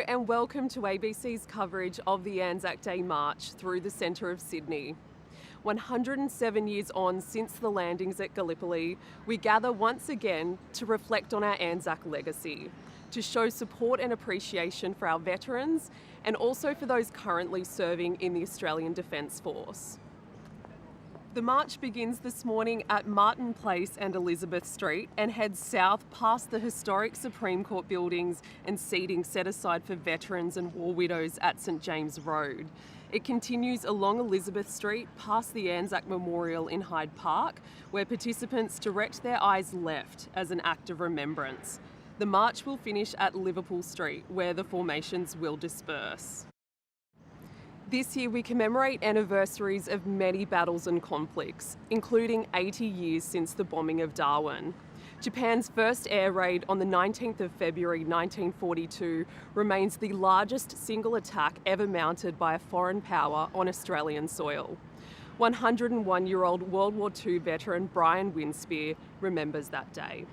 Hello and welcome to ABC's coverage of the Anzac Day March through the centre of Sydney. 107 years on since the landings at Gallipoli, we gather once again to reflect on our Anzac legacy, to show support and appreciation for our veterans and also for those currently serving in the Australian Defence Force. The march begins this morning at Martin Place and Elizabeth Street and heads south past the historic Supreme Court buildings and seating set aside for veterans and war widows at St James Road. It continues along Elizabeth Street past the Anzac Memorial in Hyde Park, where participants direct their eyes left as an act of remembrance. The march will finish at Liverpool Street, where the formations will disperse. This year we commemorate anniversaries of many battles and conflicts, including 80 years since the bombing of Darwin. Japan's first air raid on the 19th of February 1942 remains the largest single attack ever mounted by a foreign power on Australian soil. 101-year-old World War II veteran Brian Winspear remembers that day.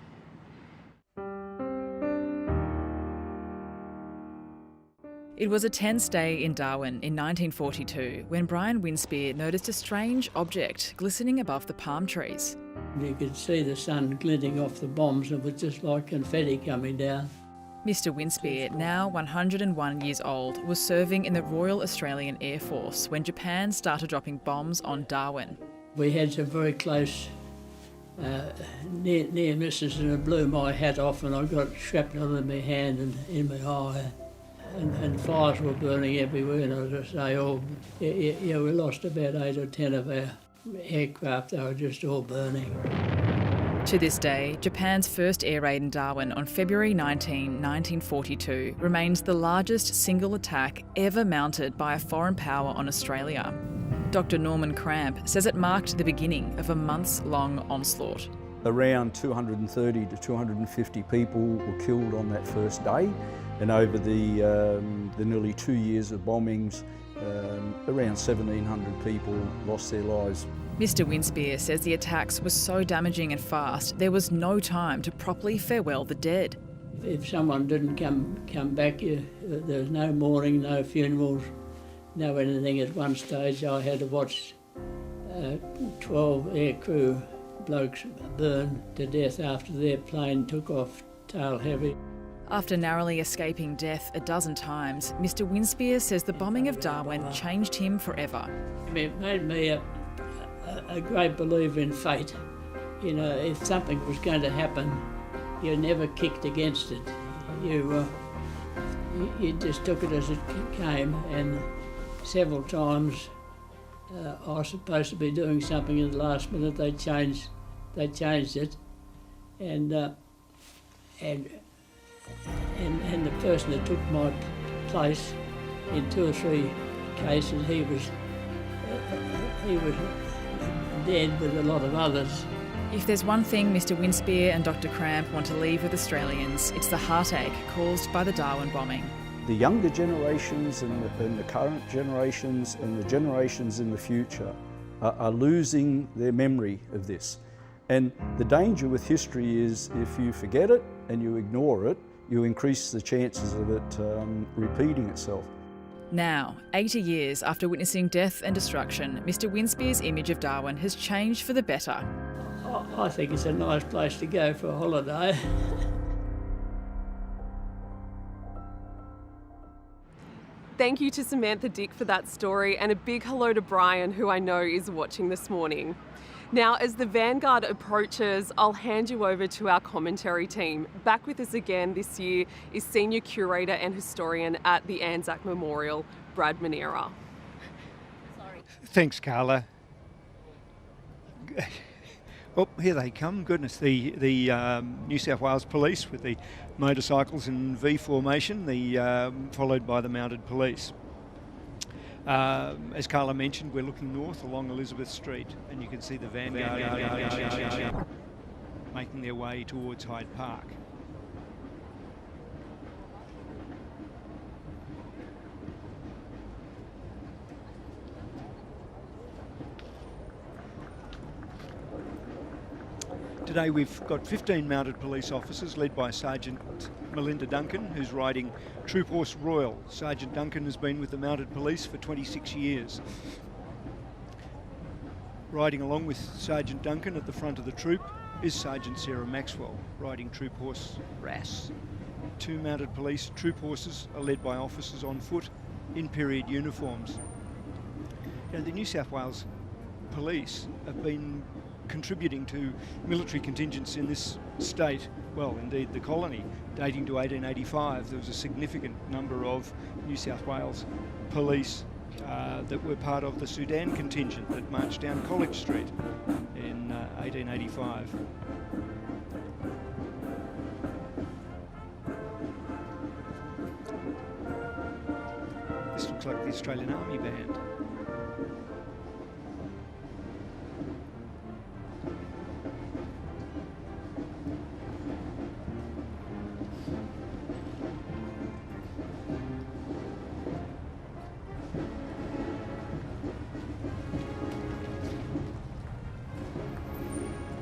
It was a tense day in Darwin in 1942 when Brian Winspear noticed a strange object glistening above the palm trees. You could see the sun glinting off the bombs. It was just like confetti coming down. Mr Winspear, now 101 years old, was serving in the Royal Australian Air Force when Japan started dropping bombs on Darwin. We had some very close near misses, and it blew my hat off and I got shrapnel in my hand and in my eye. And fires were burning everywhere, and as I say, we lost about 8 or 10 of our aircraft. They were just all burning. To this day, Japan's first air raid in Darwin on February 19, 1942 remains the largest single attack ever mounted by a foreign power on Australia. Dr Norman Cramp says it marked the beginning of a months-long onslaught. Around 230 to 250 people were killed on that first day, and over the nearly 2 years of bombings, around 1,700 people lost their lives. Mr Winspear says the attacks were so damaging and fast, there was no time to properly farewell the dead. If someone didn't come back, there was no mourning, no funerals, no anything. At one stage I had to watch 12 aircrew blokes burn to death after their plane took off tail heavy. After narrowly escaping death a dozen times, Mr Winspear says the bombing of Darwin changed him forever. It made me a great believer in fate. You know, if something was going to happen, you never kicked against it. You just took it as it came, and several times I was supposed to be doing something in the last minute. They changed it, and the person that took my place in 2 or 3 cases, he was dead with a lot of others. If there's one thing Mr Winspear and Dr Cramp want to leave with Australians, it's the heartache caused by the Darwin bombing. The younger generations and the current generations and the generations in the future are losing their memory of this. And the danger with history is if you forget it and you ignore it, you increase the chances of it repeating itself. Now, 80 years after witnessing death and destruction, Mr Winspear's image of Darwin has changed for the better. I think it's a nice place to go for a holiday. Thank you to Samantha Dick for that story, and a big hello to Brian, who I know is watching this morning. Now, as the Vanguard approaches, I'll hand you over to our commentary team. Back with us again this year is Senior Curator and Historian at the Anzac Memorial, Brad Manera. Thanks, Carla. Oh, here they come. Goodness, the New South Wales Police with the motorcycles in V formation, followed by the mounted police. As Carla mentioned, we're looking north along Elizabeth Street, and you can see the Vanguard making their way towards Hyde Park. Today we've got 15 mounted police officers led by Sergeant Melinda Duncan, who's riding Troop Horse Royal. Sergeant Duncan has been with the mounted police for 26 years. Riding along with Sergeant Duncan at the front of the troop is Sergeant Sarah Maxwell, riding Troop Horse Rass. 2 mounted police troop horses are led by officers on foot in period uniforms. Now, the New South Wales Police have been contributing to military contingents in this state, well, indeed the colony, dating to 1885. There was a significant number of New South Wales police that were part of the Sudan contingent that marched down College Street in 1885. This looks like the Australian Army Band.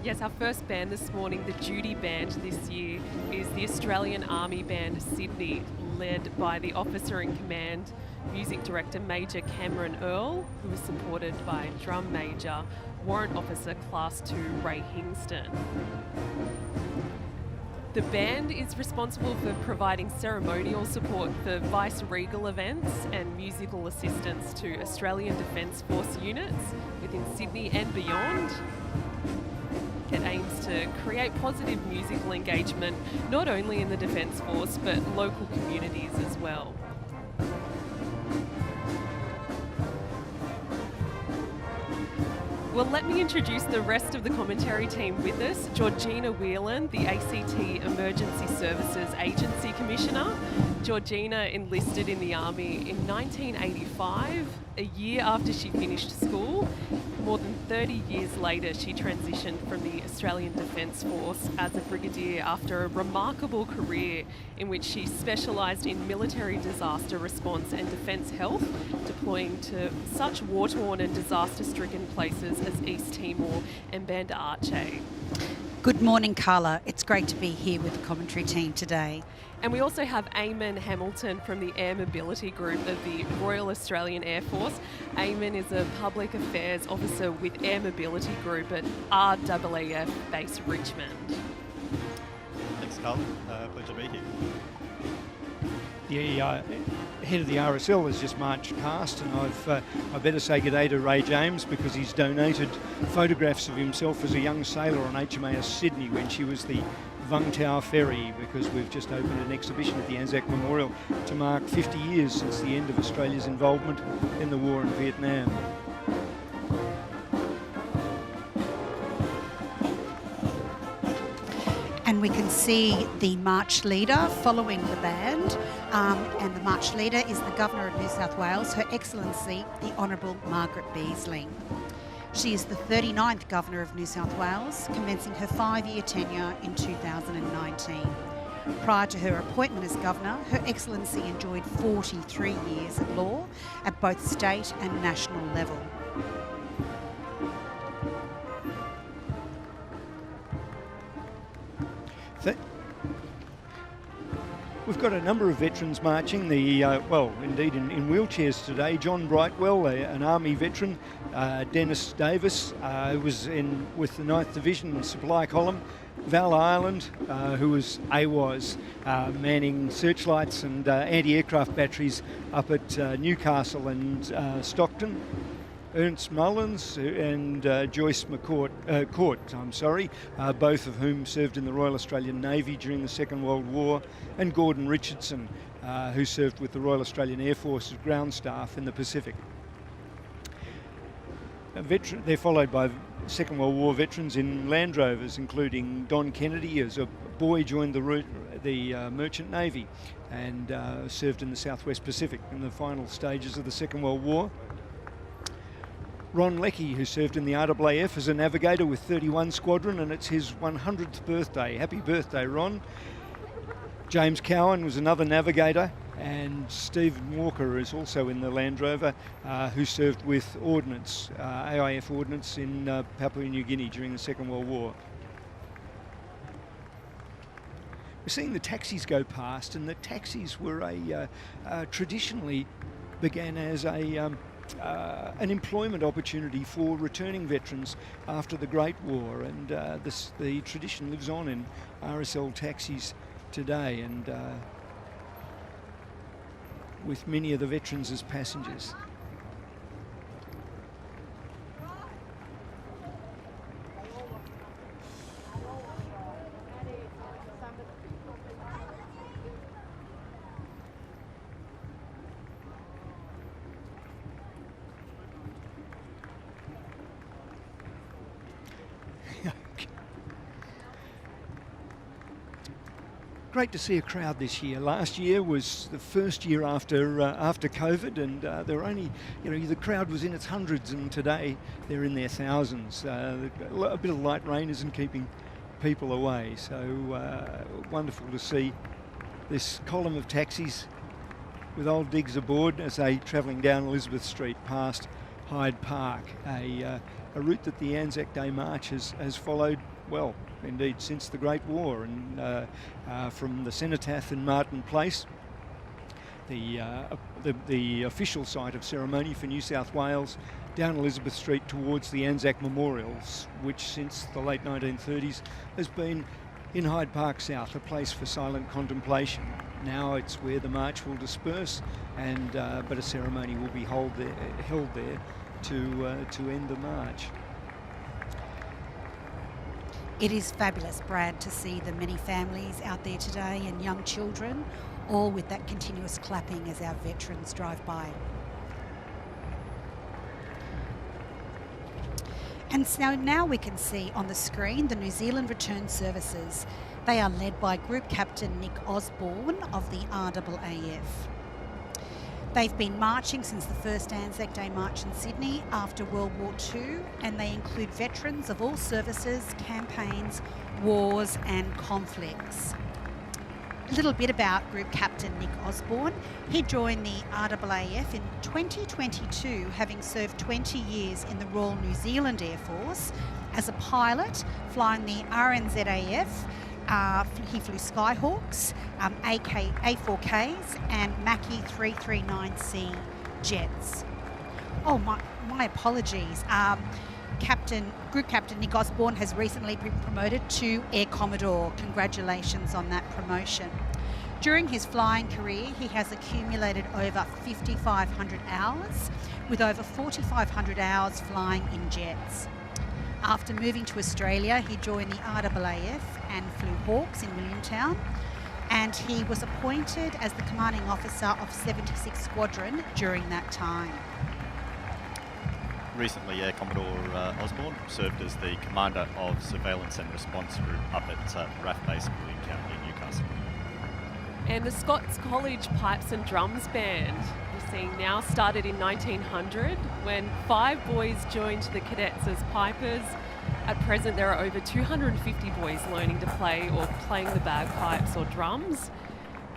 Yes, our first band this morning, the duty band this year, is the Australian Army Band Sydney, led by the officer in command, music director Major Cameron Earl, who is supported by Drum Major, Warrant Officer Class 2 Ray Hingston. The band is responsible for providing ceremonial support for vice-regal events and musical assistance to Australian Defence Force units within Sydney and beyond. It aims to create positive musical engagement not only in the Defence Force but local communities as well. Well, let me introduce the rest of the commentary team with us. Georgina Whelan, the ACT Emergency Services Agency Commissioner. Georgina enlisted in the Army in 1985, a year after she finished school. More than 30 years later, she transitioned from the Australian Defence Force as a brigadier after a remarkable career in which she specialised in military disaster response and defence health, deploying to such war-torn and disaster-stricken places as East Timor and Banda Aceh. Good morning, Carla. It's great to be here with the commentary team today. And we also have Eamon Hamilton from the Air Mobility Group of the Royal Australian Air Force. Eamon is a public affairs officer with Air Mobility Group at RAAF Base Richmond. Thanks, Carl. Pleasure to be here. The head of the RSL has just marched past, and I better say good day to Ray James, because he's donated photographs of himself as a young sailor on HMAS Sydney when she was the Vung Tau Ferry, because we've just opened an exhibition at the Anzac Memorial to mark 50 years since the end of Australia's involvement in the war in Vietnam. And we can see the march leader following the band, and the march leader is the Governor of New South Wales, Her Excellency the Honourable Margaret Beazley. She is the 39th Governor of New South Wales, commencing her 5-year tenure in 2019. Prior to her appointment as Governor, Her Excellency enjoyed 43 years at law at both state and national level. We've got a number of veterans marching, well, indeed in wheelchairs today. John Brightwell, an Army veteran, Dennis Davis, who was with the 9th Division Supply Column, Val Ireland, who was AWOS, manning searchlights and anti-aircraft batteries up at Newcastle and Stockton. Ernst Mullins and Joyce Court, both of whom served in the Royal Australian Navy during the Second World War, and Gordon Richardson, who served with the Royal Australian Air Force as ground staff in the Pacific. They're followed by Second World War veterans in Land Rovers, including Don Kennedy, as a boy joined the Merchant Navy and served in the Southwest Pacific in the final stages of the Second World War. Ron Leckie, who served in the RAAF as a navigator with 31 Squadron, and it's his 100th birthday. Happy birthday, Ron. James Cowan was another navigator, and Stephen Walker is also in the Land Rover, who served with Ordnance, AIF Ordnance in Papua New Guinea during the Second World War. we're seeing the taxis go past, and the taxis were traditionally began as an employment opportunity for returning veterans after the Great War, and the tradition lives on in RSL taxis today, and with many of the veterans as passengers. Great to see a crowd this year. Last year was the first year after COVID, and there were only, the crowd was in its hundreds, and today they're in their thousands. A bit of light rain isn't keeping people away, so wonderful to see this column of taxis with old digs aboard as they travelling down Elizabeth Street past Hyde Park, a route that the Anzac Day March has followed, well, indeed, since the Great War, and from the Cenotaph in Martin Place, the official site of ceremony for New South Wales, down Elizabeth Street towards the Anzac Memorials, which since the late 1930s has been in Hyde Park South, a place for silent contemplation. Now it's where the march will disperse, and but a ceremony will be held there to end the march. It is fabulous, Brad, to see the many families out there today and young children, all with that continuous clapping as our veterans drive by. And so now we can see on the screen the New Zealand Return Services. They are led by Group Captain Nick Osborne of the RAAF. They've been marching since the first Anzac Day March in Sydney after World War II, and they include veterans of all services, campaigns, wars and conflicts. A little bit about Group Captain Nick Osborne. He joined the RAAF in 2022, having served 20 years in the Royal New Zealand Air Force as a pilot, flying the RNZAF. He flew Skyhawks, A4Ks and Macchi 339C jets. Oh, my apologies. Group Captain Nick Osborne has recently been promoted to Air Commodore. Congratulations on that promotion. During his flying career, he has accumulated over 5,500 hours, with over 4,500 hours flying in jets. After moving to Australia, he joined the RAAF and flew Hawks in Williamtown, and he was appointed as the commanding officer of 76 Squadron during that time. Recently, Air Commodore Osborne served as the commander of Surveillance and Response Group up at RAF Base in Williamtown near Newcastle. And the Scots College Pipes and Drums Band, we're seeing now, started in 1900 when 5 boys joined the cadets as pipers. At present, there are over 250 boys learning to play or playing the bagpipes or drums.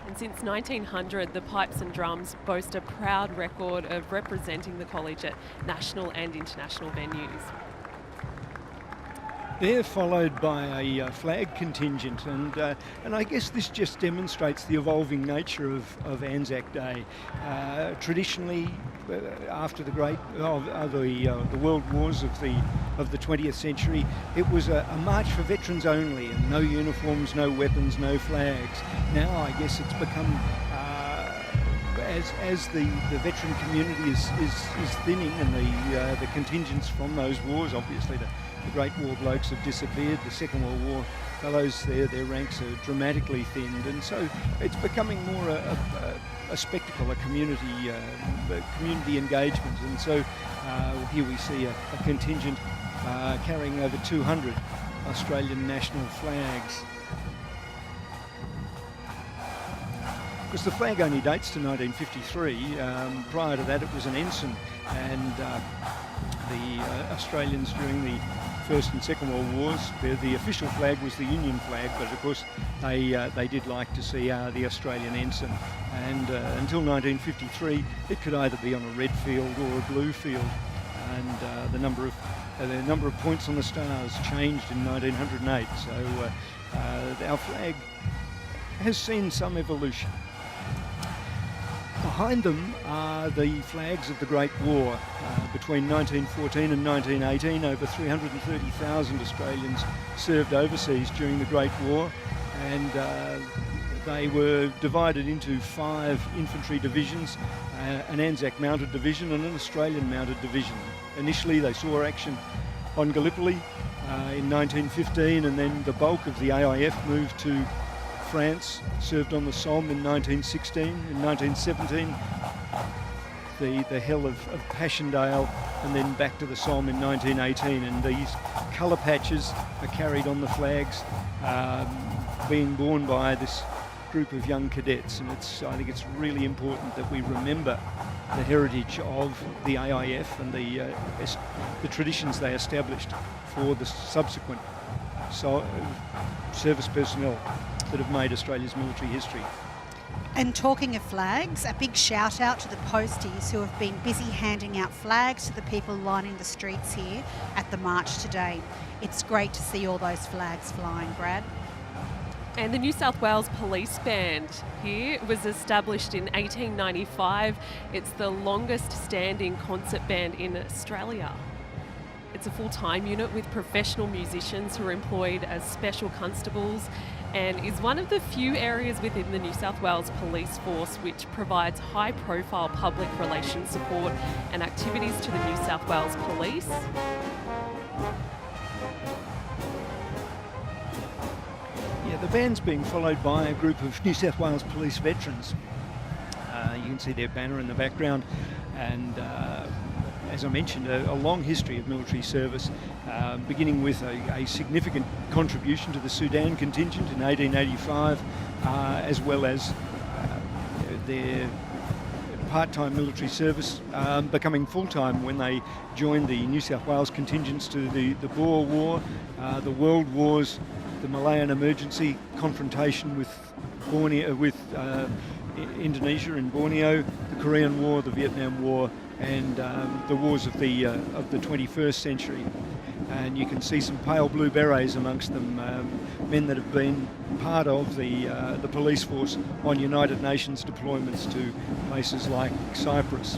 And since 1900, the pipes and drums boast a proud record of representing the college at national and international venues. They're followed by a flag contingent, and I guess this just demonstrates the evolving nature of Anzac Day. Traditionally, after the the world wars of the 20th century, it was a march for veterans only, and no uniforms, no weapons, no flags. Now I guess it's become as the veteran community is thinning, and the contingents from those wars, obviously the Great War blokes have disappeared, the Second World War fellows, their ranks are dramatically thinned, and so it's becoming more a spectacle, a community engagement. And so here we see a contingent carrying over 200 Australian national flags. Because the flag only dates to 1953. Prior to that, it was an ensign, and the Australians during the First and Second World Wars, the official flag was the Union flag, but of course they did like to see the Australian ensign. And until 1953, it could either be on a red field or a blue field, and the number of points on the stars changed in 1908. So our flag has seen some evolution. Behind them are the flags of the Great War. Between 1914 and 1918, over 330,000 Australians served overseas during the Great War, and they were divided into 5 infantry divisions, an Anzac mounted division and an Australian mounted division. Initially they saw action on Gallipoli in 1915, and then the bulk of the AIF moved to France, served on the Somme in 1916. In 1917, the hell of Passchendaele, and then back to the Somme in 1918. And these colour patches are carried on the flags, being borne by this group of young cadets. And I think it's really important that we remember the heritage of the AIF and the traditions they established for the subsequent service personnel that have made Australia's military history. And talking of flags, a big shout out to the posties who have been busy handing out flags to the people lining the streets here at the march today. It's great to see all those flags flying, Brad. And the New South Wales Police Band here was established in 1895. It's the longest standing concert band in Australia. It's a full-time unit with professional musicians who are employed as special constables, and is one of the few areas within the New South Wales Police Force which provides high-profile public relations support and activities to the New South Wales Police. Yeah, the band's being followed by a group of New South Wales Police veterans. You can see their banner in the background, and as I mentioned, a long history of military service, beginning with a significant contribution to the Sudan contingent in 1885, as well as their part-time military service, becoming full-time when they joined the New South Wales contingents to the Boer War, the World Wars, the Malayan emergency, confrontation with Indonesia and Borneo, the Korean War, the Vietnam War, and the wars of the 21st century. And you can see some pale blue berets amongst them, men that have been part of the police force on United Nations deployments to places like Cyprus.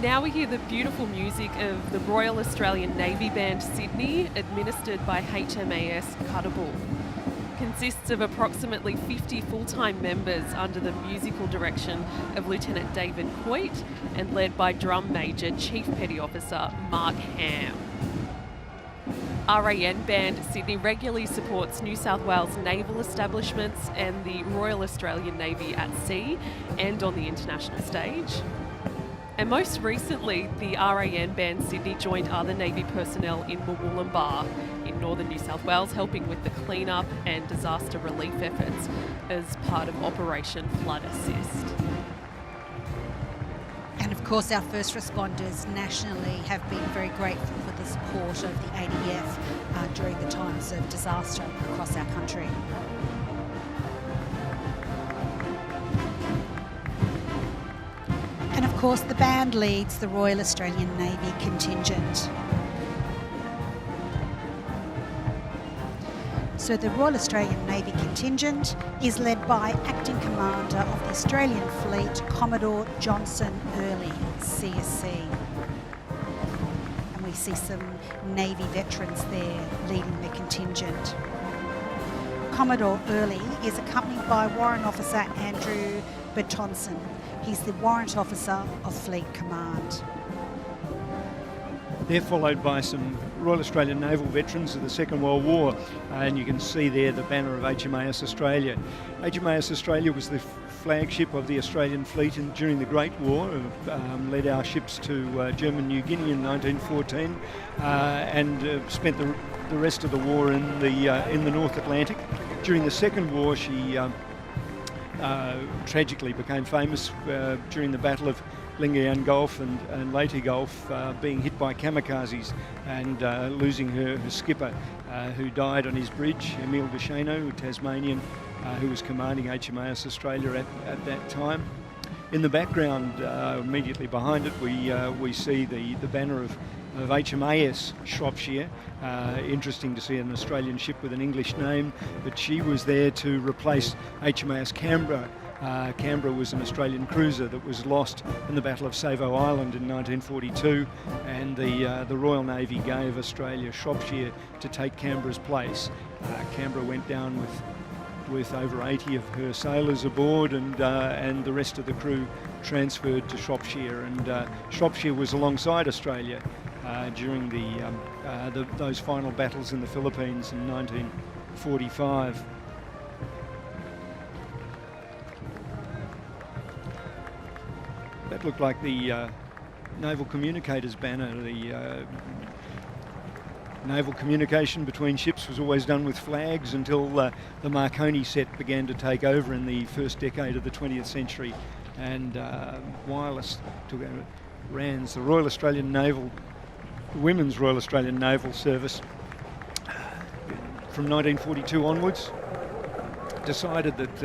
Now we hear the beautiful music of the Royal Australian Navy Band Sydney, administered by HMAS Cuttable. Consists of approximately 50 full-time members under the musical direction of Lieutenant David Coit and led by Drum Major Chief Petty Officer Mark Ham. RAN Band Sydney regularly supports New South Wales naval establishments and the Royal Australian Navy at sea and on the international stage. And most recently, the RAN Band Sydney joined other Navy personnel in Murwillumbah in northern New South Wales, helping with the clean-up and disaster relief efforts as part of Operation Flood Assist. And of course, our first responders nationally have been very grateful for the support of the ADF during the times of disaster across our country. And of course, the band leads the Royal Australian Navy contingent. So the Royal Australian Navy contingent is led by Acting Commander of the Australian Fleet, Commodore Johnson Early, CSC. And we see some Navy veterans there leading the contingent. Commodore Early is accompanied by Warrant Officer Andrew Bertonson. He's the Warrant Officer of Fleet Command. They're followed by some Royal Australian Naval veterans of the Second World War, and you can see there the banner of HMAS Australia. HMAS Australia was the flagship of the Australian fleet during the Great War, led our ships to German New Guinea in 1914, and spent the rest of the war in the North Atlantic. During the Second War, she tragically became famous during the Battle of Lingayen Gulf and Leyte Gulf, being hit by kamikazes and losing her skipper, who died on his bridge, Emile Duchesneau, a Tasmanian, who was commanding HMAS Australia at that time. In the background, immediately behind it, we see the banner of HMAS Shropshire. Interesting to see an Australian ship with an English name, but she was there to replace HMAS Canberra. Canberra was an Australian cruiser that was lost in the Battle of Savo Island in 1942, and the Royal Navy gave Australia Shropshire to take Canberra's place. Canberra went down with over 80 of her sailors aboard, and the rest of the crew transferred to Shropshire. And Shropshire was alongside Australia during those final battles in the Philippines in 1945. That looked like the Naval Communicators banner. The naval communication between ships was always done with flags until the Marconi set began to take over in the first decade of the 20th century, and wireless took over. RANS, the Royal Australian Naval, Women's Royal Australian Naval Service, from 1942 onwards, decided that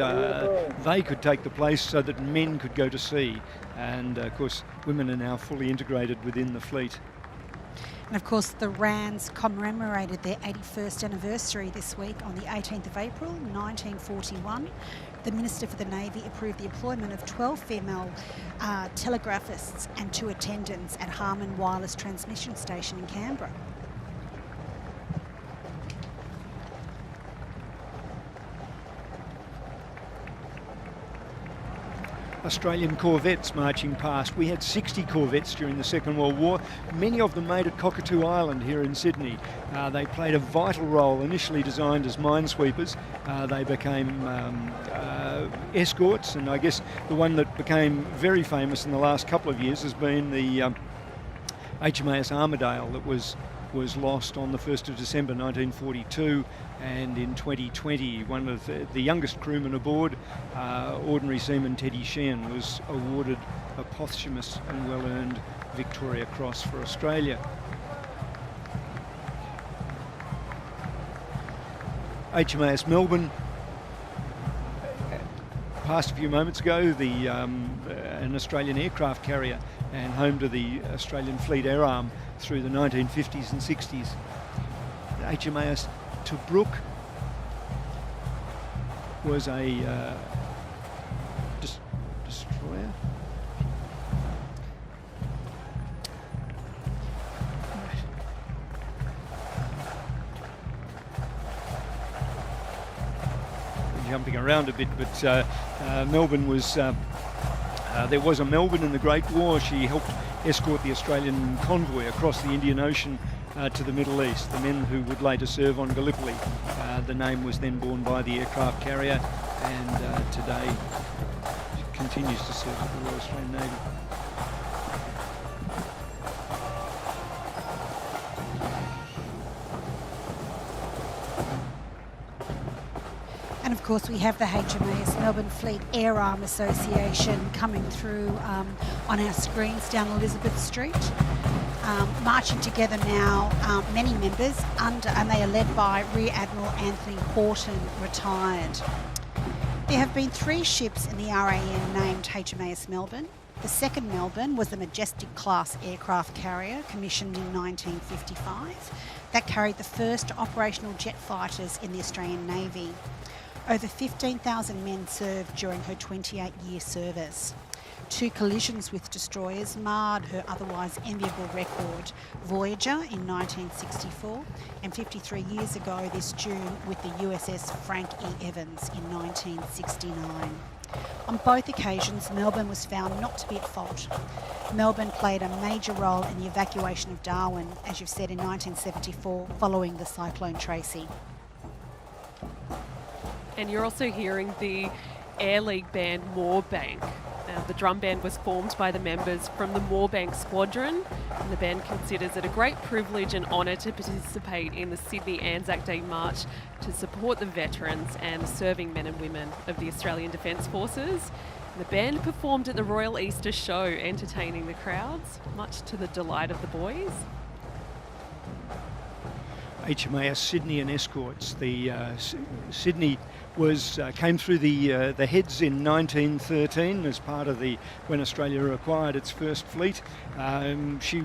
they could take the place so that men could go to sea. And of course, women are now fully integrated within the fleet. And of course, the RANS commemorated their 81st anniversary this week on the 18th of April 1941. The Minister for the Navy approved the employment of 12 female telegraphists and 2 attendants at Harman Wireless Transmission Station in Canberra. Australian corvettes marching past. We had 60 corvettes during the Second World War. Many of them made at Cockatoo Island here in Sydney. They played a vital role, initially designed as minesweepers. They became escorts, and I guess the one that became very famous in the last couple of years has been the HMAS Armidale that was lost on the 1st of December 1942, and in 2020 one of the youngest crewmen aboard, Ordinary Seaman Teddy Sheehan, was awarded a posthumous and well-earned Victoria Cross for Australia. HMAS Melbourne passed a few moments ago, an Australian aircraft carrier and home to the Australian Fleet Air Arm through the 1950s and 60s. HMAS Tobruk was a destroyer. Jumping around a bit, but Melbourne was, there was a Melbourne in the Great War. She helped escort the Australian convoy across the Indian Ocean to the Middle East, the men who would later serve on Gallipoli. The name was then borne by the aircraft carrier, and today it continues to serve with the Royal Australian Navy. And of course, we have the HMAS Melbourne Fleet Air Arm Association coming through on our screens down Elizabeth Street. Marching together now, many members, and they are led by Rear Admiral Anthony Horton, retired. There have been 3 ships in the RAN named HMAS Melbourne. The second Melbourne was the Majestic class aircraft carrier commissioned in 1955 that carried the first operational jet fighters in the Australian Navy. Over 15,000 men served during her 28-year service. 2 collisions with destroyers marred her otherwise enviable record. Voyager in 1964 and 53 years ago this June with the USS Frank E. Evans in 1969. On both occasions, Melbourne was found not to be at fault. Melbourne played a major role in the evacuation of Darwin, as you've said, in 1974, following the Cyclone Tracy. And you're also hearing the Air League band Moorbank. The drum band was formed by the members from the Moorbank Squadron, and the band considers it a great privilege and honour to participate in the Sydney Anzac Day March to support the veterans and serving men and women of the Australian Defence Forces. The band performed at the Royal Easter Show, entertaining the crowds, much to the delight of the boys. HMAS Sydney and escorts. The Sydney came through the Heads in 1913 as part of when Australia acquired its first fleet. She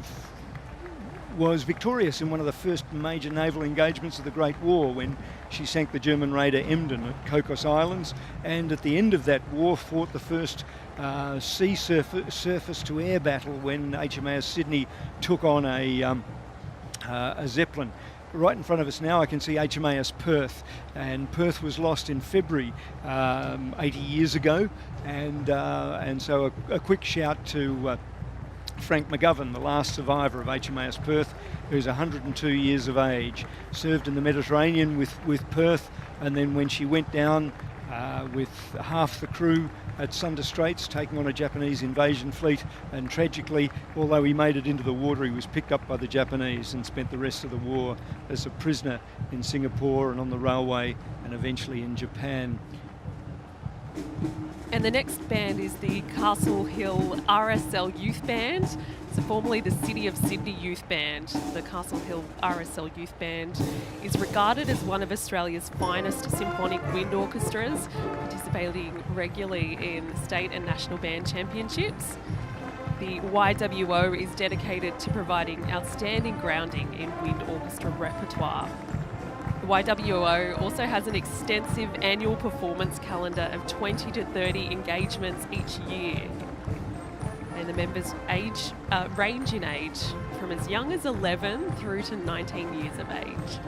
was victorious in one of the first major naval engagements of the Great War when she sank the German raider Emden at Cocos Islands, and at the end of that war fought the first sea surface-to-air battle when HMAS Sydney took on a Zeppelin. Right in front of us now I can see HMAS Perth, and Perth was lost in February 80 years ago, and so a quick shout to Frank McGovern, the last survivor of HMAS Perth, who's 102 years of age, served in the Mediterranean with Perth, and then when she went down with half the crew at Sunda Straits, taking on a Japanese invasion fleet, and tragically, although he made it into the water, he was picked up by the Japanese and spent the rest of the war as a prisoner in Singapore and on the railway and eventually in Japan. And the next band is the Castle Hill RSL Youth Band. So formerly the City of Sydney Youth Band. The Castle Hill RSL Youth Band is regarded as one of Australia's finest symphonic wind orchestras, participating regularly in state and national band championships. The YWO is dedicated to providing outstanding grounding in wind orchestra repertoire. The YWO also has an extensive annual performance calendar of 20 to 30 engagements each year. And the members range in age from as young as 11 through to 19 years of age.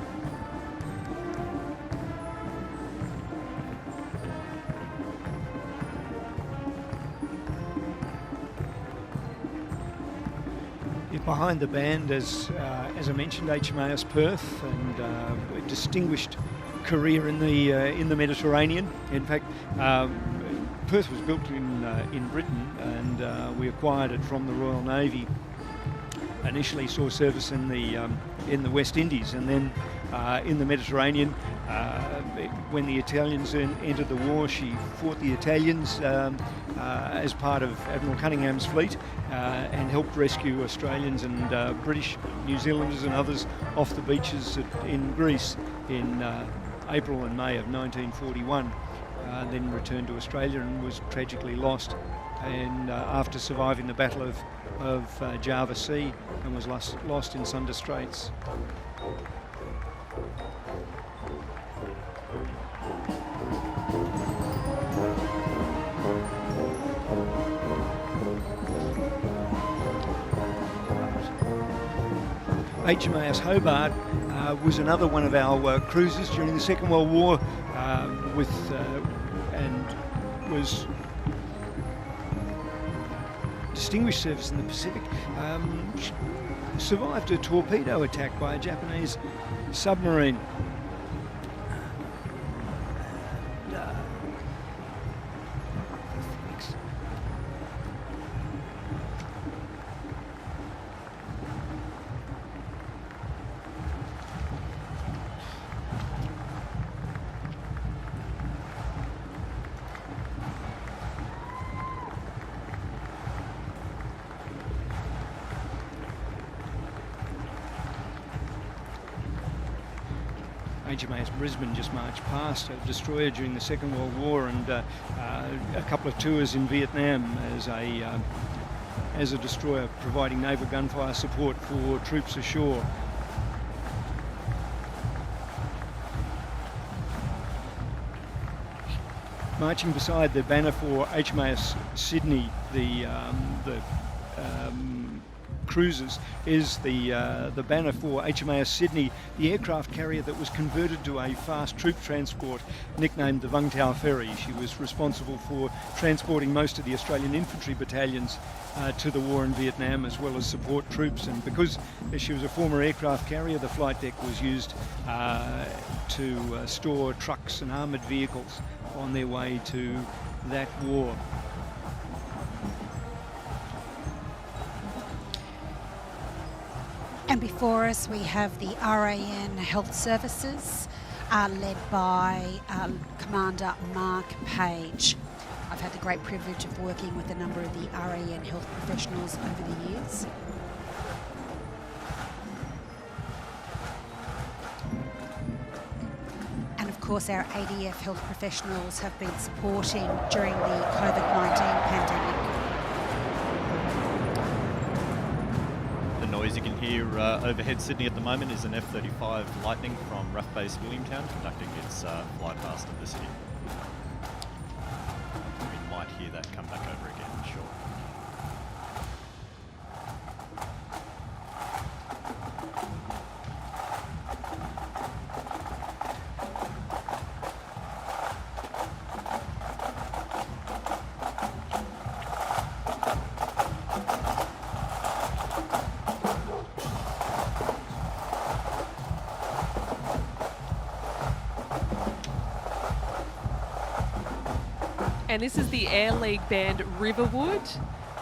Behind the band, as I mentioned, HMAS Perth, and a distinguished career in the Mediterranean. In fact, Perth was built in Britain, and we acquired it from the Royal Navy. Initially saw service in the West Indies, and then in the Mediterranean. When the Italians entered the war, she fought the Italians as part of Admiral Cunningham's fleet, and helped rescue Australians and British, New Zealanders and others off the beaches in Greece in April and May of 1941. Then returned to Australia and was tragically lost, and after surviving the Battle of Java Sea, and was lost in Sunda Straits. HMAS Hobart was another one of our cruisers during the Second World War, and was distinguished service in the Pacific. Survived a torpedo attack by a Japanese submarine. HMAS Brisbane just marched past a destroyer during the Second World War, and a couple of tours in Vietnam as a destroyer, providing naval gunfire support for troops ashore. Marching beside the banner for HMAS Sydney, the cruisers, is the banner for HMAS Sydney, the aircraft carrier that was converted to a fast troop transport nicknamed the Vung Tau Ferry. She was responsible for transporting most of the Australian infantry battalions to the war in Vietnam, as well as support troops, and because she was a former aircraft carrier, the flight deck was used to store trucks and armoured vehicles on their way to that war. And before us we have the RAN Health Services, led by Commander Mark Page. I've had the great privilege of working with a number of the RAN health professionals over the years. And of course our ADF health professionals have been supporting during the COVID-19 pandemic. The noise you can hear overhead Sydney at the moment is an F-35 Lightning from RAF Base Williamtown conducting its fly past of the city. We might hear that come back over again, sure. And this is the Air League band Riverwood.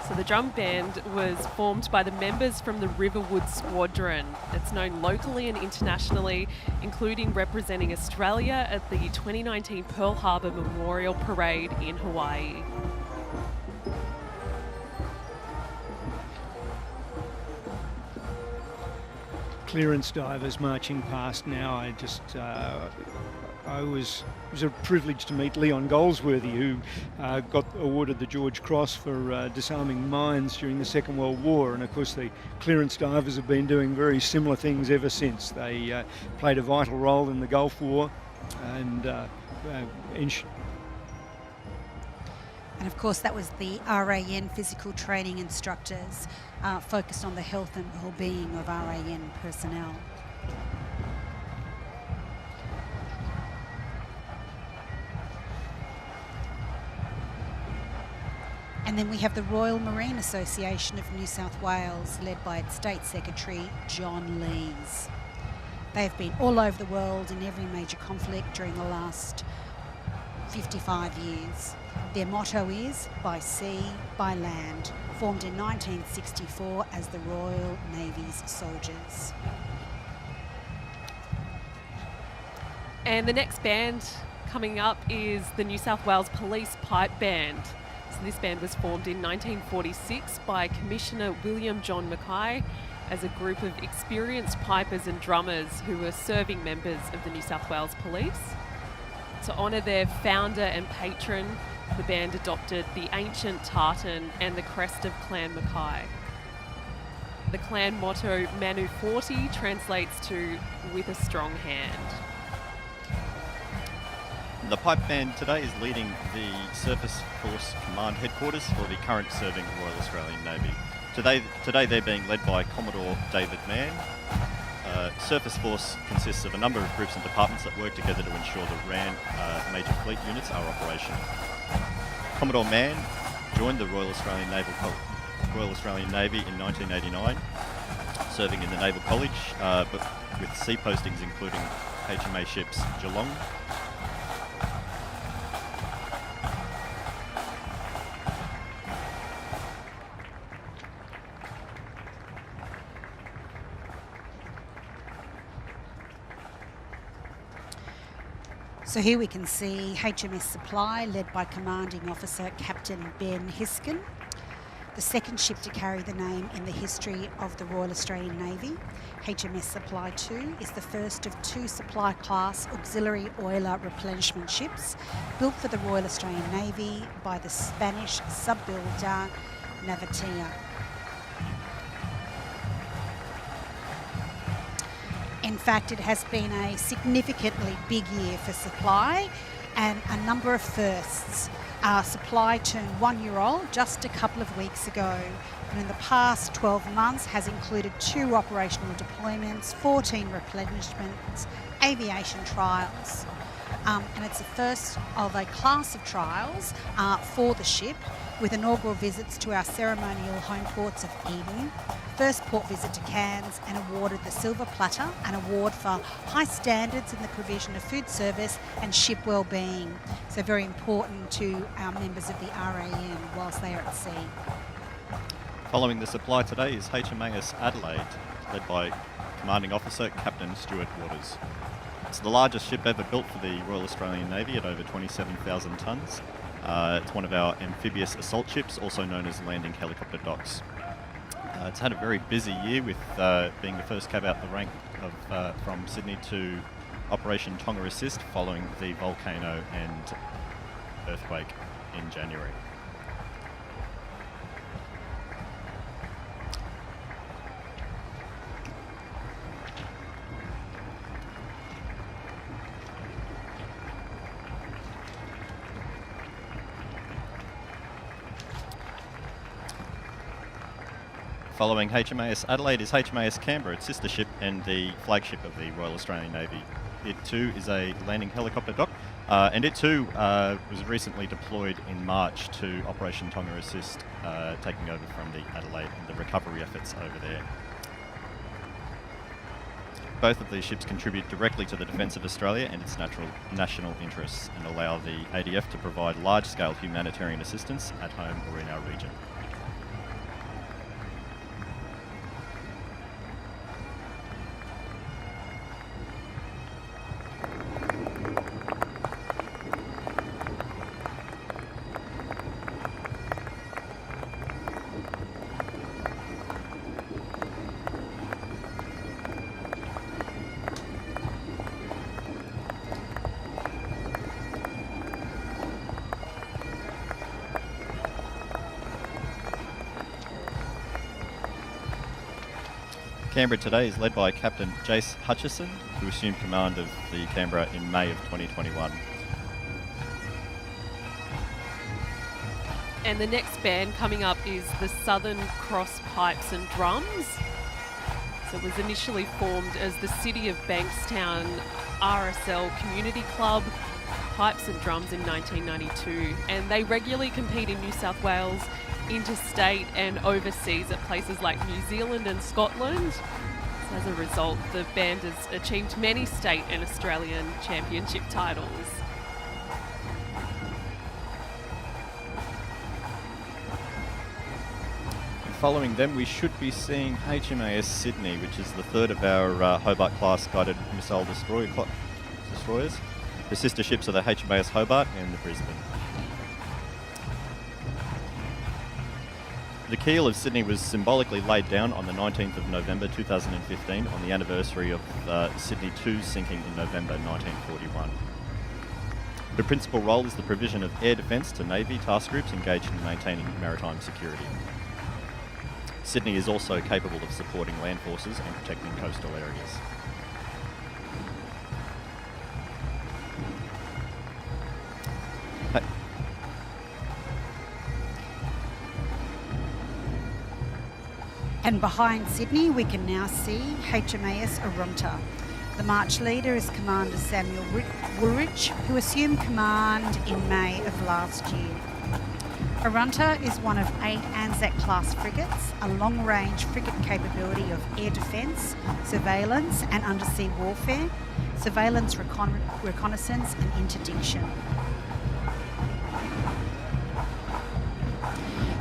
So the drum band was formed by the members from the Riverwood Squadron. It's known locally and internationally, including representing Australia at the 2019 Pearl Harbor Memorial Parade in Hawaii. Clearance divers marching past now. It was a privilege to meet Leon Goldsworthy, who got awarded the George Cross for disarming mines during the Second World War, and of course the clearance divers have been doing very similar things ever since. They played a vital role in the Gulf War, and of course that was the RAN physical training instructors focused on the health and well-being of RAN personnel. And then we have the Royal Marine Association of New South Wales, led by its State Secretary, John Lees. They have been all over the world in every major conflict during the last 55 years. Their motto is, by sea, by land, formed in 1964 as the Royal Navy's soldiers. And the next band coming up is the New South Wales Police Pipe Band. So this band was formed in 1946 by Commissioner William John Mackay as a group of experienced pipers and drummers who were serving members of the New South Wales Police. To honour their founder and patron, the band adopted the ancient tartan and the crest of Clan Mackay. The clan motto Manu 40 translates to "with a strong hand." The pipe band today is leading the Surface Force Command Headquarters for the current serving Royal Australian Navy. Today they're being led by Commodore David Mann. Surface Force consists of a number of groups and departments that work together to ensure that RAN major fleet units are operational. Commodore Mann joined the Royal Australian Navy in 1989, serving in the Naval College, but with sea postings including HMA ships Geelong, So here we can see HMS Supply, led by Commanding Officer Captain Ben Hiskin, the second ship to carry the name in the history of the Royal Australian Navy. HMS Supply 2 is the first of two Supply-class auxiliary oiler replenishment ships built for the Royal Australian Navy by the Spanish sub-builder Navantia. In fact, it has been a significantly big year for Supply and a number of firsts. Supply turned 1 year old just a couple of weeks ago, and in the past 12 months has included 2 operational deployments, 14 replenishments, aviation trials. And it's the first of a class of trials for the ship, with inaugural visits to our ceremonial home ports of Eden, first port visit to Cairns, and awarded the Silver Platter, an award for high standards in the provision of food service and ship well-being. So very important to our members of the RAN whilst they are at sea. Following the Supply today is HMAS Adelaide, led by Commanding Officer Captain Stuart Waters. It's the largest ship ever built for the Royal Australian Navy at over 27,000 tonnes. It's one of our amphibious assault ships, also known as landing helicopter docks. It's had a very busy year with being the first cab out the rank from Sydney to Operation Tonga Assist following the volcano and earthquake in January. Following HMAS Adelaide is HMAS Canberra, its sister ship and the flagship of the Royal Australian Navy. It too is a landing helicopter dock, and it too was recently deployed in March to Operation Tonga Assist, taking over from the Adelaide and the recovery efforts over there. Both of these ships contribute directly to the defence of Australia and its national interests, and allow the ADF to provide large-scale humanitarian assistance at home or in our region. Canberra today is led by Captain Jace Hutchison, who assumed command of the Canberra in May of 2021. And the next band coming up is the Southern Cross Pipes and Drums. So it was initially formed as the City of Bankstown RSL Community Club Pipes and Drums in 1992, and they regularly compete in New South Wales, interstate and overseas at places like New Zealand and Scotland. So as a result, the band has achieved many state and Australian championship titles. Following them, we should be seeing HMAS Sydney, which is the third of our Hobart-class guided missile destroyers. The sister ships are the HMAS Hobart and the Brisbane. The keel of Sydney was symbolically laid down on the 19th of November 2015 on the anniversary of Sydney 2's sinking in November 1941. The principal role is the provision of air defence to Navy task groups engaged in maintaining maritime security. Sydney is also capable of supporting land forces and protecting coastal areas. And behind Sydney, we can now see HMAS Arunta. The March leader is Commander Samuel Woolrich, who assumed command in May of last year. Arunta is one of 8 Anzac-class frigates, a long-range frigate capability of air defence, surveillance and undersea warfare, surveillance, reconnaissance and interdiction.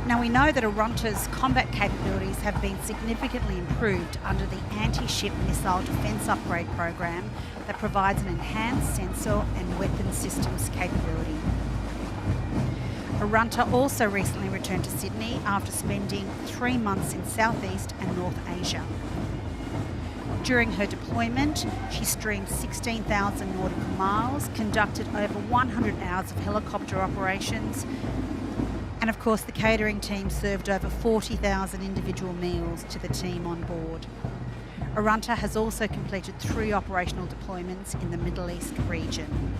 Now we know that Arunta's combat capabilities have been significantly improved under the Anti-Ship Missile Defence Upgrade Program that provides an enhanced sensor and weapon systems capability. Arunta also recently returned to Sydney after spending 3 months in Southeast and North Asia. During her deployment, she streamed 16,000 nautical miles, conducted over 100 hours of helicopter operations, and of course the catering team served over 40,000 individual meals to the team on board. Arunta has also completed 3 operational deployments in the Middle East region.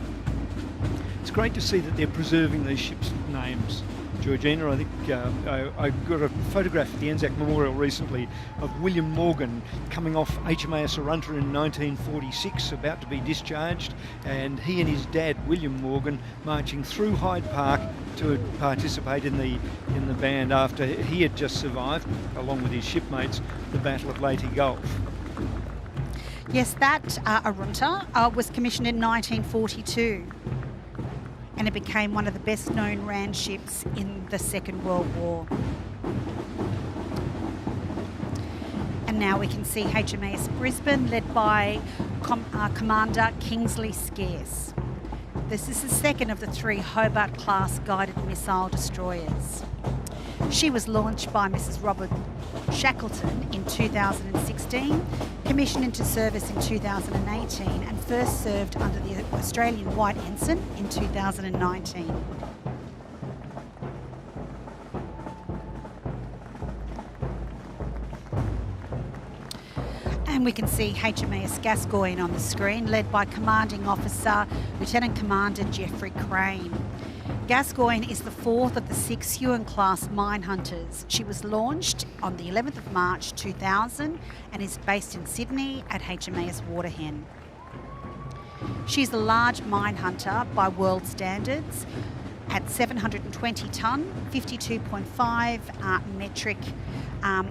It's great to see that they're preserving these ships' names, Georgina. I think I got a photograph at the Anzac Memorial recently of William Morgan coming off HMAS Arunta in 1946, about to be discharged, and he and his dad, William Morgan, marching through Hyde Park to participate in the band after he had just survived, along with his shipmates, the Battle of Leyte Gulf. Yes, that Arunta was commissioned in 1942. And it became one of the best known RAN ships in the Second World War. And now we can see HMAS Brisbane, led by Commander Kingsley Scarce. This is the second of the 3 Hobart-class guided missile destroyers. She was launched by Mrs. Robert Shackleton in 2016, commissioned into service in 2018, and first served under the Australian White Ensign in 2019. And we can see HMAS Gascoyne on the screen, led by Commanding Officer Lieutenant Commander Geoffrey Crane. Gascoyne is the 4th of the 6 Huon-class mine hunters. She was launched on the 11th of March 2000 and is based in Sydney at HMAS Waterhen. She's a large mine hunter by world standards at 720 tonne, 52.5 metric,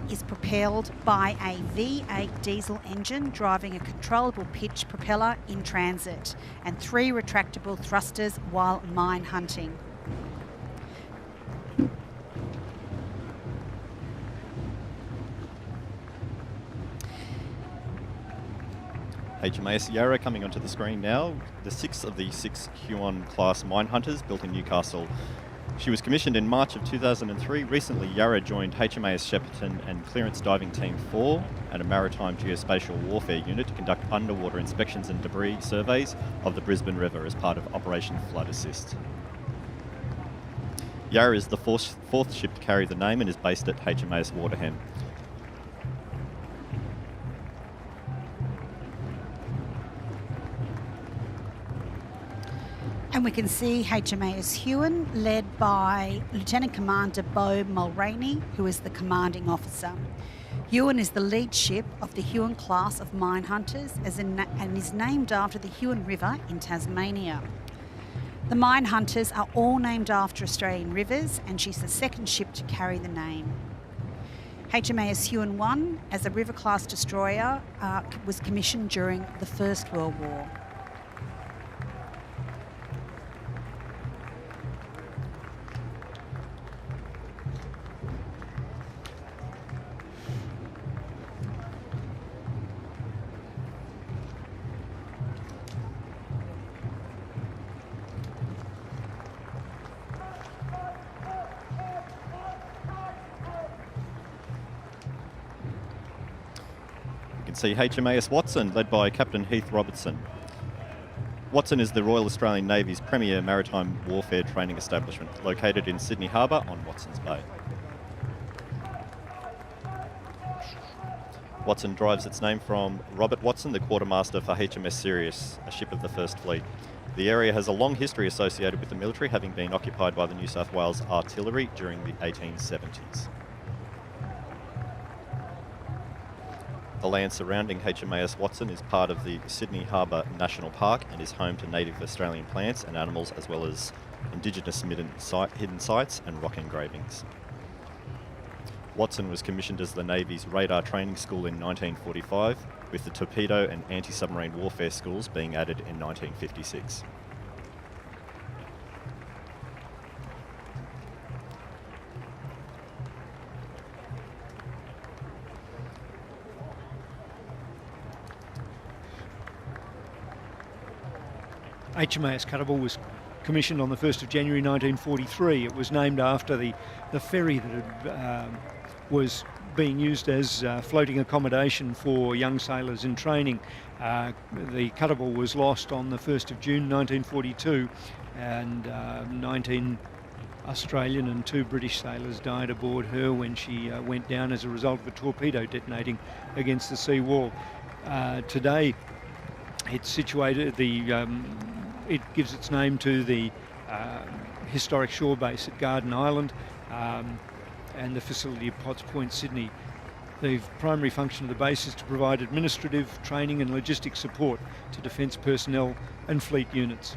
is propelled by a V8 diesel engine driving a controllable pitch propeller in transit and 3 retractable thrusters while mine hunting. HMAS Yarra coming onto the screen now, the 6th of the 6 Huon-class mine hunters built in Newcastle. She was commissioned in March of 2003. Recently, Yarra joined HMAS Shepparton and Clearance Diving Team 4 and a Maritime Geospatial Warfare Unit to conduct underwater inspections and debris surveys of the Brisbane River as part of Operation Flood Assist. Yarra is the fourth ship to carry the name and is based at HMAS Waterhen. And we can see HMAS Huon, led by Lieutenant Commander Beau Mulroney, who is the commanding officer. Huon is the lead ship of the Huon class of mine hunters and is named after the Huon River in Tasmania. The mine hunters are all named after Australian rivers, and she's the 2nd ship to carry the name. HMAS Huon 1, as a river-class destroyer, was commissioned during the First World War. See HMAS Watson, led by Captain Heath Robertson. Watson is the Royal Australian Navy's premier maritime warfare training establishment, located in Sydney Harbour on Watson's Bay. Watson derives its name from Robert Watson, the quartermaster for HMS Sirius, a ship of the First Fleet. The area has a long history associated with the military, having been occupied by the New South Wales Artillery during the 1870s. The land surrounding HMAS Watson is part of the Sydney Harbour National Park and is home to native Australian plants and animals, as well as Indigenous hidden sites and rock engravings. Watson was commissioned as the Navy's radar training school in 1945, with the torpedo and anti-submarine warfare schools being added in 1956. HMAS Cutable was commissioned on the 1st of January 1943. It was named after the ferry that was being used as floating accommodation for young sailors in training. The Cutable was lost on the 1st of June 1942, and 19 Australian and 2 British sailors died aboard her when she went down as a result of a torpedo detonating against the sea wall. Today, it's situated, it gives its name to the historic shore base at Garden Island and the facility at Potts Point, Sydney. The primary function of the base is to provide administrative, training and logistic support to defence personnel and fleet units.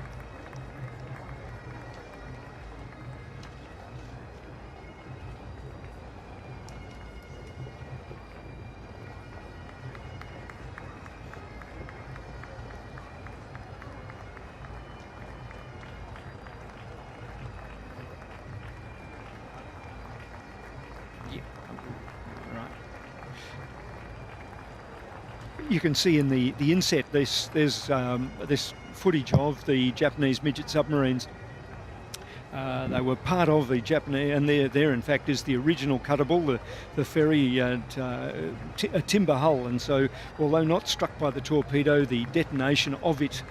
You can see in the inset there's footage of the Japanese midget submarines. They were part of the Japanese, and there in fact is the original Cuttable, the ferry, a timber hull, and so although not struck by the torpedo, the detonation of it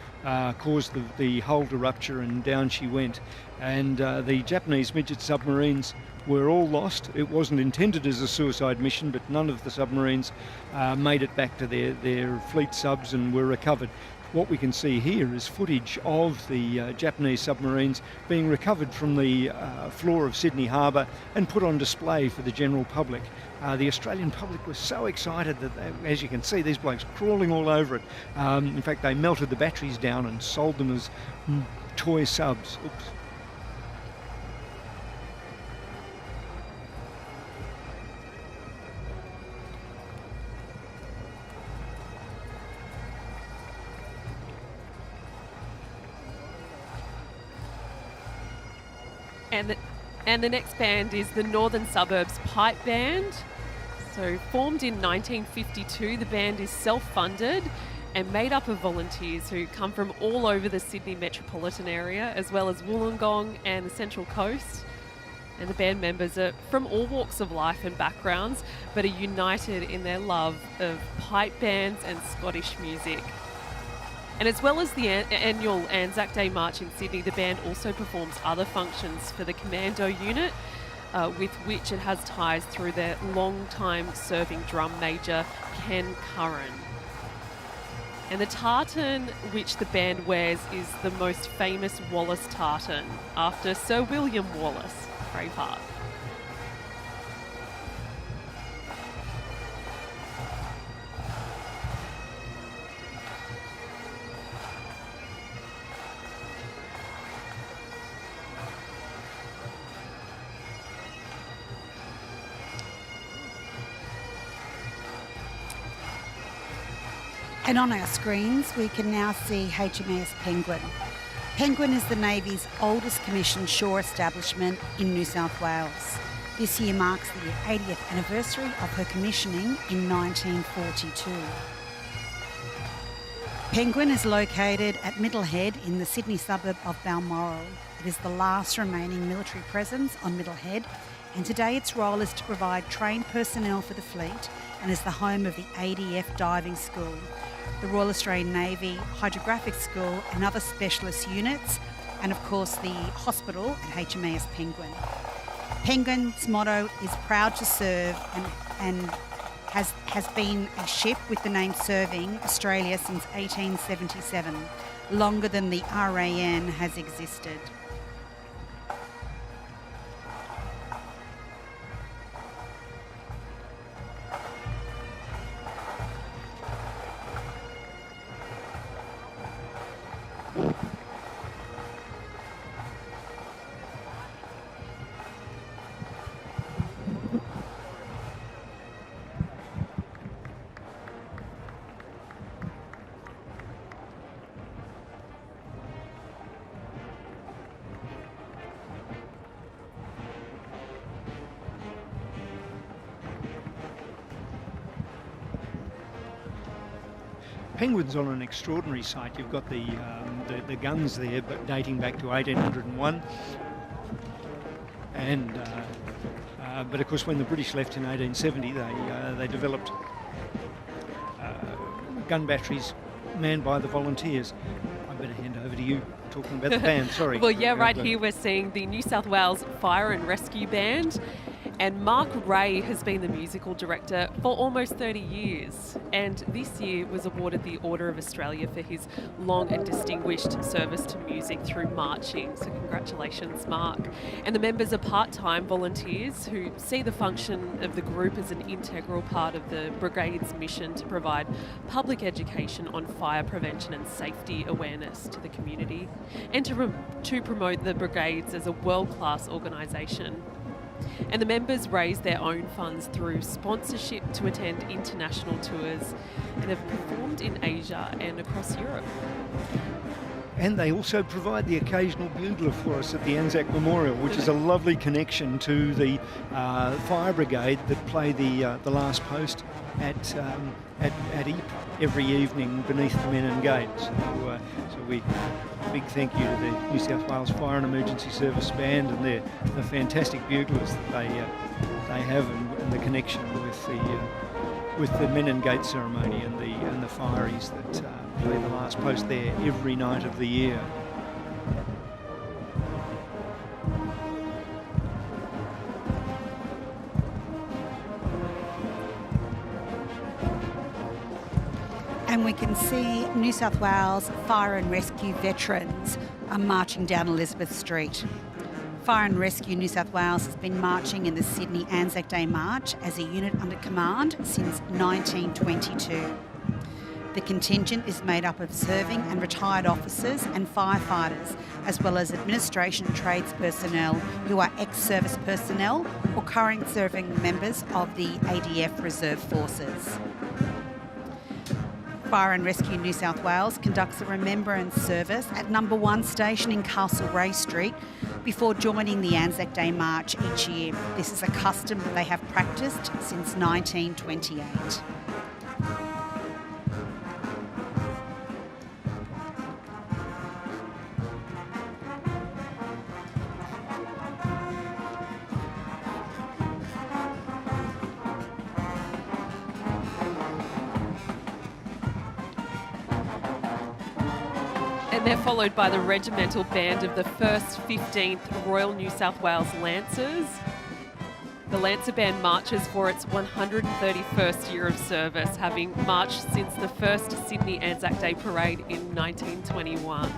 caused the hull to rupture, and down she went. And the Japanese midget submarines were all lost. It wasn't intended as a suicide mission, but none of the submarines made it back to their fleet subs and were recovered. What we can see here is footage of the Japanese submarines being recovered from the floor of Sydney Harbour and put on display for the general public. The Australian public was so excited that, as you can see, these blokes crawling all over it. In fact, they melted the batteries down and sold them as toy subs. Oops. And the next band is the Northern Suburbs Pipe Band. So formed in 1952, the band is self-funded and made up of volunteers who come from all over the Sydney metropolitan area, as well as Wollongong and the Central Coast. And the band members are from all walks of life and backgrounds, but are united in their love of pipe bands and Scottish music. And as well as the annual Anzac Day March in Sydney, the band also performs other functions for the Commando unit, with which it has ties through their long-time serving drum major, Ken Curran. And the tartan which the band wears is the most famous Wallace tartan, after Sir William Wallace, Braveheart. And on our screens, we can now see HMAS Penguin. Penguin is the Navy's oldest commissioned shore establishment in New South Wales. This year marks the 80th anniversary of her commissioning in 1942. Penguin is located at Middlehead in the Sydney suburb of Balmoral. It is the last remaining military presence on Middlehead, and today its role is to provide trained personnel for the fleet and is the home of the ADF Diving School, the Royal Australian Navy Hydrographic School and other specialist units, and of course the hospital at HMAS Penguin. Penguin's motto is proud to serve and has been a ship with the name serving Australia since 1877, longer than the RAN has existed. Penguin's on an extraordinary site. You've got the guns there, but dating back to 1801. And but of course, when the British left in 1870, they developed gun batteries manned by the volunteers. I better hand over to you talking about the band. Sorry. Well, yeah, right here we're seeing the New South Wales Fire and Rescue Band. And Mark Ray has been the musical director for almost 30 years, and this year was awarded the Order of Australia for his long and distinguished service to music through marching. So congratulations, Mark. And the members are part-time volunteers who see the function of the group as an integral part of the brigade's mission to provide public education on fire prevention and safety awareness to the community, and to promote the brigades as a world-class organisation. And the members raise their own funds through sponsorship to attend international tours and have performed in Asia and across Europe. And they also provide the occasional bugler for us at the Anzac Memorial, which is a lovely connection to the fire brigade that play the last post at Ypres every evening beneath the Menin Gate. So we big thank you to the New South Wales Fire and Emergency Service Band and the fantastic buglers that they have, and the connection with the Menin Gate ceremony and the fireys that play the last post there every night of the year. And we can see New South Wales Fire and Rescue Veterans are marching down Elizabeth Street. Fire and Rescue New South Wales has been marching in the Sydney Anzac Day March as a unit under command since 1922. The contingent is made up of serving and retired officers and firefighters, as well as administration trades personnel who are ex-service personnel or current serving members of the ADF Reserve Forces. Fire and Rescue New South Wales conducts a remembrance service at number 1 station in Castlereagh Street before joining the Anzac Day March each year. This is a custom that they have practiced since 1928. They're followed by the regimental band of the 1st 15th Royal New South Wales Lancers. The Lancer Band marches for its 131st year of service, having marched since the first Sydney Anzac Day Parade in 1921.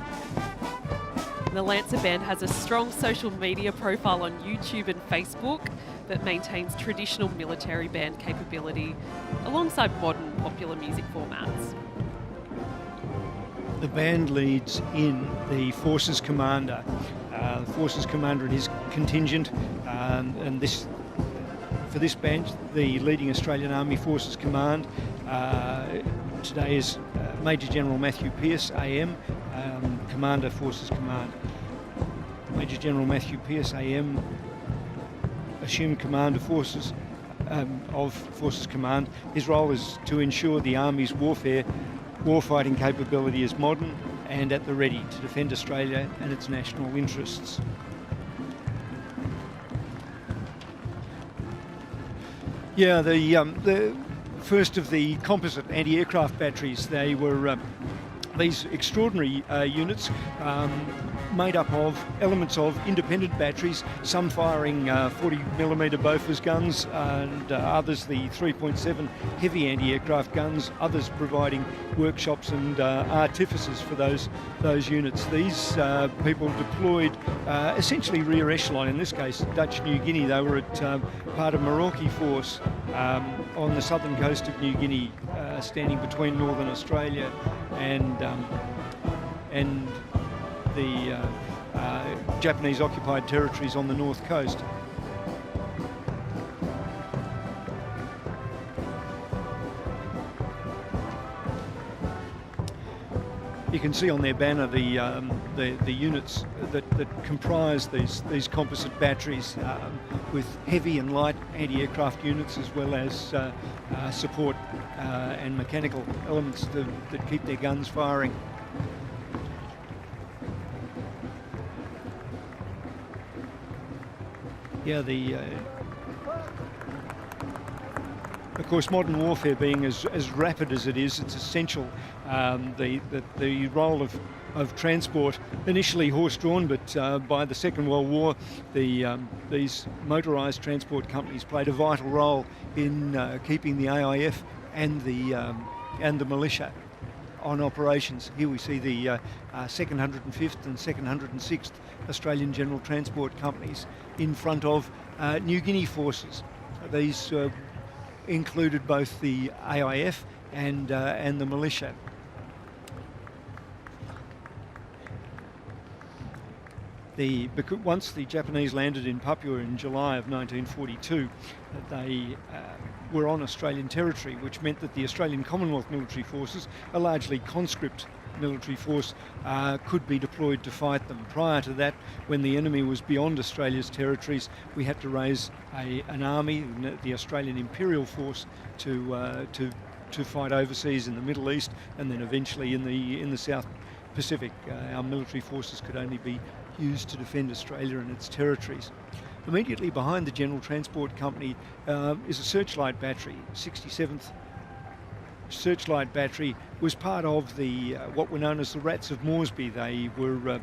The Lancer Band has a strong social media profile on YouTube and Facebook that maintains traditional military band capability alongside modern popular music formats. The band leads in the Forces Commander. The Forces Commander and his contingent, and for this band, the leading Australian Army Forces Command today is Major General Matthew Pearce, AM, Commander Forces Command. Major General Matthew Pearce, AM, assumed command of Forces Command. His role is to ensure the Army's warfighting capability is modern and at the ready to defend Australia and its national interests. Yeah, the first of the composite anti-aircraft batteries, they were these extraordinary units made up of elements of independent batteries, some firing 40mm Bofors guns and others the 3.7 heavy anti-aircraft guns, others providing workshops and artificers for those units. These people deployed essentially rear echelon, in this case Dutch New Guinea. They were at part of Merauke Force on the southern coast of New Guinea, standing between Northern Australia and the Japanese occupied territories on the north coast. You can see on their banner the units that comprise these composite batteries, with heavy and light anti-aircraft units, as well as support and mechanical elements that keep their guns firing. Yeah, of course, modern warfare being as rapid as it is, it's essential. The role of transport, initially horse-drawn, but by the Second World War, these motorised transport companies played a vital role in keeping the AIF and the militia on operations. Here we see the 2nd 105th and 2nd 106th Australian General Transport Companies in front of New Guinea forces. These included both the AIF and the militia. Once the Japanese landed in Papua in July of 1942, they were on Australian territory, which meant that the Australian Commonwealth military forces, a largely conscript military force could be deployed to fight them. Prior to that, when the enemy was beyond Australia's territories, we had to raise an army, the Australian Imperial Force, to fight overseas in the Middle East, and then eventually in the South Pacific. Our military forces could only be used to defend Australia and its territories. Immediately behind the General Transport Company is a searchlight battery. 67th Searchlight Battery was part of the what were known as the Rats of Moresby. They were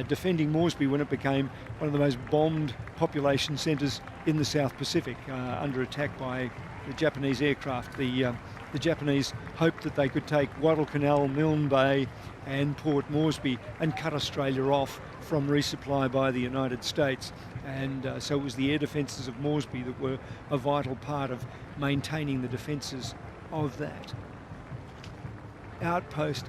defending Moresby when it became one of the most bombed population centres in the South Pacific, under attack by the Japanese aircraft. The Japanese hoped that they could take Guadalcanal, Milne Bay and Port Moresby and cut Australia off from resupply by the United States. And so it was the air defences of Moresby that were a vital part of maintaining the defences of that outpost,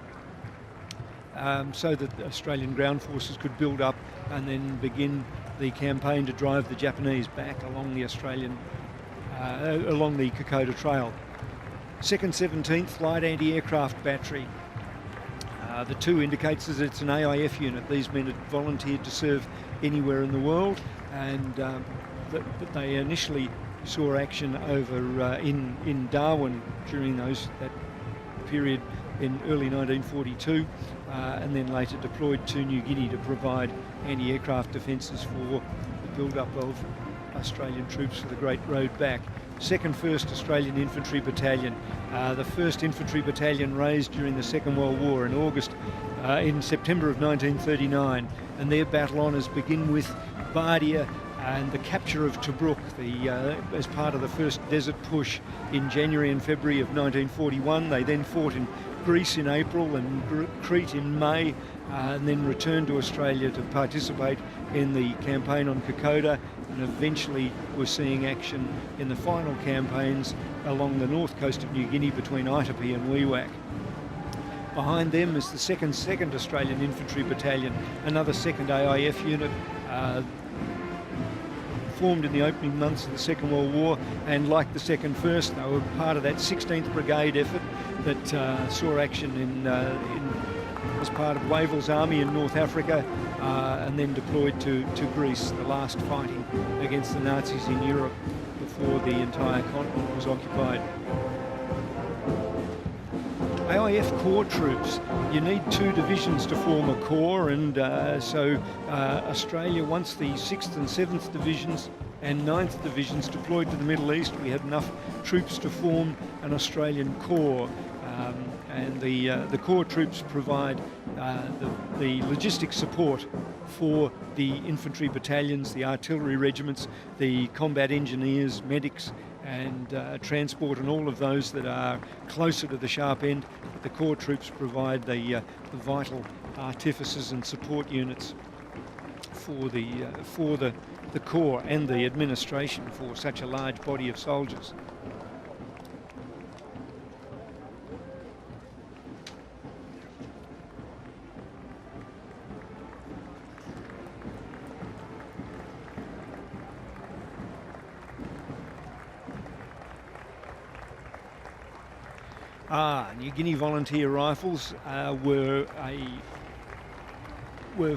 so that the Australian ground forces could build up and then begin the campaign to drive the Japanese back along the along the Kokoda Trail. 2nd 17th Light Anti-Aircraft Battery. The 2 indicates that it's an AIF unit. These men had volunteered to serve anywhere in the world, and but they initially saw action over in Darwin during that period in early 1942, and then later deployed to New Guinea to provide anti-aircraft defences for the build-up of Australian troops for the Great Road back. 2nd 1st Australian Infantry Battalion, the 1st Infantry Battalion raised during the Second World War in September of 1939, and their battle honours begin with Bardia and the capture of Tobruk, as part of the first desert push in January and February of 1941. They then fought in Greece in April and Crete in May, and then returned to Australia to participate in the campaign on Kokoda, and eventually were seeing action in the final campaigns along the north coast of New Guinea between Itapi and Wewak. Behind them is the 2nd Australian Infantry Battalion, another 2nd AIF unit, formed in the opening months of the Second World War, and like the 2nd 1st, they were part of that 16th Brigade effort that saw action as part of Wavell's army in North Africa, and then deployed to Greece, the last fighting against the Nazis in Europe before the entire continent was occupied. AIF Corps troops, you need 2 divisions to form a corps, and so Australia, once the 6th and 7th Divisions and 9th Divisions deployed to the Middle East, we had enough troops to form an Australian corps. And the corps troops provide the logistic support for the infantry battalions, the artillery regiments, the combat engineers, medics, and transport, and all of those that are closer to the sharp end. But the corps troops provide the vital artificers and support units for the corps and the administration for such a large body of soldiers. New Guinea Volunteer Rifles were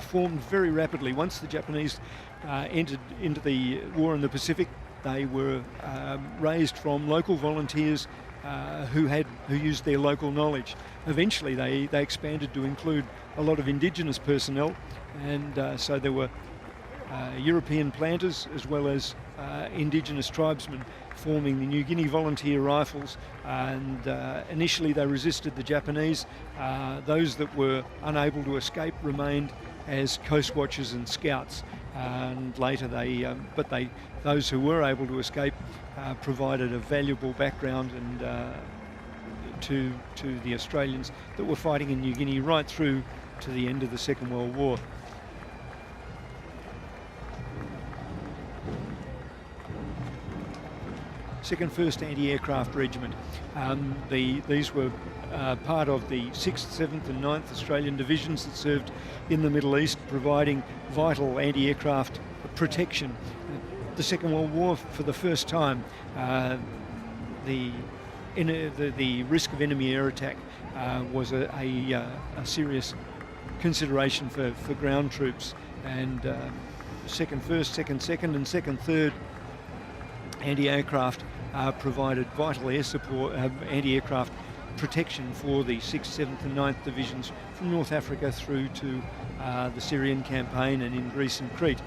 formed very rapidly. Once the Japanese entered into the war in the Pacific, they were raised from local volunteers who used their local knowledge. Eventually they expanded to include a lot of indigenous personnel, and so there were European planters as well as indigenous tribesmen forming the New Guinea Volunteer Rifles, and initially they resisted the Japanese. Those that were unable to escape remained as coast watchers and scouts, and later those who were able to escape provided a valuable background and to the Australians that were fighting in New Guinea right through to the end of the Second World War. Second 1st Anti-Aircraft Regiment. These were part of the 6th, 7th and 9th Australian Divisions that served in the Middle East, providing vital anti-aircraft protection. The Second World War, for the first time, the the risk of enemy air attack was a serious consideration for ground troops, and second first, second second, and second third anti-aircraft provided vital air support, anti-aircraft protection for the 6th, 7th and 9th Divisions from North Africa through to the Syrian campaign and in Greece and Crete.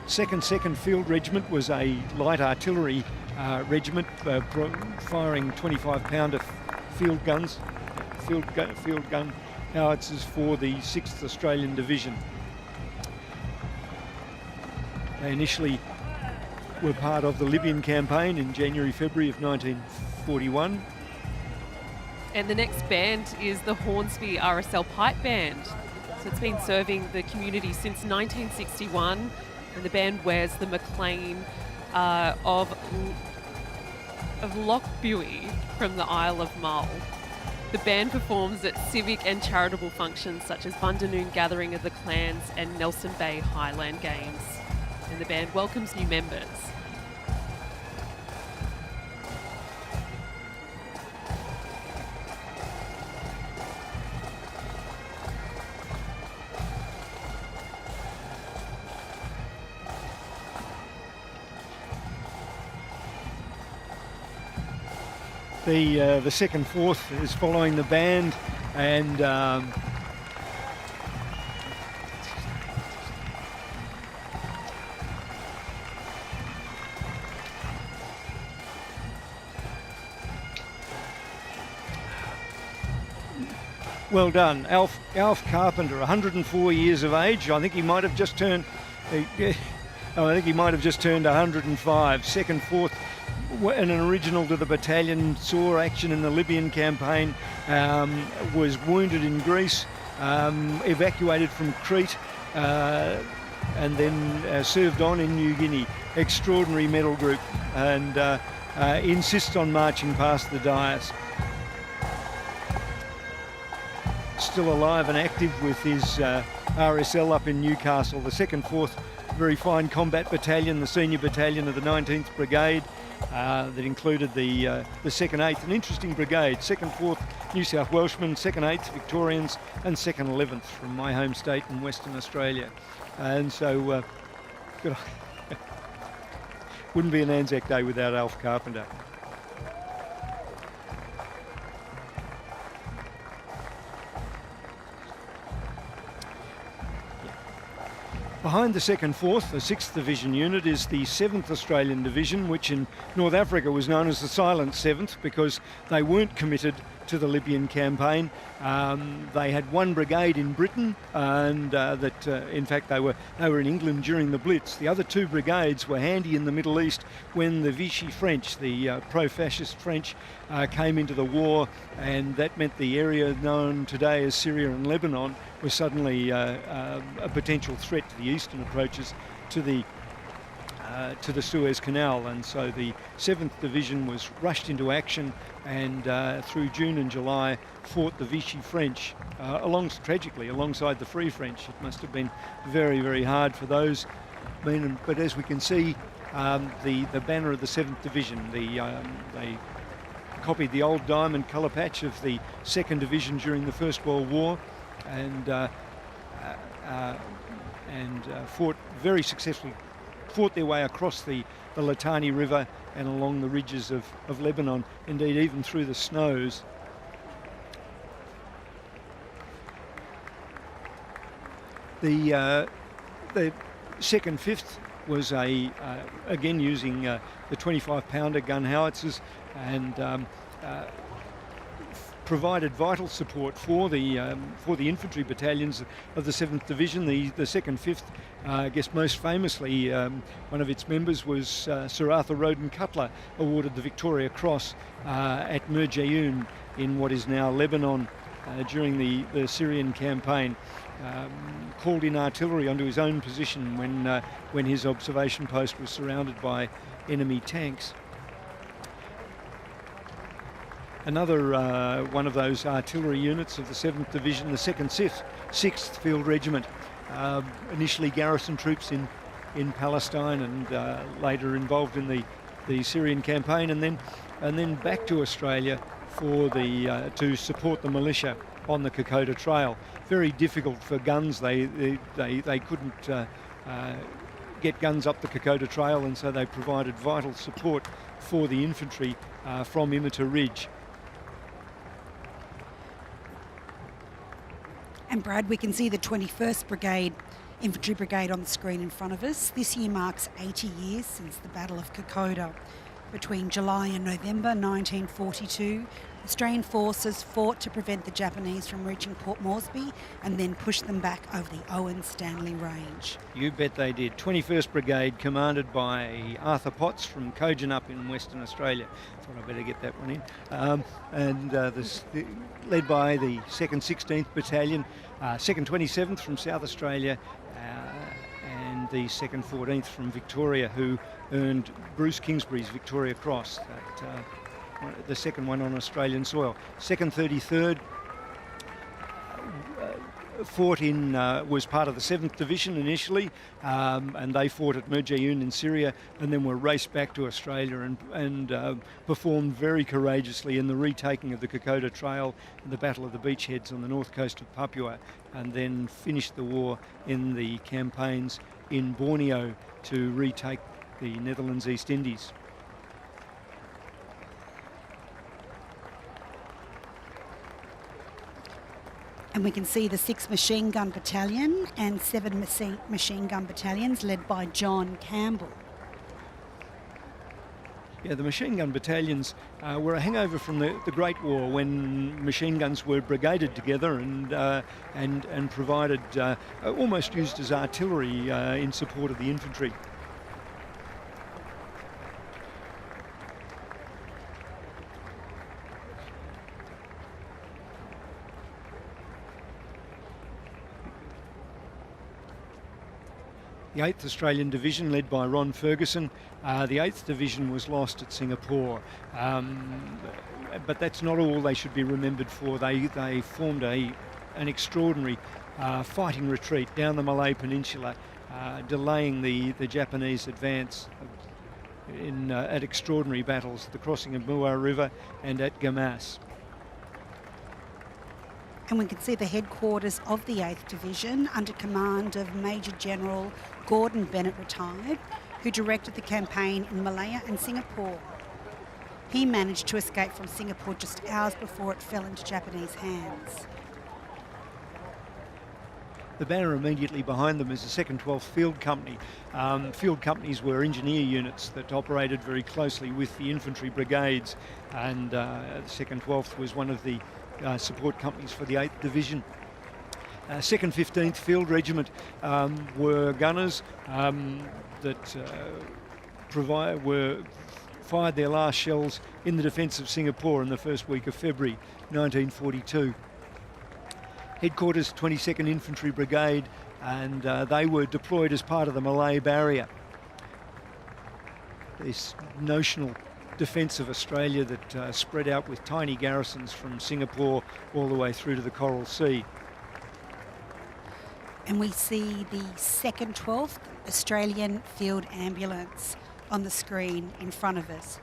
2nd Field Regiment was a light artillery regiment firing 25-pounder field guns, field gun howitzers for the 6th Australian Division. They initially were part of the Libyan campaign in January-February of 1941. And the next band is the Hornsby RSL Pipe Band. So it's been serving the community since 1961, and the band wears the McLean of Lochbuie from the Isle of Mull. The band performs at civic and charitable functions such as Bundanoon Gathering of the Clans and Nelson Bay Highland Games. And the band welcomes new members. The 2nd, 4th is following the band, and well done, Alf Carpenter, 104 years of age. I think he might have just turned. I think he might have just turned 105. 2nd, 4th. And an original to the battalion, saw action in the Libyan campaign, was wounded in Greece, evacuated from Crete, and then served on in New Guinea. Extraordinary medal group, and insists on marching past the dais. Still alive and active with his RSL up in Newcastle. The 2nd, 4th, very fine combat battalion, the senior battalion of the 19th Brigade. That included the 2nd, 8th, an interesting brigade, 2nd, 4th New South Welshmen, 2nd, 8th Victorians and 2nd, 11th from my home state in Western Australia. And so wouldn't be an Anzac Day without Alf Carpenter. Behind the 2nd, 4th, the 6th Division unit, is the 7th Australian Division, which in North Africa was known as the Silent 7th because they weren't committed to the Libyan campaign. They had one brigade in Britain, and in fact they were in England during the Blitz. The other two brigades were handy in the Middle East when the Vichy French, the pro-fascist French, came into the war, and that meant the area known today as Syria and Lebanon was suddenly a potential threat to the eastern approaches to the Suez Canal, and so the 7th Division was rushed into action, and through June and July fought the Vichy French, tragically alongside the Free French. It must have been very, very hard for those men, but as we can see, the banner of the 7th Division, they copied the old diamond colour patch of the 2nd Division during the First World War, and fought very successfully, fought their way across the Litani River and along the ridges of Lebanon, indeed even through the snows. The 2nd, 5th was again using the 25-pounder gun howitzers, and provided vital support for the infantry battalions of the 7th Division. The 2nd, 5th, I guess most famously, one of its members was Sir Arthur Roden Cutler, awarded the Victoria Cross at Merjayoun in what is now Lebanon during the Syrian campaign. Called in artillery onto his own position when his observation post was surrounded by enemy tanks. Another one of those artillery units of the 7th Division, the 2nd 6th Field Regiment, initially garrison troops in Palestine and later involved in the Syrian campaign, and then and then back to Australia for the to support the militia on the Kokoda Trail. Very difficult for guns. They couldn't get guns up the Kokoda Trail, and so they provided vital support for the infantry from Imita Ridge. And Brad, we can see the 21st Brigade, Infantry Brigade on the screen in front of us. This year marks 80 years since the Battle of Kokoda. Between July and November 1942, Australian forces fought to prevent the Japanese from reaching Port Moresby and then push them back over the Owen Stanley Range. You bet they did. 21st Brigade, commanded by Arthur Potts from Kojonup in Western Australia. Thought I'd better get that one in. Led by the 2nd 16th Battalion, 2nd 27th from South Australia, and the 2nd 14th from Victoria, who earned Bruce Kingsbury's Victoria Cross, the second one on Australian soil. 2nd 33rd fought in, was part of the 7th Division initially, and they fought at Murjayoun in Syria, and then were raced back to Australia and performed very courageously in the retaking of the Kokoda Trail and the Battle of the Beachheads on the north coast of Papua, and then finished the war in the campaigns in Borneo to retake the Netherlands East Indies. And we can see the 6th Machine Gun Battalion and 7 machine gun battalions led by John Campbell. Yeah, the machine gun battalions were a hangover from the Great War, when machine guns were brigaded together and provided, almost used as artillery in support of the infantry. The 8th Australian Division, led by Ron Ferguson. The 8th Division was lost at Singapore, but that's not all they should be remembered for. They formed an extraordinary fighting retreat down the Malay Peninsula, delaying the Japanese advance at extraordinary battles at the crossing of Muar River and at Gamas. And we can see the headquarters of the 8th Division under command of Major General Gordon Bennett, retired, who directed the campaign in Malaya and Singapore. He managed to escape from Singapore just hours before it fell into Japanese hands. The banner immediately behind them is the 2nd 12th Field Company. Field companies were engineer units that operated very closely with the infantry brigades, and the 2nd 12th was one of the support companies for the 8th Division. 2nd 15th Field Regiment were gunners that fired their last shells in the defence of Singapore in the first week of February 1942. Headquarters 22nd Infantry Brigade, and they were deployed as part of the Malay Barrier. This notional defence of Australia that spread out with tiny garrisons from Singapore all the way through to the Coral Sea. And we see the 2nd 12th Australian Field Ambulance on the screen in front of us.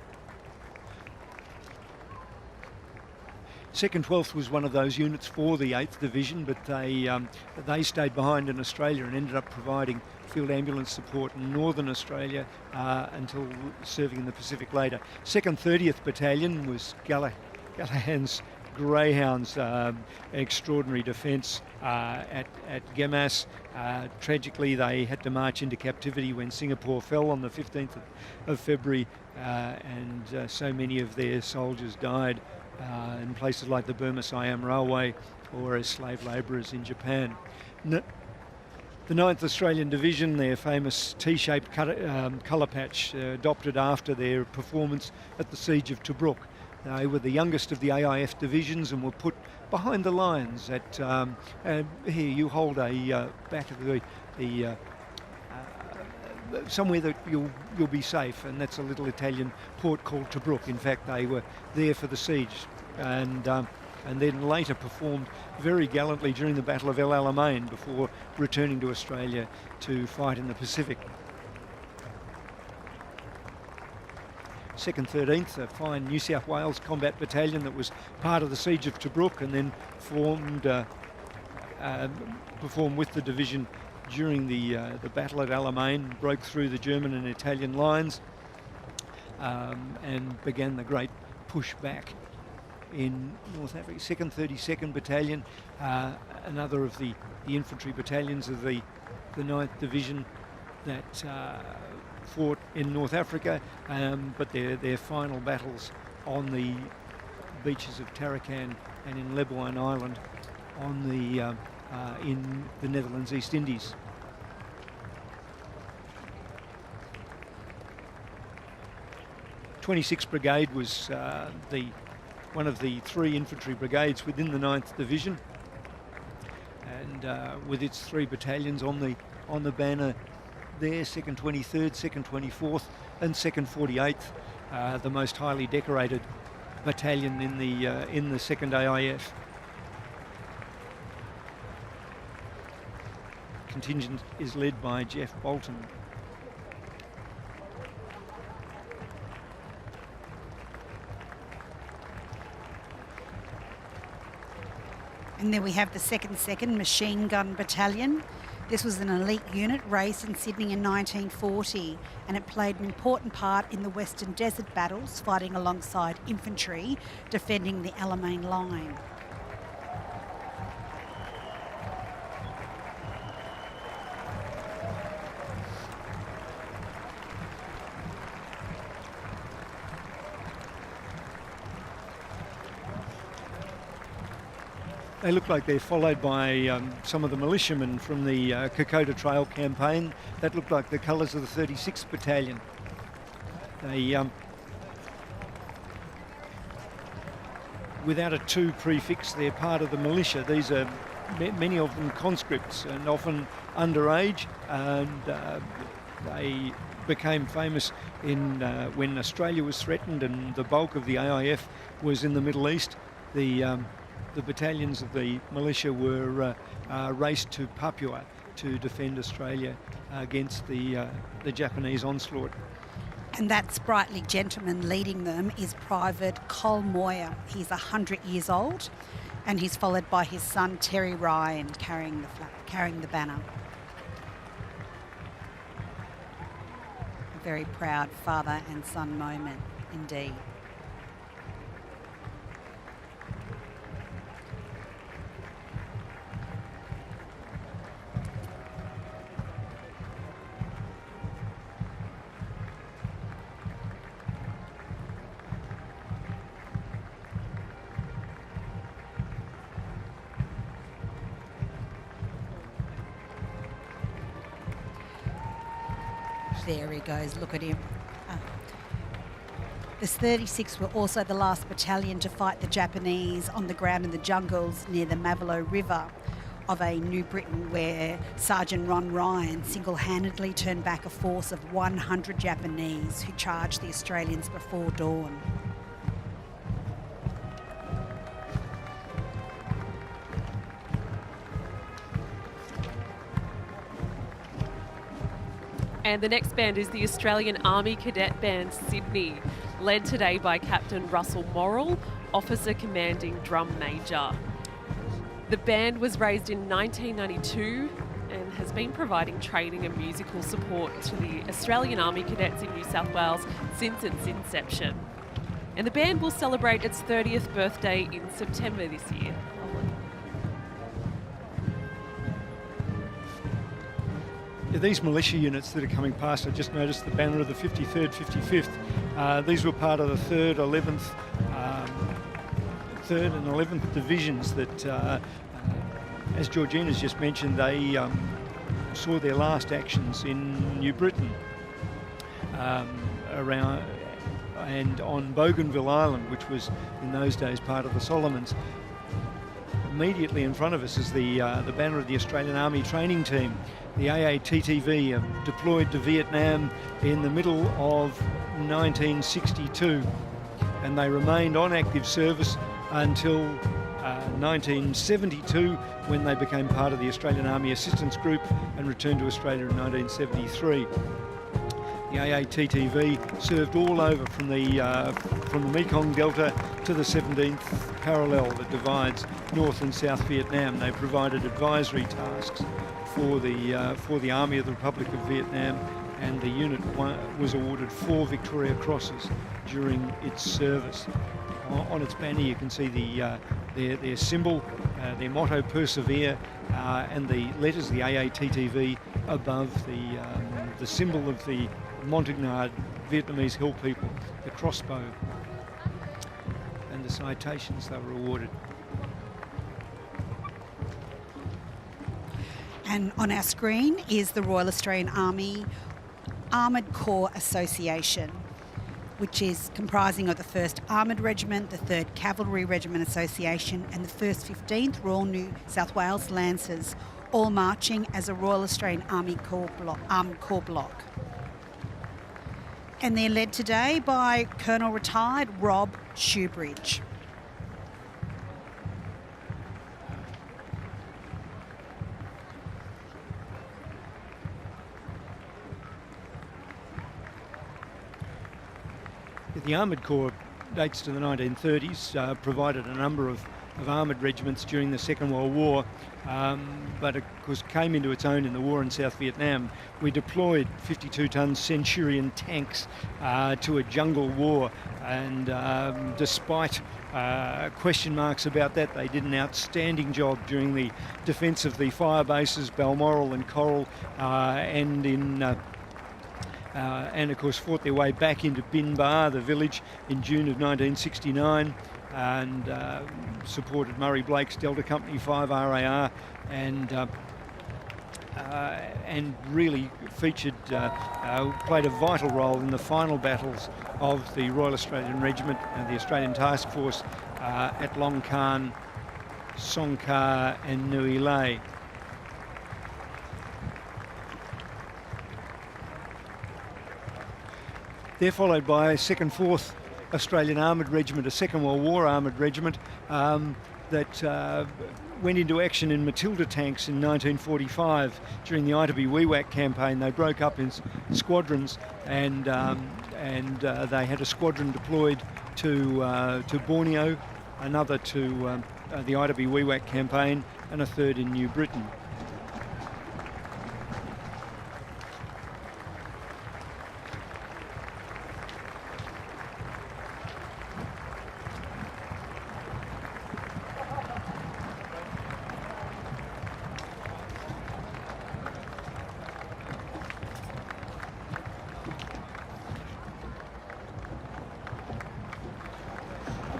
2nd 12th was one of those units for the 8th Division, but they stayed behind in Australia and ended up providing field ambulance support in Northern Australia until serving in the Pacific later. 2nd 30th Battalion was Gallagher's Greyhounds, extraordinary defence at Gamas. Tragically, they had to march into captivity when Singapore fell on the 15th of February, and so many of their soldiers died in places like the Burma-Siam Railway or as slave labourers in Japan. The 9th Australian Division, their famous T-shaped colour patch, adopted after their performance at the Siege of Tobruk. They were the youngest of the AIF divisions and were put behind the lines at, here you hold a back of the somewhere that you'll be safe, and that's a little Italian port called Tobruk. In fact, they were there for the siege, and then later performed very gallantly during the Battle of El Alamein before returning to Australia to fight in the Pacific. 2nd 13th, a fine New South Wales combat battalion that was part of the siege of Tobruk and then performed with the division during the battle at Alamein, broke through the German and Italian lines, and began the great push back in North Africa. 2nd 32nd Battalion, another of the infantry battalions of the 9th Division that fought in North Africa, but their final battles on the beaches of Tarakan and in Lebuan Island on the in the Netherlands East Indies. (26th Brigade was one of the 3 infantry brigades within the 9th Division, and with its 3 battalions on the banner there, 2nd 23rd, 2nd 24th and 2nd 48th, the most highly decorated battalion in the 2nd AIF. Contingent is led by Jeff Bolton. And then we have the 2nd Machine Gun Battalion. This was an elite unit raised in Sydney in 1940, and it played an important part in the Western Desert battles, fighting alongside infantry, defending the Alamein line. They look like they're followed by some of the militiamen from the Kokoda Trail campaign. That looked like the colours of the 36th Battalion. They, without a 2 prefix, they're part of the militia. These are many of them conscripts and often underage, and they became famous in when Australia was threatened and the bulk of the AIF was in the Middle East. The battalions of the militia were raced to Papua to defend Australia against the Japanese onslaught. And that sprightly gentleman leading them is Private Col Moyer. He's 100 years old, and he's followed by his son Terry Ryan carrying the banner. A very proud father and son moment indeed. There he goes, look at him. The 36 were also the last battalion to fight the Japanese on the ground in the jungles near the Mavalo River of a New Britain, where Sergeant Ron Ryan single-handedly turned back a force of 100 Japanese who charged the Australians before dawn. And the next band is the Australian Army Cadet Band Sydney, led today by Captain Russell Morrill, Officer Commanding Drum Major. The band was raised in 1992 and has been providing training and musical support to the Australian Army Cadets in New South Wales since its inception. And the band will celebrate its 30th birthday in September this year. These militia units that are coming past, I just noticed the banner of the 53rd, 55th. These were part of the 3rd, 11th, 3rd and 11th divisions that, as Georgina's just mentioned, they saw their last actions in New Britain around and on Bougainville Island, which was in those days part of the Solomons. Immediately in front of us is the banner of the Australian Army Training Team. The AATTV deployed to Vietnam in the middle of 1962, and they remained on active service until 1972, when they became part of the Australian Army Assistance Group and returned to Australia in 1973. The The AATTV served all over from the Mekong Delta to the 17th parallel that divides North and South Vietnam. They provided advisory tasks for the Army of the Republic of Vietnam, and the unit was awarded 4 Victoria Crosses during its service. On its banner you can see their symbol, their motto, Persevere, and the letters, the AATTV, above the symbol of the Montagnard Vietnamese Hill people, the crossbow, and the citations they were awarded. And on our screen is the Royal Australian Army Armoured Corps Association, which is comprising of the 1st Armoured Regiment, the 3rd Cavalry Regiment Association, and the 1st 15th Royal New South Wales Lancers, all marching as a Royal Australian Army Armed Corps block. And they're led today by Colonel Retired Rob Shoebridge. The Armoured Corps dates to the 1930s, provided a number of armoured regiments during the Second World War, but of course came into its own in the war in South Vietnam. We deployed 52-ton Centurion tanks to a jungle war, and despite question marks about that, they did an outstanding job during the defence of the fire bases Balmoral and Coral, and of course fought their way back into Bin Ba, the village, in June of 1969, and supported Murray Blake's Delta Company 5 RAR, and really featured, played a vital role in the final battles of the Royal Australian Regiment and the Australian Task Force at Long Khan, Song Kar and Nui Lay. They're followed by 2nd 4th Australian Armoured Regiment, a Second World War Armoured Regiment that went into action in Matilda tanks in 1945 during the Ita-Wee-Wee-Wack campaign. They broke up in squadrons, and they had a squadron deployed to Borneo, another to the Ita-Wee-Wee-Wack campaign, and a third in New Britain.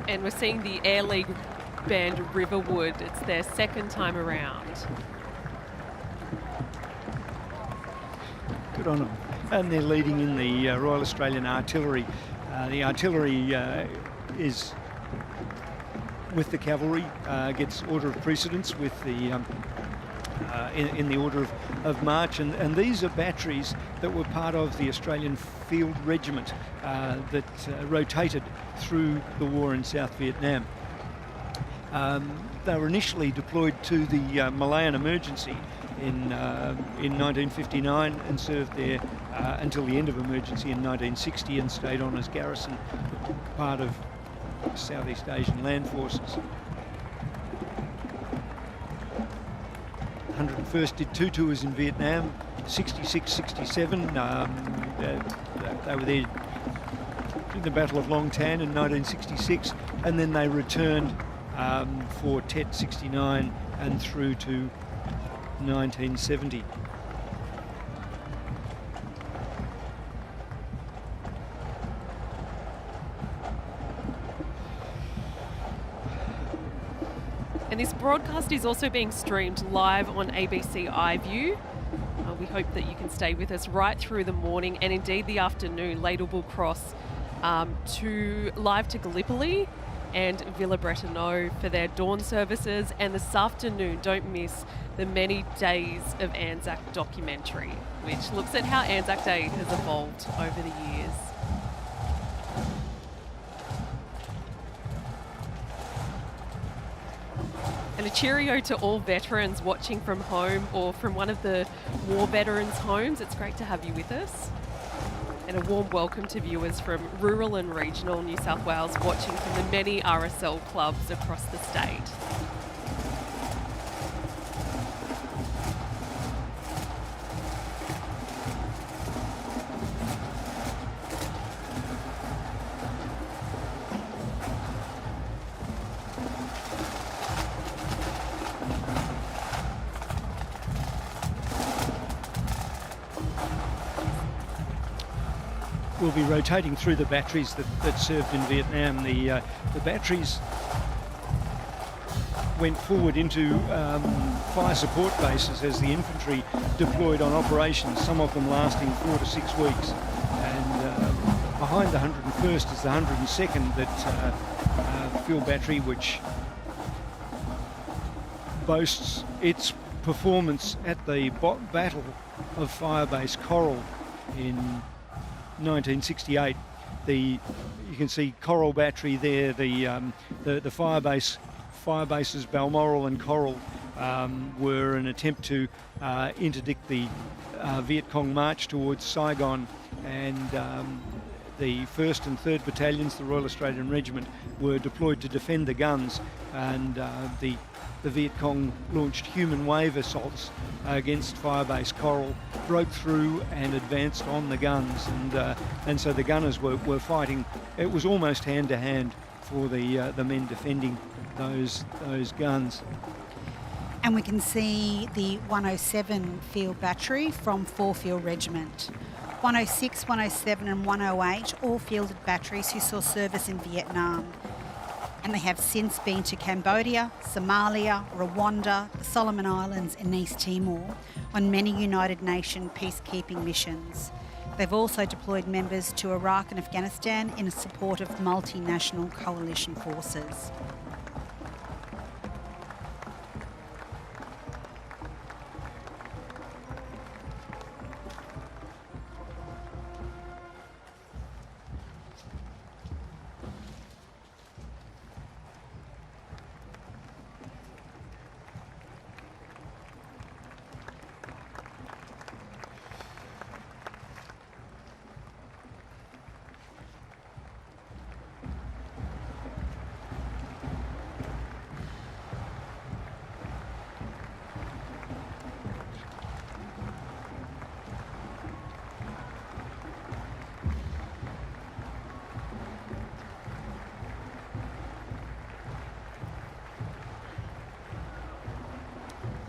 And we're seeing the Air League band Riverwood. It's their 2nd time around. Good on them. And they're leading in the Royal Australian Artillery. The artillery is with the cavalry, gets order of precedence with the in the order of march, and these are batteries that were part of the Australian Field Regiment that rotated through the war in South Vietnam. They were initially deployed to the Malayan emergency in 1959 and served there until the end of emergency in 1960, and stayed on as garrison, part of Southeast Asian Land Forces. 101st did 2 tours in Vietnam, 66, 67. They were there in the Battle of Long Tan in 1966, and then they returned for Tet 69 and through to 1970. And this broadcast is also being streamed live on ABC iView. We hope that you can stay with us right through the morning and indeed the afternoon. Ladle will cross live to Gallipoli and Villa Bretonneux for their dawn services. And this afternoon, don't miss the Many Days of Anzac documentary, which looks at how Anzac Day has evolved over the years. And a cheerio to all veterans watching from home or from one of the war veterans' homes. It's great to have you with us. And a warm welcome to viewers from rural and regional New South Wales watching from the many RSL clubs across the state. We'll be rotating through the batteries that served in Vietnam. The batteries went forward into fire support bases as the infantry deployed on operations, some of them lasting 4 to 6 weeks. And behind the 101st is the 102nd field battery, which boasts its performance at the Battle of Firebase Coral in 1968. You can see Coral Battery there. The firebases Balmoral and Coral were an attempt to interdict the Viet Cong march towards Saigon, and the 1st and 3rd Battalions, the Royal Australian Regiment, were deployed to defend the guns, and the Viet Cong launched human wave assaults against Firebase Coral, broke through and advanced on the guns, and so the gunners were fighting. It was almost hand to hand for the men defending those guns. And we can see the 107 Field Battery from 4 Field Regiment. 106, 107 and 108 all fielded batteries who saw service in Vietnam. And they have since been to Cambodia, Somalia, Rwanda, the Solomon Islands and East Timor on many United Nations peacekeeping missions. They've also deployed members to Iraq and Afghanistan in support of multinational coalition forces.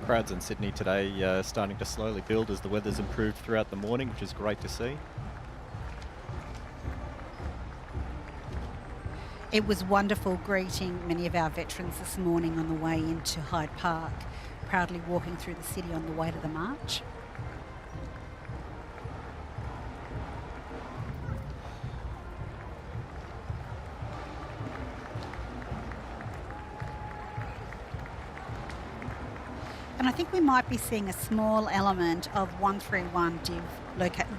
Crowds in Sydney today starting to slowly build as the weather's improved throughout the morning, which is great to see. It was wonderful greeting many of our veterans this morning on the way into Hyde Park, proudly walking through the city on the way to the march. And I think we might be seeing a small element of 131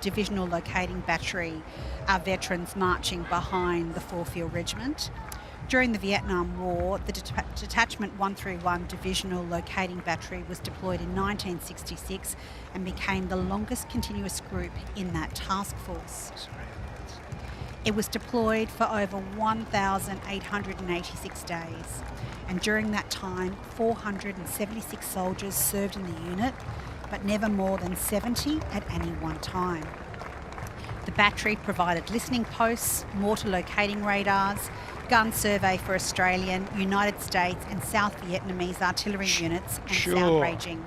Divisional Locating Battery, our veterans marching behind the 4 Field Regiment. During the Vietnam War, the Detachment 131 Divisional Locating Battery was deployed in 1966 and became the longest continuous group in that task force. It was deployed for over 1,886 days. And during that time, 476 soldiers served in the unit, but never more than 70 at any one time. The battery provided listening posts, mortar locating radars, gun survey for Australian, United States and South Vietnamese artillery units, and sound ranging.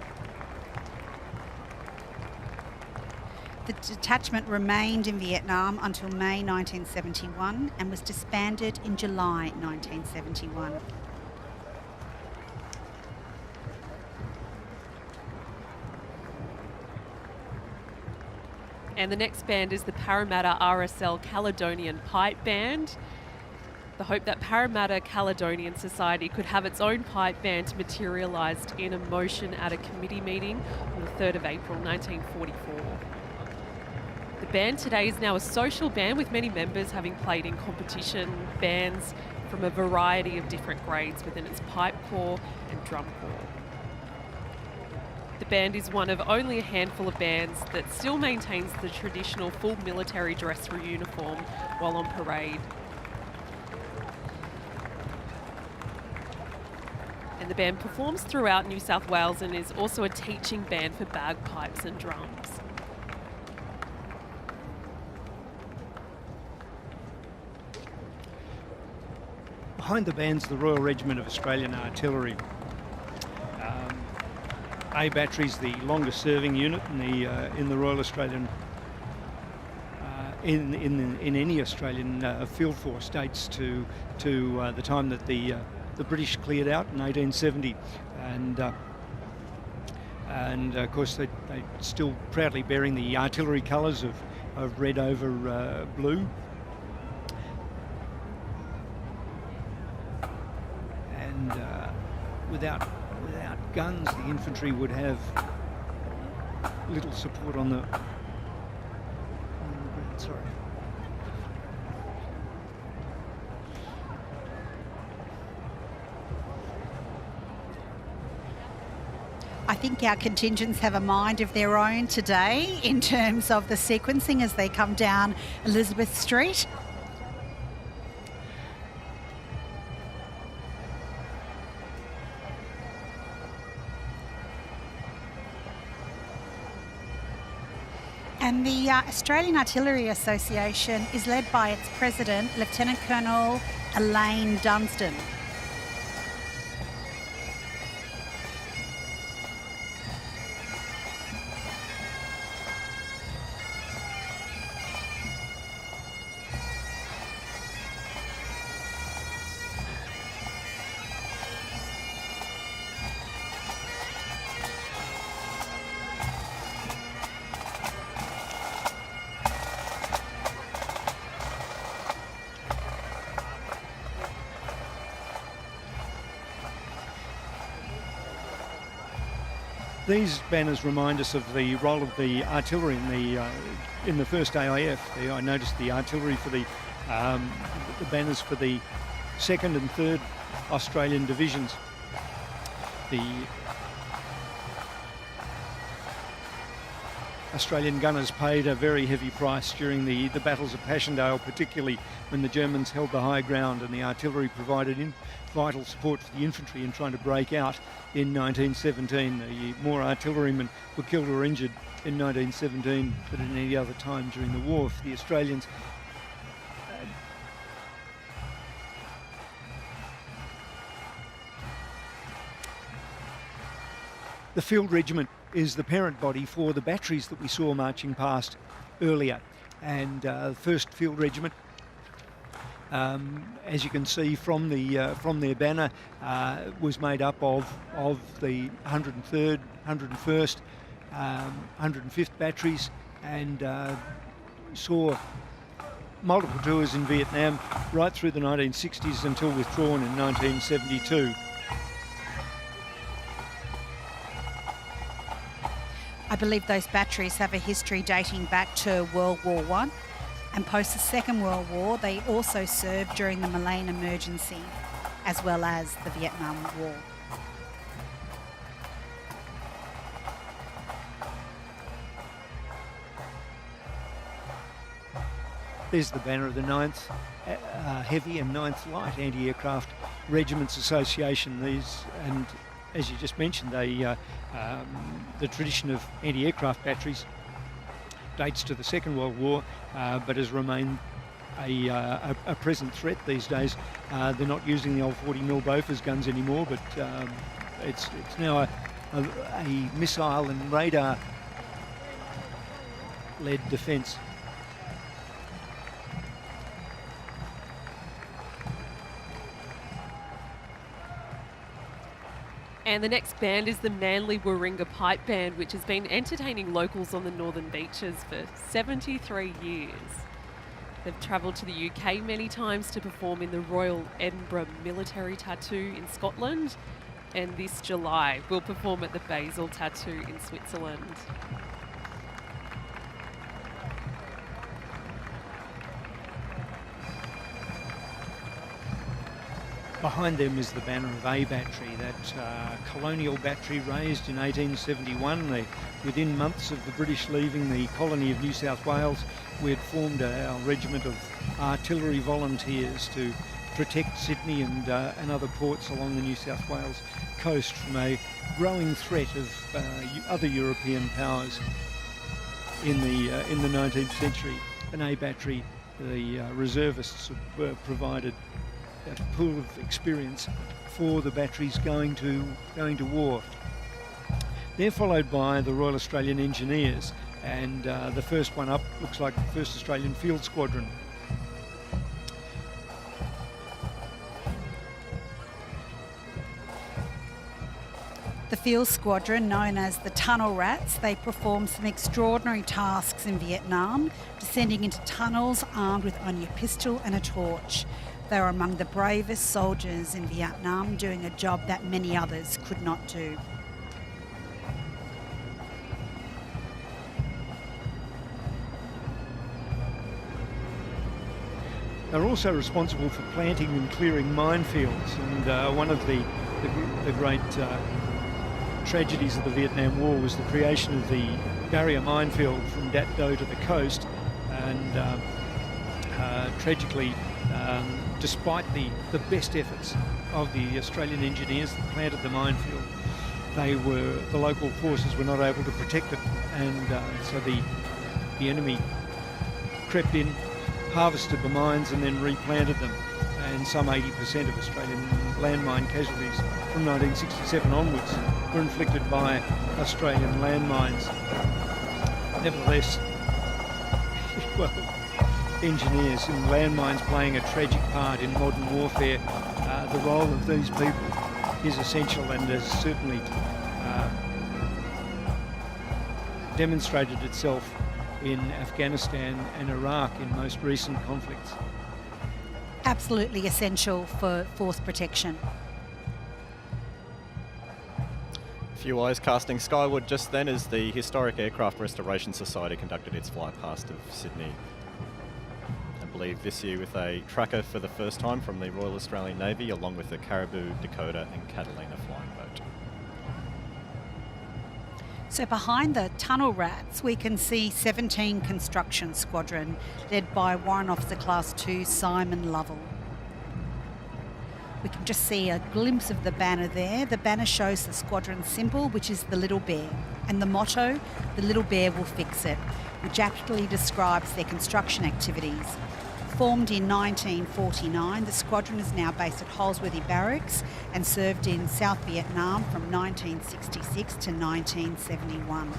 The detachment remained in Vietnam until May 1971 and was disbanded in July 1971. And the next band is the Parramatta RSL Caledonian Pipe Band. The hope that Parramatta Caledonian Society could have its own pipe band materialised in a motion at a committee meeting on the 3rd of April 1944. The band today is now a social band with many members having played in competition bands from a variety of different grades within its pipe corps and drum corps. The band is one of only a handful of bands that still maintains the traditional full military dress for uniform while on parade. And the band performs throughout New South Wales and is also a teaching band for bagpipes and drums. Behind the band's the Royal Regiment of Australian Artillery. A Battery's the longest serving unit in the Royal Australian in any Australian field force, dates to the time that the British cleared out in 1870, and of course they still proudly bearing the artillery colours of red over blue. And without guns, the infantry would have little support on the ground. Sorry. I think our contingents have a mind of their own today in terms of the sequencing as they come down Elizabeth Street. And the Australian Artillery Association is led by its president, Lieutenant Colonel Elaine Dunstan. These banners remind us of the role of the artillery in the first AIF. I noticed the artillery for the banners for the 2nd and 3rd Australian divisions. The Australian gunners paid a very heavy price during the battles of Passchendaele, particularly when the Germans held the high ground, and the artillery provided vital support for the infantry in trying to break out in 1917. More artillerymen were killed or injured in 1917 than at any other time during the war for the Australians. The Field Regiment is the parent body for the batteries that we saw marching past earlier, and the 1st Field Regiment, as you can see from their banner, was made up of the 103rd, 101st, 105th batteries, and saw multiple tours in Vietnam right through the 1960s until withdrawn in 1972. I believe those batteries have a history dating back to World War I, and post the Second World War they also served during the Malayan Emergency as well as the Vietnam War. There's the banner of the 9th Heavy and 9th Light Anti-Aircraft Regiments Association. These, and as you just mentioned, the tradition of anti-aircraft batteries dates to the Second World War, but has remained a present threat these days. They're not using the old 40mm Bofors guns anymore, but it's now a missile and radar-led defence. And the next band is the Manly Waringa Pipe Band, which has been entertaining locals on the northern beaches for 73 years. They've travelled to the UK many times to perform in the Royal Edinburgh Military Tattoo in Scotland, and this July will perform at the Basel Tattoo in Switzerland. Behind them is the banner of A Battery, that colonial battery raised in 1871. Within months of the British leaving the colony of New South Wales, we had formed our regiment of artillery volunteers to protect Sydney and other ports along the New South Wales coast from a growing threat of other European powers in the 19th century. An A Battery, the reservists provided a pool of experience for the batteries going to war. They're followed by the Royal Australian Engineers, and the first one up looks like the 1st Australian Field Squadron. The Field Squadron, known as the Tunnel Rats, they performed some extraordinary tasks in Vietnam, descending into tunnels armed with only a pistol and a torch. They were among the bravest soldiers in Vietnam, doing a job that many others could not do. They're also responsible for planting and clearing minefields, and one of the great tragedies of the Vietnam War was the creation of the barrier minefield from Dat Do to the coast, and tragically, despite the best efforts of the Australian engineers that planted the minefield, the local forces were not able to protect it, and so the enemy crept in, harvested the mines and then replanted them, and some 80% of Australian landmine casualties from 1967 onwards were inflicted by Australian landmines. Nevertheless, well, engineers and landmines playing a tragic part in modern warfare, the role of these people is essential and has certainly demonstrated itself in Afghanistan and Iraq in most recent conflicts. Absolutely essential for force protection. A few eyes casting skyward just then as the Historic Aircraft Restoration Society conducted its fly past of Sydney. I believe this year with a tracker for the first time from the Royal Australian Navy, along with the Caribou, Dakota and Catalina flying boat. So behind the Tunnel Rats, we can see 17 Construction Squadron, led by Warrant Officer Class 2 Simon Lovell. We can just see a glimpse of the banner there. The banner shows the squadron symbol, which is the little bear, and the motto, "The little bear will fix it," which aptly describes their construction activities. Formed in 1949, the squadron is now based at Holsworthy Barracks and served in South Vietnam from 1966 to 1971.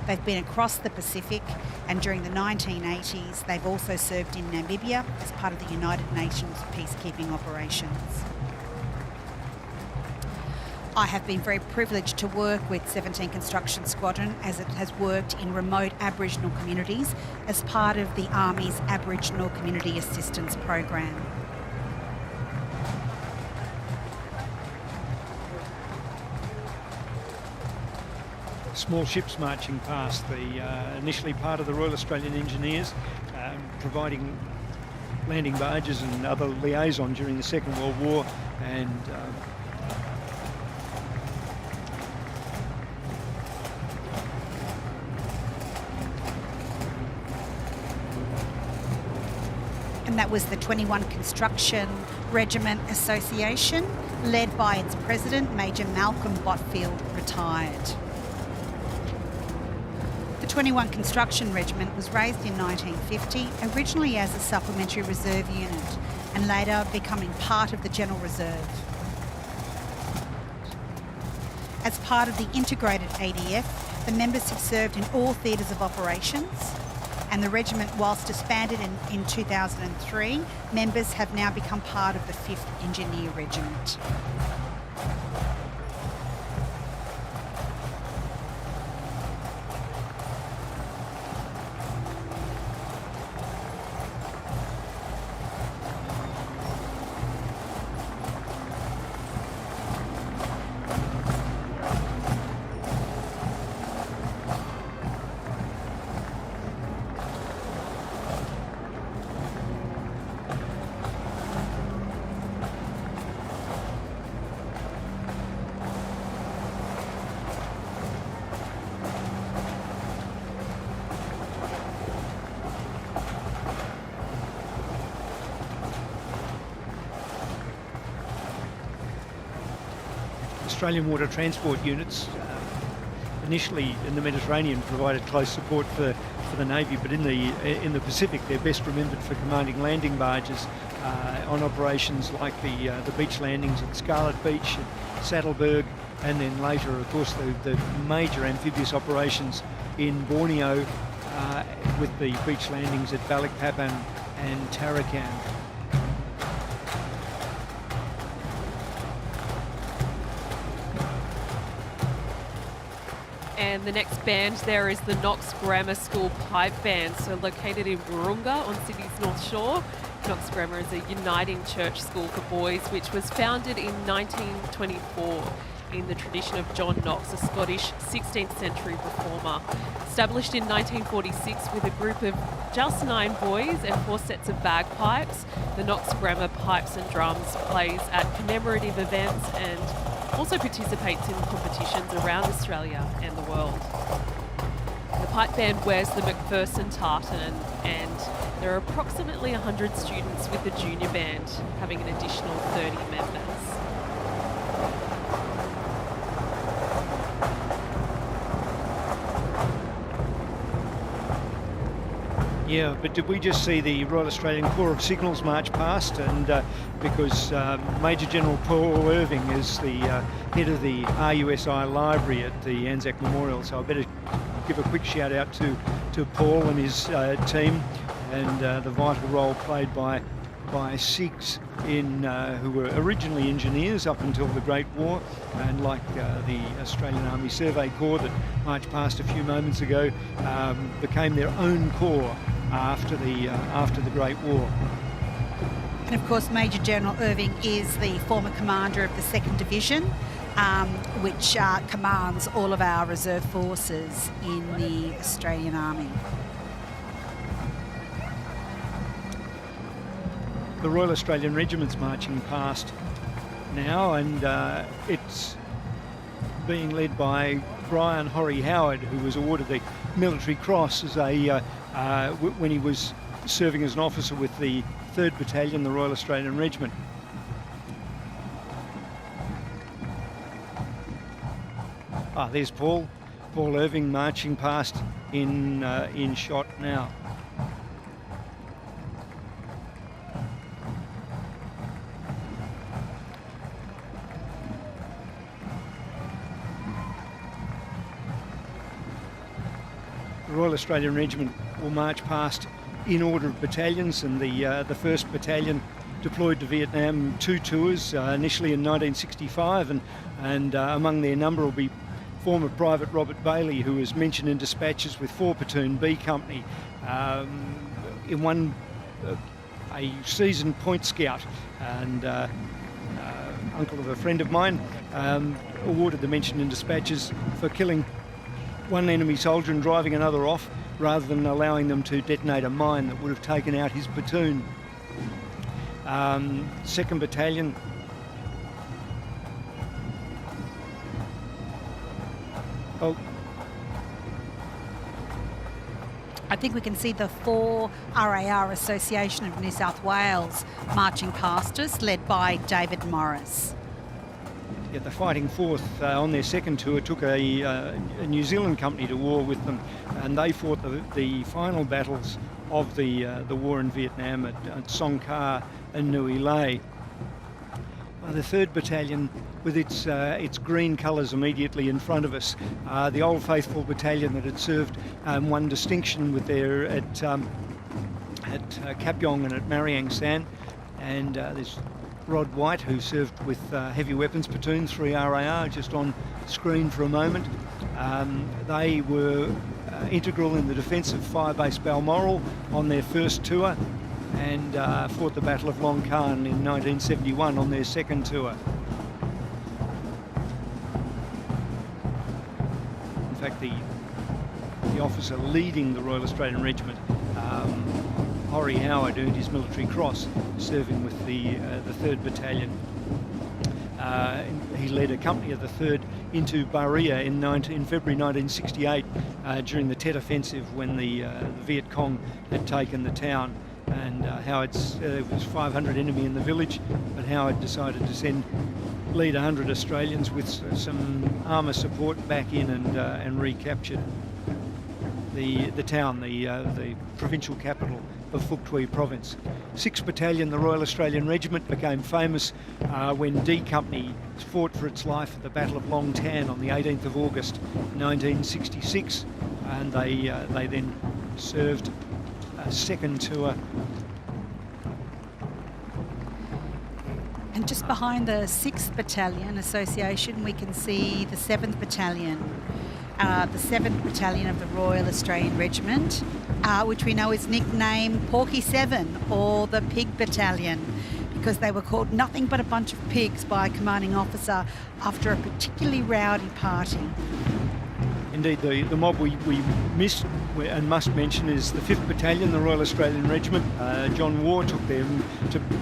They've been across the Pacific, and during the 1980s they've also served in Namibia as part of the United Nations peacekeeping operations. I have been very privileged to work with 17 Construction Squadron as it has worked in remote Aboriginal communities as part of the Army's Aboriginal Community Assistance Program. Small ships marching past, initially part of the Royal Australian Engineers, providing landing barges and other liaison during the Second World War, and that was the 21 Construction Regiment Association, led by its president, Major Malcolm Botfield, retired. The 21 Construction Regiment was raised in 1950, originally as a supplementary reserve unit and later becoming part of the General Reserve. As part of the integrated ADF, the members have served in all theatres of operations, and the regiment, whilst disbanded in 2003, members have now become part of the 5th Engineer Regiment. Australian Water Transport Units, initially in the Mediterranean, provided close support for the Navy, but in the Pacific they're best remembered for commanding landing barges on operations like the beach landings at Scarlet Beach, at Saddleberg, and then later, of course, the major amphibious operations in Borneo with the beach landings at Balikpapan and Tarakan. And the next band there is the Knox Grammar School Pipe Band, so located in Waringa on Sydney's North Shore. Knox Grammar is a uniting church school for boys which was founded in 1924 in the tradition of John Knox, a Scottish 16th century reformer. Established in 1946 with a group of just 9 boys and 4 sets of bagpipes, the Knox Grammar Pipes and Drums plays at commemorative events and also participates in competitions around Australia and the world. The pipe band wears the McPherson tartan, and there are approximately 100 students with the junior band, having an additional 30 members. Yeah, but did we just see the Royal Australian Corps of Signals march past? And because Major General Paul Irving is the head of the RUSI Library at the Anzac Memorial, so I better give a quick shout out to Paul and his team, and the vital role played by SIGs who were originally engineers up until the Great War, and like the Australian Army Survey Corps that marched past a few moments ago, became their own corps after the Great War. And of course, Major General Irving is the former commander of the 2nd Division, which commands all of our reserve forces in the Australian Army. The Royal Australian Regiment's marching past now, and it's being led by Brian Horry Howard, who was awarded the Military Cross as when he was serving as an officer with the 3rd Battalion, the Royal Australian Regiment. There's Paul Irving marching past in shot now. The Royal Australian Regiment will march past in order of battalions, and the 1st Battalion deployed to Vietnam 2 tours, initially in 1965, and among their number will be former Private Robert Bailey, who was mentioned in dispatches with 4 Platoon B Company. In one, a seasoned point scout and uncle of a friend of mine, awarded the mention in dispatches for killing one enemy soldier and driving another off, rather than allowing them to detonate a mine that would have taken out his platoon. 2nd Battalion. I think we can see the 4 RAR Association of New South Wales marching past us, led by David Morris. Yeah, the Fighting Fourth on their 2nd tour took a New Zealand company to war with them, and they fought the final battles of the war in Vietnam at Song Kar and Nui Lei. The 3rd Battalion, with its green colours immediately in front of us, the Old Faithful Battalion that had served won distinction with their at Kap Yong and at Mariang San, and there's Rod White, who served with Heavy Weapons Platoon 3 RAR, just on screen for a moment. They were integral in the defence of Firebase Balmoral on their 1st tour, and fought the Battle of Long Khan in 1971 on their 2nd tour. In fact, the officer leading the Royal Australian Regiment, Horry Howard, earned his Military Cross serving with the 3rd Battalion. He led a company of the 3rd into Baria in February 1968 during the Tet Offensive, when the Viet Cong had taken the town. And there was 500 enemy in the village, but Howard decided to send lead 100 Australians with some armour support back in and recaptured the town, the provincial capital of Phúc Thuy province. 6th Battalion, the Royal Australian Regiment, became famous when D Company fought for its life at the Battle of Long Tan on the 18th of August 1966, and they then served a second tour. And just behind the 6th Battalion Association, we can see the 7th Battalion, the 7th Battalion of the Royal Australian Regiment, which we know is nicknamed Porky 7 or the Pig Battalion, because they were called nothing but a bunch of pigs by a commanding officer after a particularly rowdy party. Indeed, the mob we missed and must mention is the 5th Battalion, the Royal Australian Regiment. John Waugh took them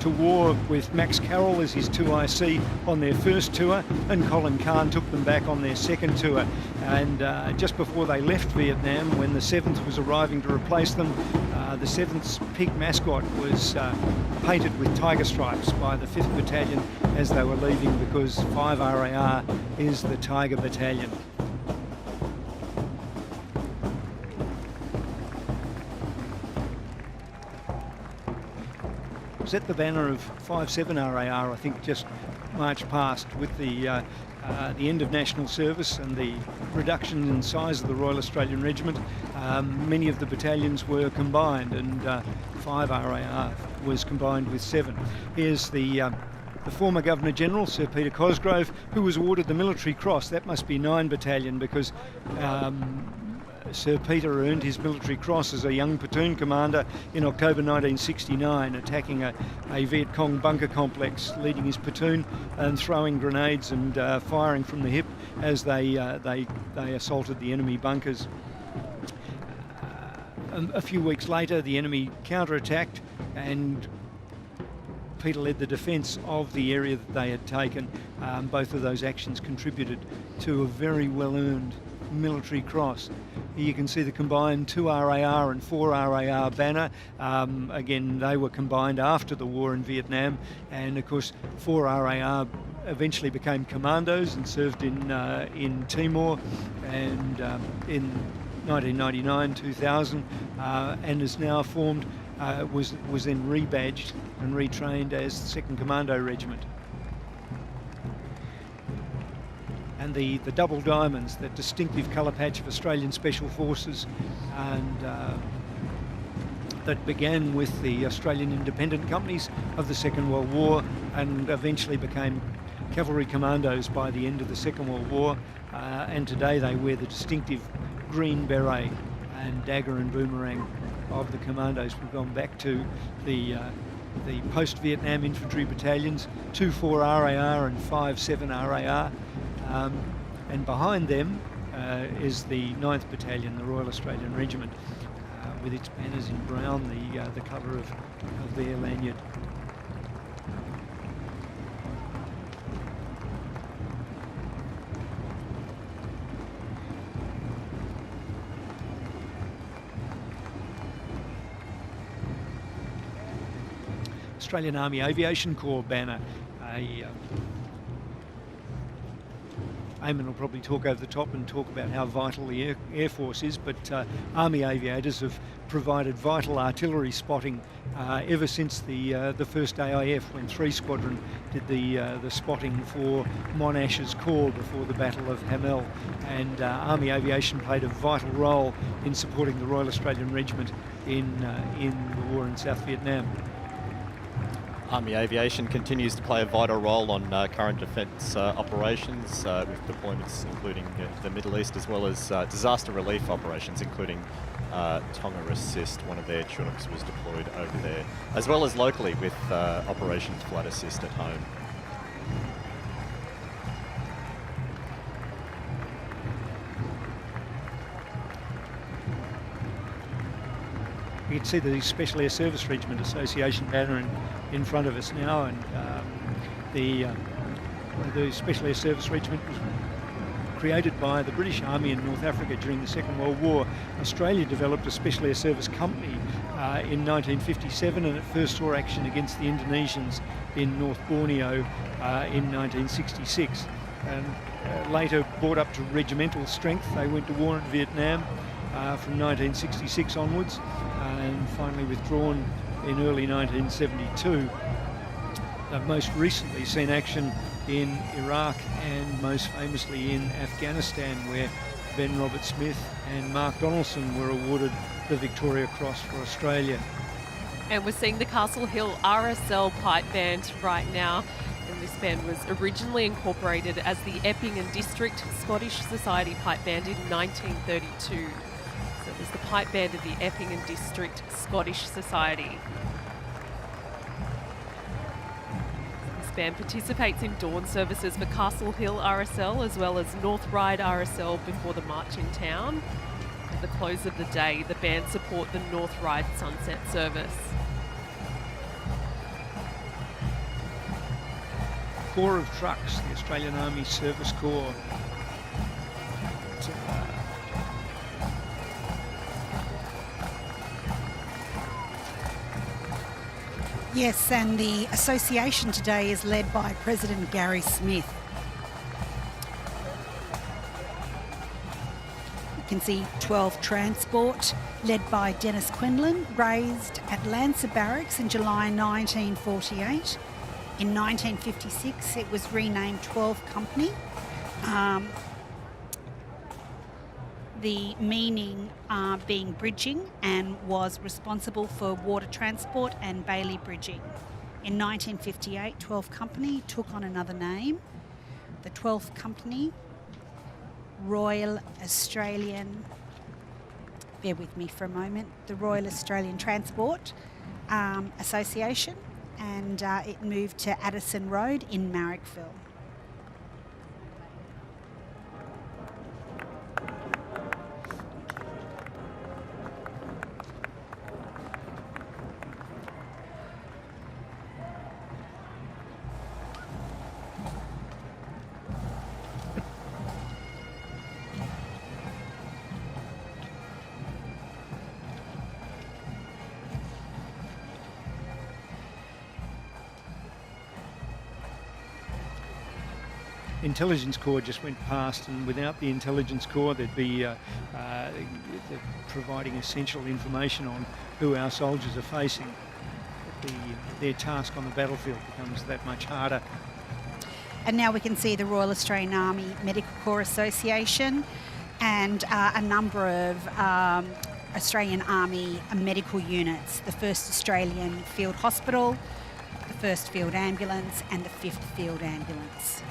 to war with Max Carroll as his 2IC on their first tour, and Colin Kahn took them back on their second tour. And just before they left Vietnam, when the 7th was arriving to replace them, the 7th's pig mascot was painted with tiger stripes by the 5th Battalion as they were leaving, because 5 RAR is the Tiger Battalion. At the banner of 5-7 RAR, I think, just marched past with the end of national service and the reduction in size of the Royal Australian Regiment. Many of the battalions were combined, and 5 RAR was combined with 7. Here's the former Governor-General, Sir Peter Cosgrove, who was awarded the Military Cross. That must be 9 Battalion, because Sir Peter earned his Military Cross as a young platoon commander in October 1969, attacking a Viet Cong bunker complex, leading his platoon and throwing grenades and firing from the hip as they assaulted the enemy bunkers. A few weeks later, the enemy counterattacked, and Peter led the defence of the area that they had taken. Both of those actions contributed to a very well-earned Military Cross. Here you can see the combined 2 RAR and 4 RAR banner. Again, they were combined after the war in Vietnam, and of course 4 RAR eventually became commandos and served in Timor, and in 1999-2000, and is now formed, was then rebadged and retrained as the 2nd Commando Regiment. And the double diamonds, that distinctive colour patch of Australian Special Forces, and that began with the Australian independent companies of the Second World War and eventually became cavalry commandos by the end of the Second World War, and today they wear the distinctive green beret and dagger and boomerang of the commandos. We've gone back to the post-Vietnam infantry battalions, 2 4 RAR and 5 7 RAR. And behind them is the 9th Battalion, the Royal Australian Regiment, with its banners in brown, the colour of their lanyard. Australian Army Aviation Corps banner. Eamon will probably talk over the top and talk about how vital the Air Force is, but Army aviators have provided vital artillery spotting ever since the first AIF, when 3 Squadron did the spotting for Monash's Corps before the Battle of Hamel, and Army aviation played a vital role in supporting the Royal Australian Regiment in the war in South Vietnam. Army aviation continues to play a vital role on current defence operations, with deployments including the Middle East, as well as disaster relief operations, including Tonga Assist. One of their Chinooks was deployed over there, as well as locally with Operation Flood Assist at home. You can see the Special Air Service Regiment Association banner in front of us now, and the Special Air Service Regiment was created by the British Army in North Africa during the Second World War. Australia developed a Special Air Service Company in 1957, and it first saw action against the Indonesians in North Borneo in 1966. And later brought up to regimental strength. They went to war in Vietnam from 1966 onwards, and finally withdrawn in early 1972. They've most recently seen action in Iraq and most famously in Afghanistan, where Ben Robert Smith and Mark Donaldson were awarded the Victoria Cross for Australia. And we're seeing the Castle Hill RSL pipe band right now. And this band was originally incorporated as the Epping and District Scottish Society pipe band in 1932. So it was the pipe band of the Epping and District Scottish Society. This band participates in dawn services for Castle Hill RSL as well as North Ryde RSL before the march in town. At the close of the day, the band support the North Ryde sunset service. Corps of Trucks, the Australian Army Service Corps. Yes, and the association today is led by President Gary Smith. You can see 12 Transport, led by Dennis Quinlan, raised at Lancer Barracks in July 1948. In 1956, it was renamed 12 Company. The meaning being bridging, and was responsible for water transport and Bailey bridging. In 1958, 12 Company took on another name, the 12th Company Royal Australian, bear with me for a moment, the Royal Australian Transport Association, and it moved to Addison Road in Marrickville. Intelligence Corps just went past, and without the Intelligence Corps there'd be providing essential information on who our soldiers are facing. Their task on the battlefield becomes that much harder. And now we can see the Royal Australian Army Medical Corps Association and a number of Australian Army medical units, the 1st Australian Field Hospital, the 1st Field Ambulance and the 5th Field Ambulance.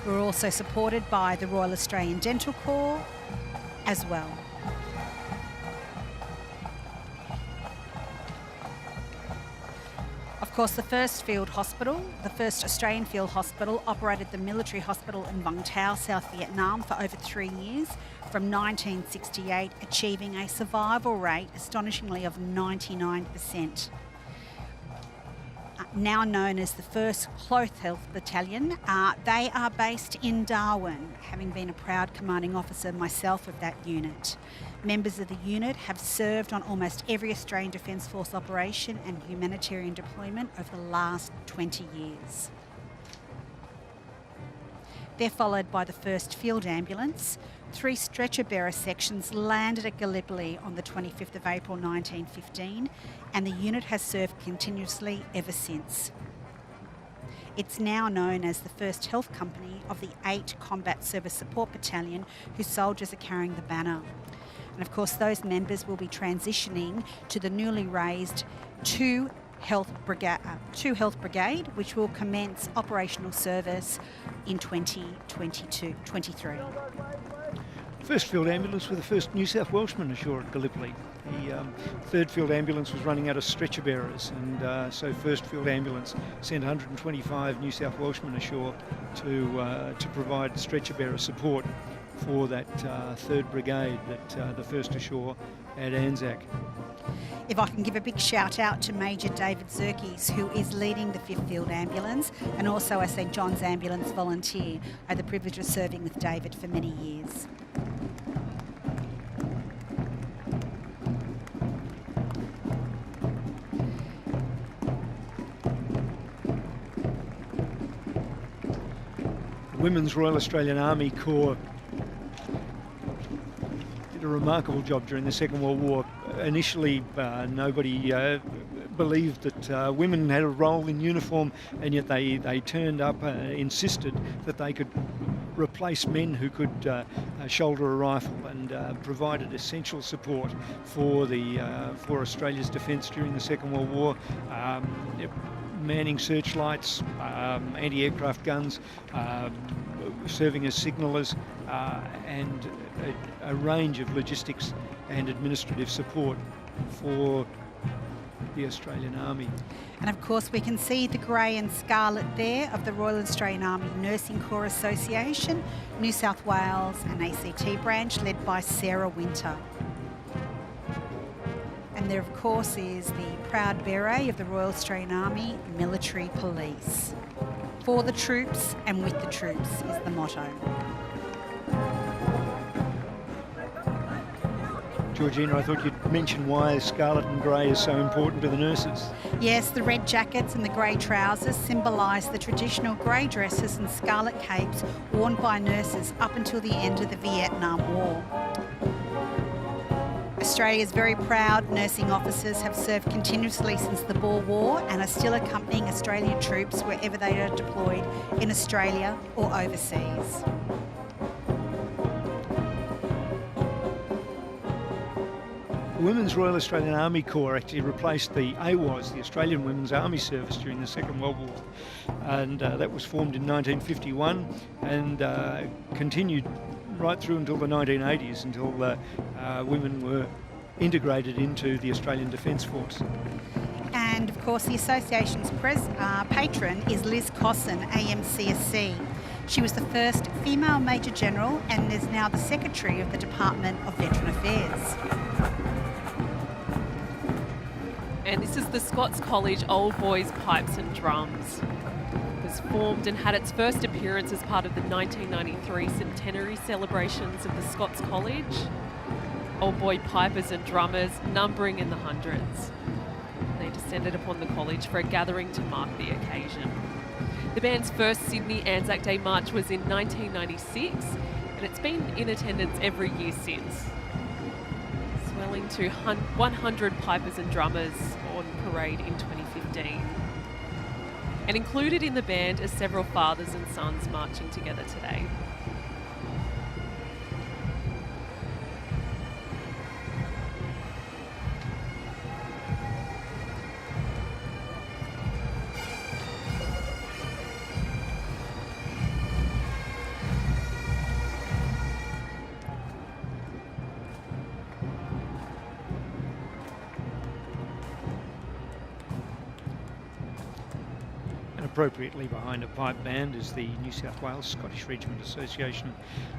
We're also supported by the Royal Australian Dental Corps as well. Of course, the 1st Field Hospital, the 1st Australian Field Hospital, operated the military hospital in Vung Tau, South Vietnam for over 3 years, from 1968, achieving a survival rate, astonishingly, of 99%. Now known as the 1st Cloth Health Battalion. They are based in Darwin, having been a proud commanding officer myself of that unit. Members of the unit have served on almost every Australian Defence Force operation and humanitarian deployment over the last 20 years. They're followed by the 1st Field Ambulance. 3 stretcher bearer sections landed at Gallipoli on the 25th of April 1915, and the unit has served continuously ever since. It's now known as the 1st Health Company of the 8 Combat Service Support Battalion, whose soldiers are carrying the banner. And of course, those members will be transitioning to the newly raised 2 Health Brigade, which will commence operational service in 2023. 1st Field Ambulance were the first New South Welshmen ashore at Gallipoli. The 3rd Field Ambulance was running out of stretcher bearers, and so 1st Field Ambulance sent 125 New South Welshmen ashore to provide stretcher bearer support for that 3rd Brigade, that the first ashore at Anzac. If I can give a big shout out to Major David Zerkes, who is leading the 5th Field Ambulance, and also a St John's Ambulance volunteer. I had the privilege of serving with David for many years. Women's Royal Australian Army Corps did a remarkable job during the Second World War. Initially, nobody believed that women had a role in uniform, and yet they turned up, insisted that they could replace men who could shoulder a rifle, and provided essential support for Australia's defence during the Second World War. Manning searchlights, anti-aircraft guns, serving as signallers, and a range of logistics and administrative support for the Australian Army. And of course we can see the grey and scarlet there of the Royal Australian Army Nursing Corps Association, New South Wales and ACT branch, led by Sarah Winter. And there of course is the proud beret of the Royal Australian Army Military Police. For the troops and with the troops is the motto. Georgina, I thought you'd mention why scarlet and grey is so important to the nurses. Yes, the red jackets and the grey trousers symbolise the traditional grey dresses and scarlet capes worn by nurses up until the end of the Vietnam War. Australia's very proud nursing officers have served continuously since the Boer War and are still accompanying Australian troops wherever they are deployed in Australia or overseas. The Women's Royal Australian Army Corps actually replaced the AWOS, the Australian Women's Army Service, during the Second World War, and that was formed in 1951 and continued right through until the 1980s, until women were integrated into the Australian Defence Force. And of course the association's patron is Liz Cosson, AMCSC. She was the first female Major General and is now the Secretary of the Department of Veteran Affairs. And this is the Scots College Old Boys Pipes and Drums. It was formed and had its first appearance as part of the 1993 centenary celebrations of the Scots College. Old boy pipers and drummers, numbering in the hundreds. They descended upon the college for a gathering to mark the occasion. The band's first Sydney Anzac Day march was in 1996, and it's been in attendance every year since, swelling to 100 pipers and drummers on parade in 2015. And included in the band are several fathers and sons marching together today. Appropriately behind a pipe band is the New South Wales Scottish Regiment Association,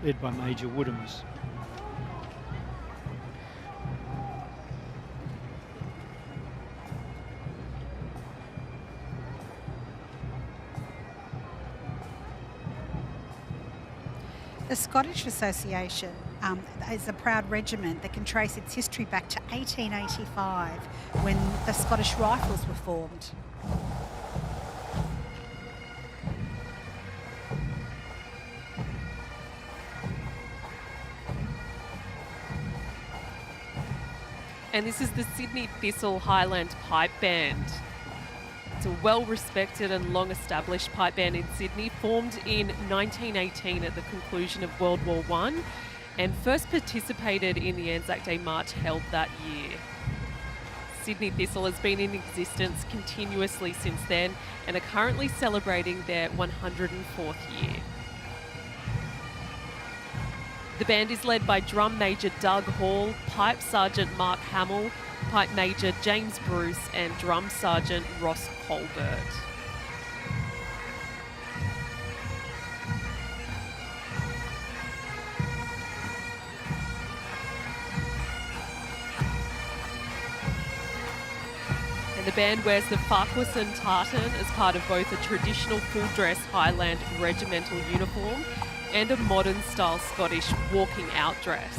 led by Major Woodhams. The Scottish Association is a proud regiment that can trace its history back to 1885 when the Scottish Rifles were formed. And this is the Sydney Thistle Highland Pipe Band. It's a well-respected and long-established pipe band in Sydney, formed in 1918 at the conclusion of World War I, and first participated in the Anzac Day March held that year. Sydney Thistle has been in existence continuously since then and are currently celebrating their 104th year. The band is led by Drum Major Doug Hall, Pipe Sergeant Mark Hamill, Pipe Major James Bruce and Drum Sergeant Ross Colbert. And the band wears the Farquharson tartan as part of both a traditional full-dress Highland regimental uniform and a modern-style Scottish walking-out dress.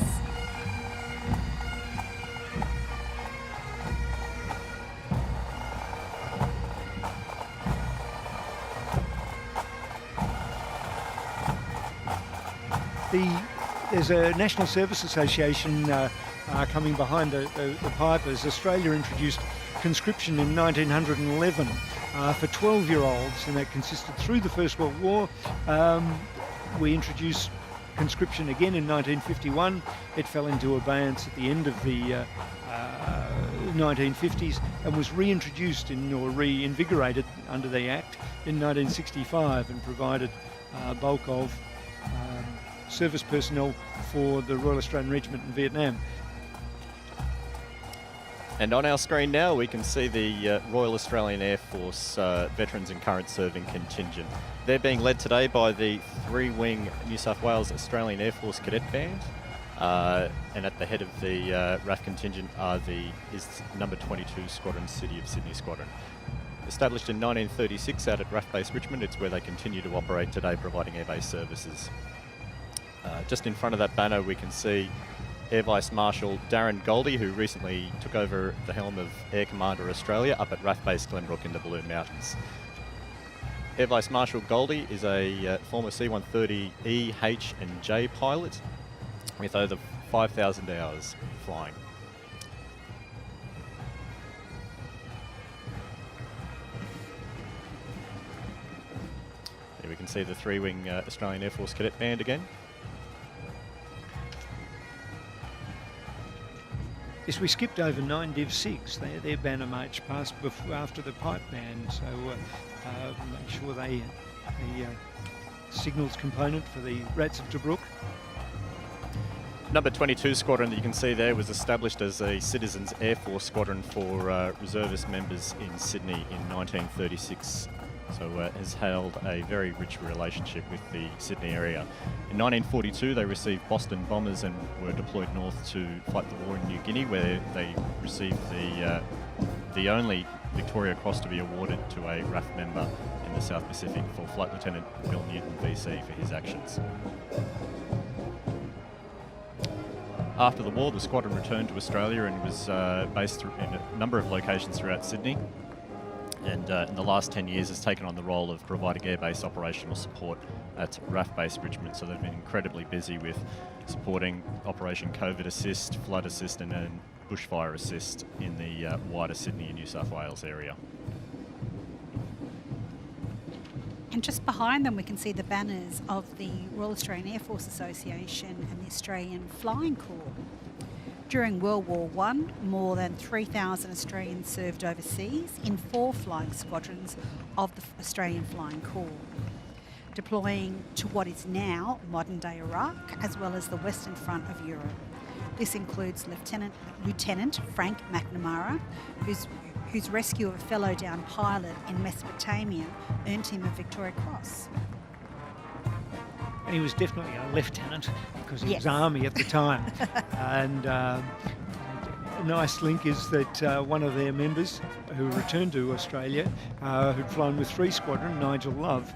there's a National Service Association coming behind the pipers. Australia introduced conscription in 1911 for 12-year-olds, and that consisted through the First World War. We introduced conscription again in 1951. It fell into abeyance at the end of the 1950s and was reintroduced or reinvigorated under the Act in 1965 and provided bulk of service personnel for the Royal Australian Regiment in Vietnam. And on our screen now we can see the Royal Australian Air Force veterans and current serving contingent. They're being led today by the 3-wing New South Wales Australian Air Force Cadet Band. And at the head of the RAF contingent is number 22 Squadron City of Sydney Squadron. Established in 1936 out at RAF Base Richmond, it's where they continue to operate today, providing air base services. Just in front of that banner we can see Air Vice Marshal Darren Goldie, who recently took over the helm of Air Commander Australia up at RAF Base Glenbrook in the Blue Mountains. Air Vice Marshal Goldie is a former C-130 E, H and J pilot with over 5,000 hours flying. Here we can see the 3-wing Australian Air Force Cadet Band again. Yes, we skipped over 9 Div 6. Their banner march passed after the pipe band, so make sure the signals component for the Rats of Tobruk. Number 22 Squadron that you can see there was established as a Citizens Air Force Squadron for reservist members in Sydney in 1936. So has held a very rich relationship with the Sydney area. In 1942 they received Boston bombers and were deployed north to fight the war in New Guinea, where they received the only Victoria Cross to be awarded to a RAF member in the South Pacific for Flight Lieutenant Bill Newton VC for his actions. After the war, the squadron returned to Australia and was based in a number of locations throughout Sydney. And in the last 10 years has taken on the role of providing airbase operational support at RAF Base Regiment. So they've been incredibly busy with supporting Operation COVID Assist, Flood Assist and Bushfire Assist in the wider Sydney and New South Wales area. And just behind them we can see the banners of the Royal Australian Air Force Association and the Australian Flying Corps. During World War I, more than 3,000 Australians served overseas in 4 flying squadrons of the Australian Flying Corps, deploying to what is now modern-day Iraq, as well as the Western Front of Europe. This includes Lieutenant Frank McNamara, whose rescue of a fellow downed pilot in Mesopotamia earned him a Victoria Cross. And he was definitely a lieutenant because he was Army at the time. And a nice link is that one of their members who returned to Australia, who'd flown with 3 Squadron, Nigel Love,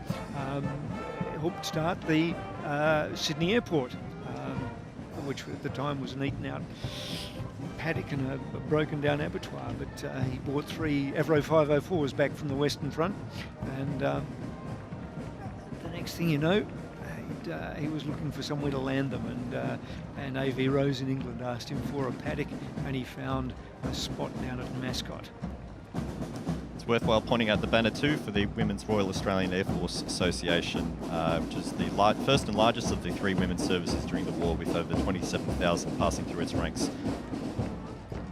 helped start the Sydney Airport, which at the time was an eaten-out paddock and a broken down abattoir. But he brought 3 Avro 504s back from the Western Front, and the next thing you know, he was looking for somewhere to land them, and AV Rose in England asked him for a paddock, and he found a spot down at Mascot. It's worthwhile pointing out the banner too for the Women's Royal Australian Air Force Association, which is the first and largest of the 3 women's services during the war, with over 27,000 passing through its ranks.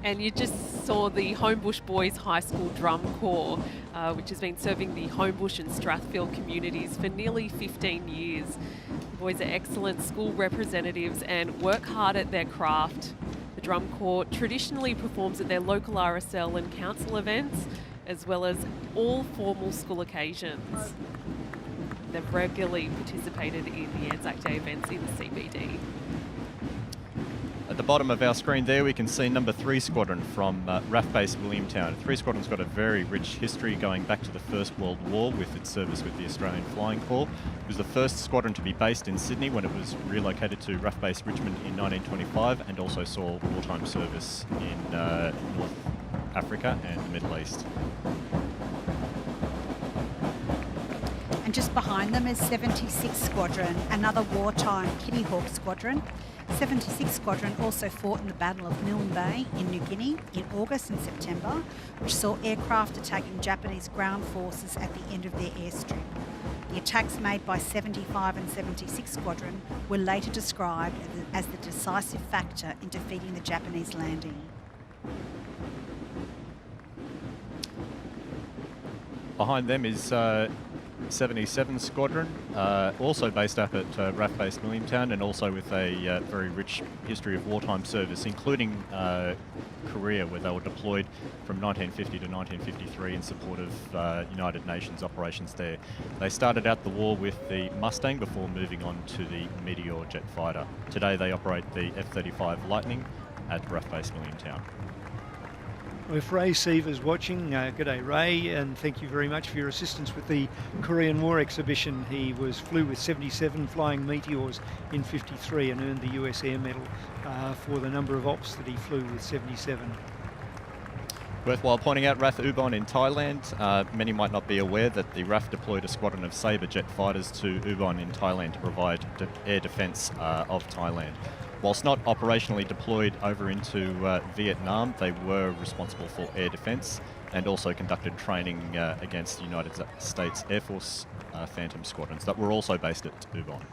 And you just saw the Homebush Boys High School Drum Corps, which has been serving the Homebush and Strathfield communities for nearly 15 years. The boys are excellent school representatives and work hard at their craft. The Drum Corps traditionally performs at their local RSL and council events, as well as all formal school occasions. They've regularly participated in the Anzac Day events in the CBD. At the bottom of our screen there we can see number 3 Squadron from RAF Base Williamtown. 3 Squadron's got a very rich history going back to the First World War with its service with the Australian Flying Corps. It was the first squadron to be based in Sydney when it was relocated to RAF Base Richmond in 1925, and also saw wartime service in North Africa and the Middle East. And just behind them is 76 Squadron, another wartime Kitty Hawk squadron. 76 Squadron also fought in the Battle of Milne Bay in New Guinea in August and September, which saw aircraft attacking Japanese ground forces at the end of their airstrip. The attacks made by 75 and 76 Squadron were later described as the decisive factor in defeating the Japanese landing. Behind them is 77 Squadron, also based up at RAF Base Williamtown, and also with a very rich history of wartime service, including Korea, where they were deployed from 1950 to 1953 in support of United Nations operations there. They started out the war with the Mustang before moving on to the Meteor jet fighter. Today they operate the F-35 Lightning at RAF Base Williamtown. If Ray Seaver's watching, g'day Ray, and thank you very much for your assistance with the Korean War exhibition. He flew with 77 flying Meteors in 53 and earned the US Air Medal for the number of ops that he flew with 77. Worthwhile pointing out RAF Ubon in Thailand. Many might not be aware that the RAF deployed a squadron of Sabre jet fighters to Ubon in Thailand to provide air defence of Thailand. Whilst not operationally deployed over into Vietnam, they were responsible for air defence and also conducted training against the United States Air Force Phantom squadrons that were also based at Ubon.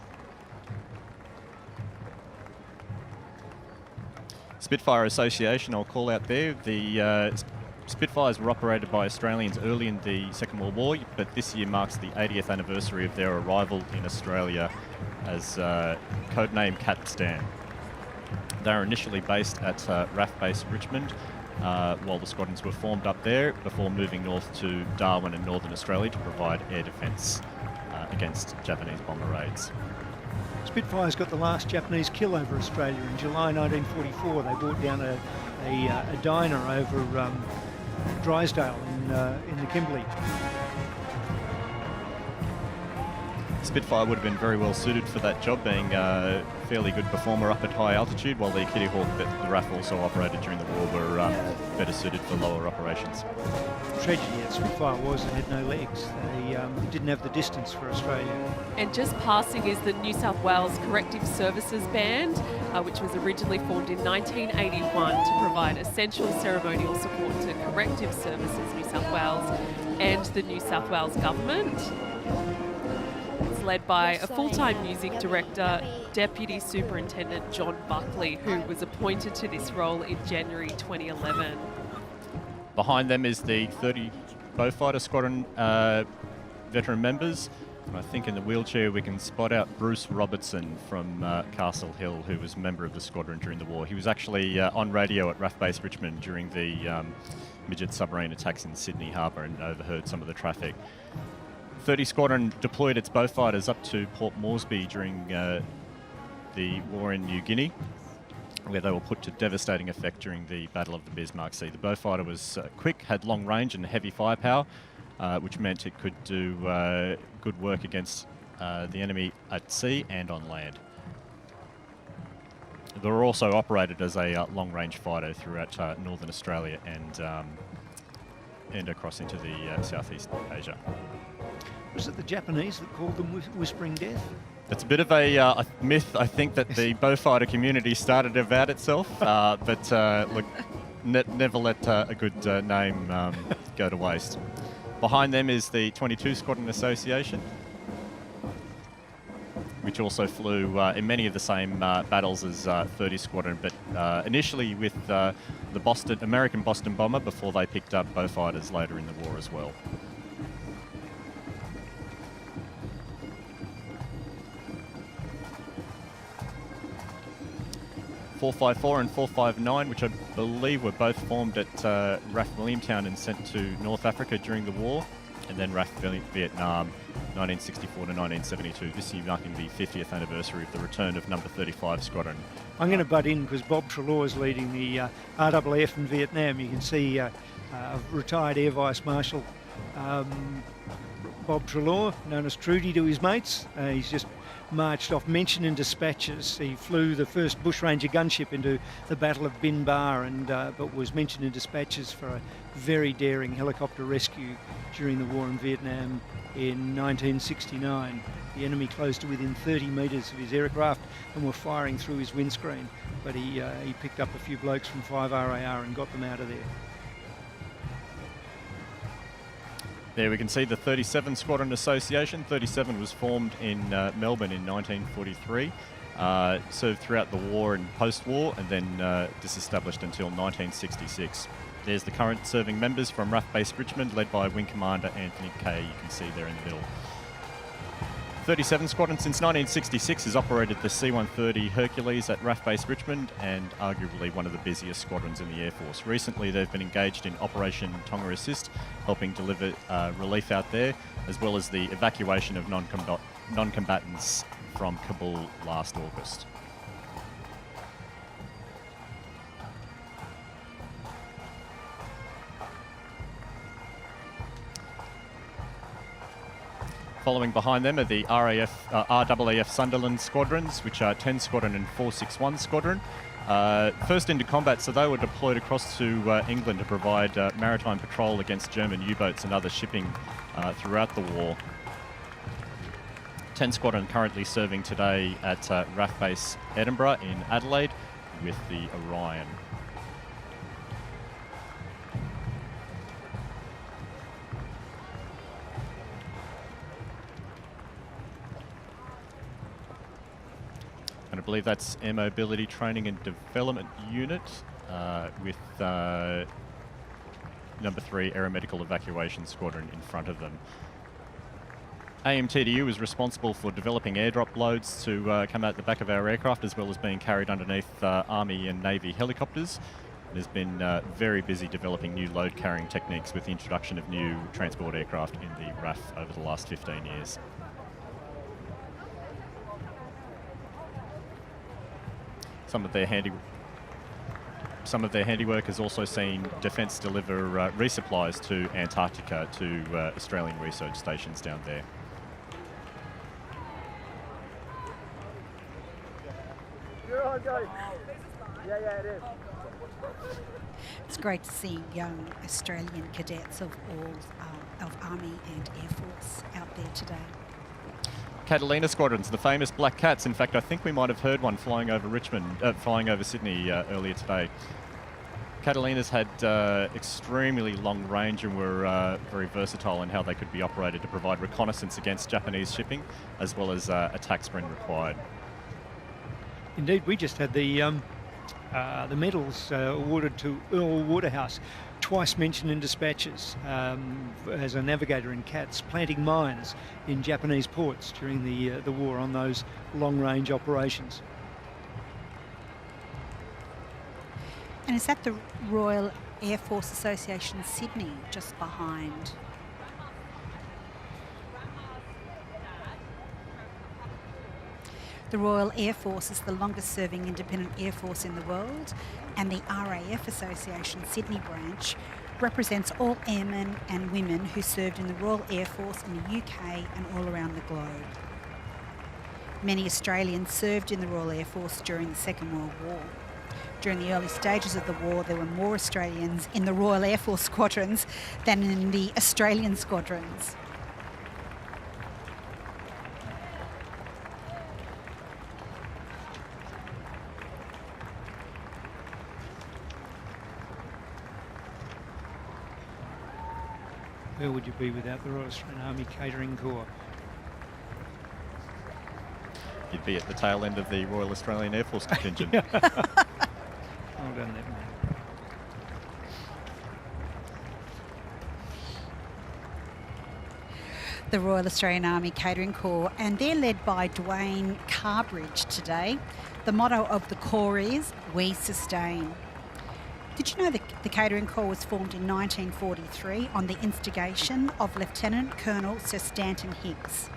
Spitfire Association, I'll call out there. The Spitfires were operated by Australians early in the Second World War, but this year marks the 80th anniversary of their arrival in Australia as codename Capstan. They were initially based at RAF Base Richmond while the squadrons were formed up there before moving north to Darwin in Northern Australia to provide air defence against Japanese bomber raids. Spitfire's got the last Japanese kill over Australia in July 1944. They brought down a diner over Drysdale in the Kimberley. Spitfire would have been very well suited for that job, being a fairly good performer up at high altitude, while the Kitty Hawk that the RAF also operated during the war were better suited for lower operations. Tragedy at Spitfire was they had no legs. They didn't have the distance for Australia. And just passing is the New South Wales Corrective Services Band, which was originally formed in 1981 to provide essential ceremonial support to Corrective Services New South Wales and the New South Wales Government. It's led by a full-time music director, Deputy Superintendent John Buckley, who was appointed to this role in January 2011. Behind them is the 30 Bow Fighter Squadron veteran members. And I think in the wheelchair we can spot out Bruce Robertson from Castle Hill, who was a member of the squadron during the war. He was actually on radio at RAF Base Richmond during the midget submarine attacks in Sydney Harbour and overheard some of the traffic. 30 Squadron deployed its bow fighters up to Port Moresby during the war in New Guinea, where they were put to devastating effect during the Battle of the Bismarck Sea. The bow fighter was quick, had long range and heavy firepower, which meant it could do good work against the enemy at sea and on land. They were also operated as a long-range fighter throughout Northern Australia and across into the Southeast Asia. Was it the Japanese that called them Whispering Death? It's a bit of a myth, I think, that the bow fighter community started about itself, but look, never let a good name go to waste. Behind them is the 22 Squadron Association, which also flew in many of the same battles as 30 Squadron, but initially with the American Boston bomber before they picked up bow fighters later in the war as well. .454 and .459, which I believe were both formed at RAF Williamtown and sent to North Africa during the war, and then RAF Vietnam 1964 to 1972, this year marking the 50th anniversary of the return of number 35 Squadron. I'm going to butt in because Bob Treloar is leading the RAAF in Vietnam. You can see retired Air Vice Marshal Bob Treloar, known as Trudy to his mates. He's just marched off, mentioned in dispatches. He flew the first bushranger gunship into the Battle of Bin Bar, but was mentioned in dispatches for a very daring helicopter rescue during the war in Vietnam in 1969. The enemy closed to within 30 metres of his aircraft and were firing through his windscreen, but he picked up a few blokes from 5 RAR and got them out of there. There we can see the 37 Squadron Association. 37 was formed in Melbourne in 1943, served throughout the war and post-war, and then disestablished until 1966. There's the current serving members from RAF Base Richmond, led by Wing Commander Anthony Kay, you can see there in the middle. 37 Squadron since 1966 has operated the C-130 Hercules at RAF Base Richmond, and arguably one of the busiest squadrons in the Air Force. Recently they've been engaged in Operation Tonga Assist, helping deliver relief out there, as well as the evacuation of non-combatants from Kabul last August. Following behind them are the RAAF Sutherland Squadrons, which are 10 Squadron and 461 Squadron. First into combat, so they were deployed across to England to provide maritime patrol against German U-boats and other shipping throughout the war. 10 Squadron currently serving today at RAF Base Edinburgh in Adelaide with the Orion. And I believe that's Air Mobility Training and Development Unit with number 3 Aeromedical Evacuation Squadron in front of them. AMTDU is responsible for developing airdrop loads to come out the back of our aircraft, as well as being carried underneath Army and Navy helicopters. It has been very busy developing new load carrying techniques with the introduction of new transport aircraft in the RAF over the last 15 years. Some of their handiwork has also seen Defence deliver resupplies to Antarctica to Australian research stations down there. It's great to see young Australian cadets of all of Army and Air Force out there today. Catalina Squadrons, the famous Black Cats. In fact, I think we might have heard one flying over Sydney earlier today. Catalinas had extremely long range and were very versatile in how they could be operated to provide reconnaissance against Japanese shipping, as well as attacks when required. Indeed, we just had the medals awarded to Earl Waterhouse, twice mentioned in dispatches as a navigator in CATS, planting mines in Japanese ports during the war on those long-range operations. And is that the Royal Air Force Association Sydney just behind? The Royal Air Force is the longest serving independent air force in the world, and the RAF Association Sydney branch represents all airmen and women who served in the Royal Air Force in the UK and all around the globe. Many Australians served in the Royal Air Force during the Second World War. During the early stages of the war, there were more Australians in the Royal Air Force squadrons than in the Australian squadrons. Where would you be without the Royal Australian Army Catering Corps? You'd be at the tail end of the Royal Australian Air Force contingent. Well done, that man. The Royal Australian Army Catering Corps, and they're led by Dwayne Carbridge today. The motto of the Corps is, "We sustain." Did you know that the Catering Corps was formed in 1943 on the instigation of Lieutenant Colonel Sir Stanton Hicks?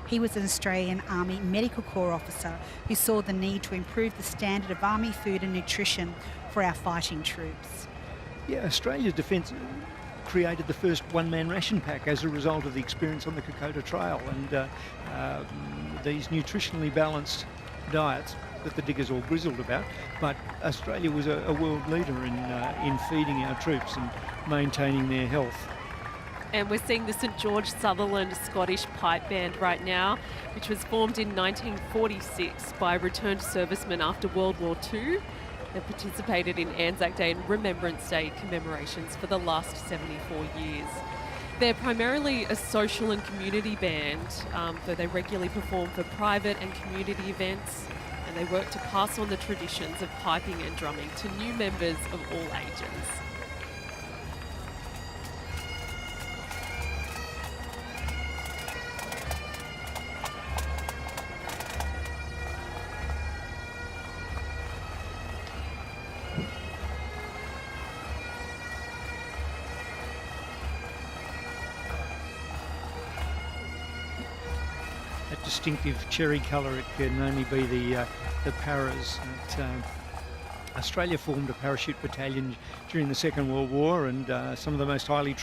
He was an Australian Army Medical Corps officer who saw the need to improve the standard of Army food and nutrition for our fighting troops. Yeah, Australia's defence created the first one-man ration pack as a result of the experience on the Kokoda Trail, and these nutritionally balanced diets that the diggers all grizzled about. But Australia was a world leader in feeding our troops and maintaining their health. And we're seeing the St George Sutherland Scottish Pipe Band right now, which was formed in 1946 by returned servicemen after World War II. They participated in Anzac Day and Remembrance Day commemorations for the last 74 years. They're primarily a social and community band, though they regularly perform for private and community events, and they work to pass on the traditions of piping and drumming to new members of all ages. Distinctive cherry colour, it can only be the paras. Australia formed a parachute battalion during the Second World War, and some of the most highly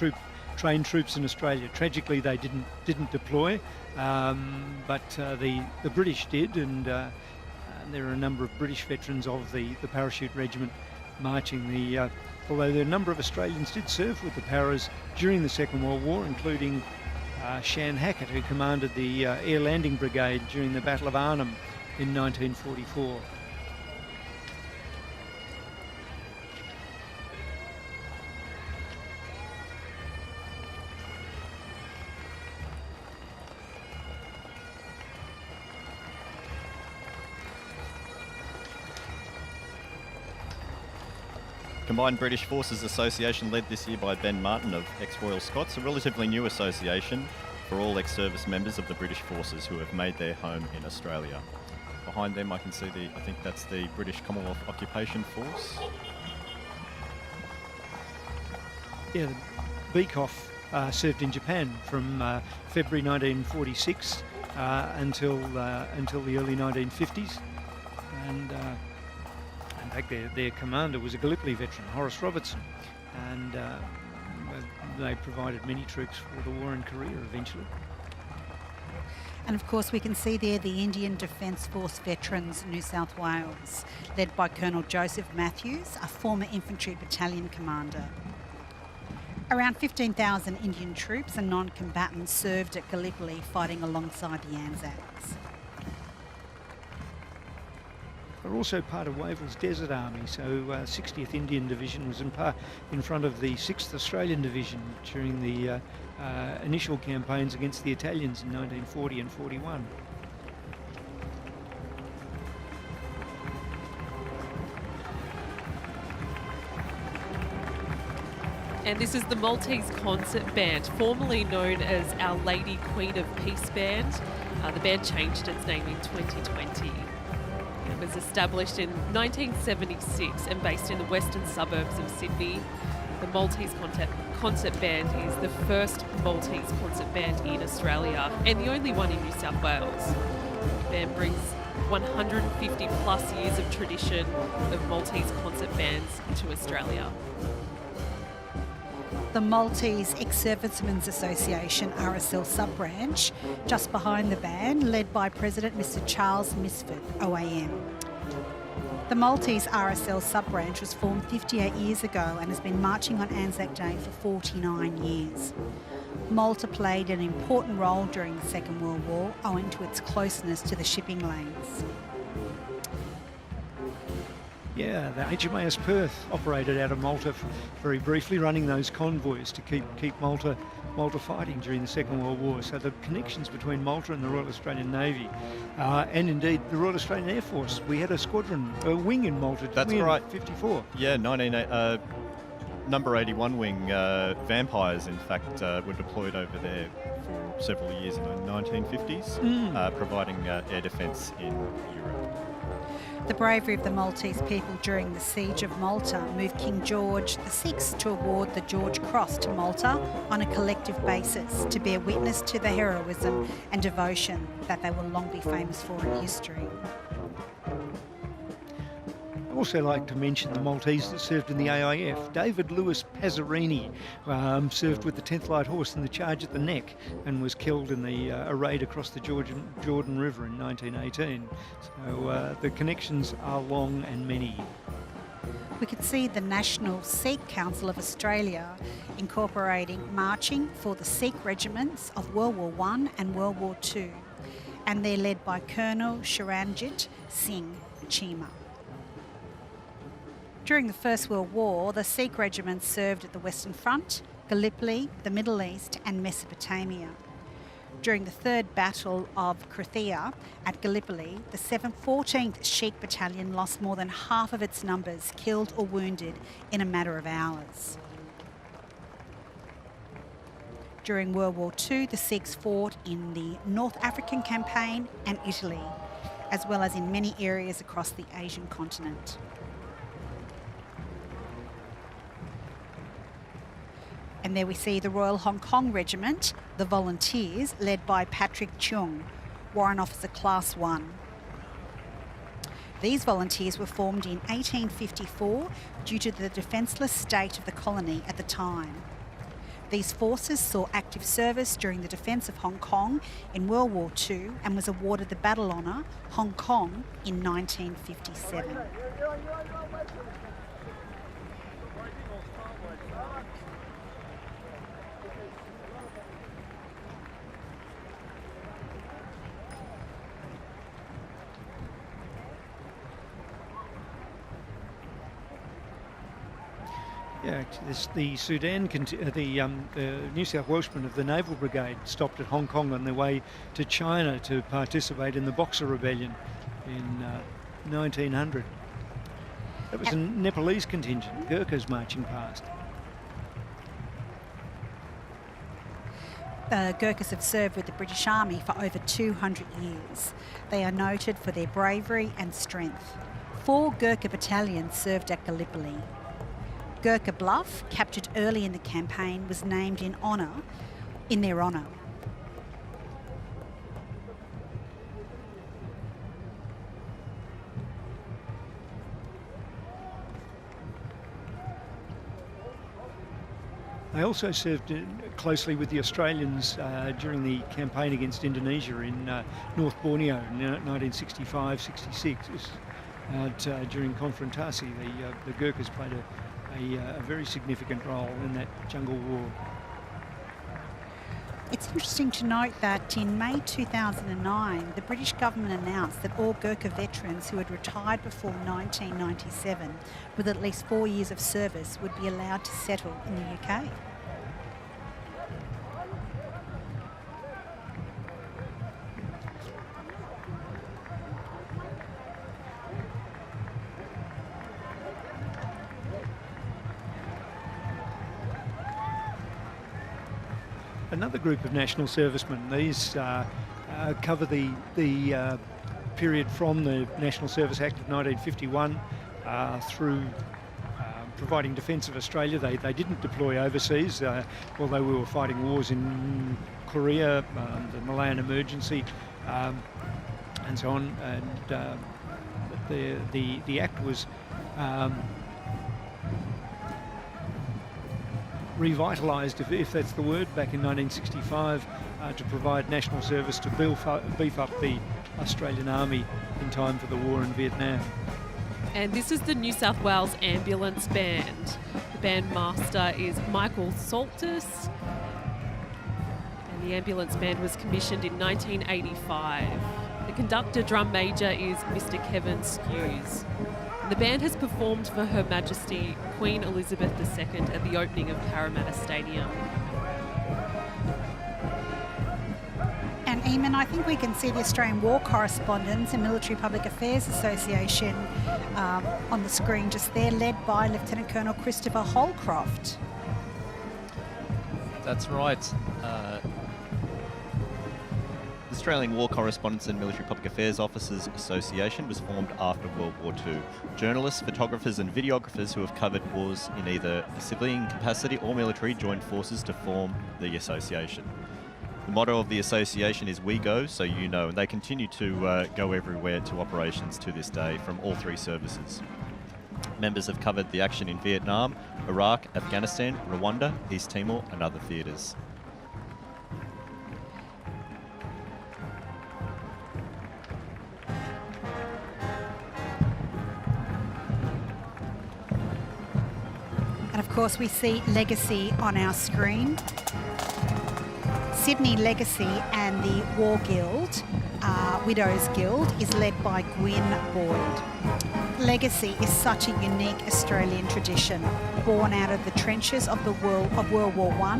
trained troops in Australia. Tragically, they didn't deploy, but the British did, and there are a number of British veterans of the parachute regiment marching the. Although there are a number of Australians did serve with the paras during the Second World War, including Shan Hackett, who commanded the Air Landing Brigade during the Battle of Arnhem in 1944. Combined British Forces Association, led this year by Ben Martin of ex-Royal Scots, a relatively new association for all ex-service members of the British Forces who have made their home in Australia. Behind them I can see I think that's the British Commonwealth Occupation Force. Yeah, the Beekoff served in Japan from February 1946 until the early 1950s, and in fact, their commander was a Gallipoli veteran, Horace Robertson, and they provided many troops for the war in Korea eventually. And of course we can see there the Indian Defence Force Veterans New South Wales, led by Colonel Joseph Matthews, a former infantry battalion commander. Around 15,000 Indian troops and non-combatants served at Gallipoli, fighting alongside the Anzacs. They're also part of Wavell's Desert Army, so 60th Indian Division was in front of the 6th Australian Division during the initial campaigns against the Italians in 1940 and 41. And this is the Maltese Concert Band, formerly known as Our Lady Queen of Peace Band. The band changed its name in 2020. It was established in 1976 and based in the western suburbs of Sydney. The Maltese Concert Band is the first Maltese concert band in Australia and the only one in New South Wales. The band brings 150 plus years of tradition of Maltese concert bands to Australia. The Maltese Ex-Servicemen's Association RSL sub-branch, just behind the band, led by President Mr Charles Misford, OAM. The Maltese RSL sub-branch was formed 58 years ago and has been marching on Anzac Day for 49 years. Malta played an important role during the Second World War owing to its closeness to the shipping lanes. Yeah, the HMAS Perth operated out of Malta very briefly, running those convoys to keep Malta fighting during the Second World War. So the connections between Malta and the Royal Australian Navy, and indeed the Royal Australian Air Force. We had a wing in Malta. That's right. 54. Yeah, number 81 wing Vampires, in fact, were deployed over there for several years in the 1950s, providing air defence in Europe. The bravery of the Maltese people during the Siege of Malta moved King George VI to award the George Cross to Malta on a collective basis to bear witness to the heroism and devotion that they will long be famous for in history. I Also like to mention the Maltese that served in the AIF. David Lewis Pazzarini served with the 10th Light Horse in the charge at the Neck and was killed in a raid across the Jordan River in 1918. So the connections are long and many. We could see the National Sikh Council of Australia incorporating marching for the Sikh regiments of World War I and World War II, and they're led by Colonel Sharanjit Singh Chima. During the First World War, the Sikh regiments served at the Western Front, Gallipoli, the Middle East and Mesopotamia. During the Third Battle of Krithia at Gallipoli, the 14th Sikh Battalion lost more than half of its numbers, killed or wounded, in a matter of hours. During World War II, the Sikhs fought in the North African Campaign and Italy, as well as in many areas across the Asian continent. And there we see the Royal Hong Kong Regiment, the Volunteers, led by Patrick Chung, Warrant Officer Class 1. These volunteers were formed in 1854 due to the defenceless state of the colony at the time. These forces saw active service during the defence of Hong Kong in World War II and was awarded the Battle Honour Hong Kong in 1957. Yeah, the New South Welshmen of the Naval Brigade stopped at Hong Kong on their way to China to participate in the Boxer Rebellion in 1900. That was a Nepalese contingent, Gurkhas marching past. The Gurkhas have served with the British Army for over 200 years. They are noted for their bravery and strength. 4 Gurkha battalions served at Gallipoli. Gurkha Bluff, captured early in the campaign, was named in their honour. They also served closely with the Australians during the campaign against Indonesia in North Borneo in 1965-66. During Konfrontasi, the Gurkhas played a very significant role in that jungle war. It's interesting to note that in May 2009, the British government announced that all Gurkha veterans who had retired before 1997 with at least 4 years of service would be allowed to settle in the UK. Another group of national servicemen. These cover the period from the National Service Act of 1951 through providing defence of Australia. They didn't deploy overseas, although we were fighting wars in Korea, the Malayan Emergency, and so on. And the Act was revitalised, if that's the word, back in 1965 to provide national service to beef up the Australian Army in time for the war in Vietnam. And this is the New South Wales Ambulance Band. The band master is Michael Saltus, and the ambulance band was commissioned in 1985. The conductor drum major is Mr. Kevin Skews. The band has performed for Her Majesty Queen Elizabeth II at the opening of Parramatta Stadium. And Eamon, I think we can see the Australian War Correspondents and Military Public Affairs Association on the screen just there, led by Lieutenant Colonel Christopher Holcroft. That's right. The Australian War Correspondents and Military Public Affairs Officers Association was formed after World War II. Journalists, photographers and videographers who have covered wars in either a civilian capacity or military joined forces to form the association. The motto of the association is "We go, so you know," and they continue to go everywhere to operations to this day from all 3 services. Members have covered the action in Vietnam, Iraq, Afghanistan, Rwanda, East Timor and other theatres. And of course we see Legacy on our screen. Sydney Legacy and the War Guild, Widows Guild, is led by Gwyn Boyd. Legacy is such a unique Australian tradition, born out of the trenches of World War I,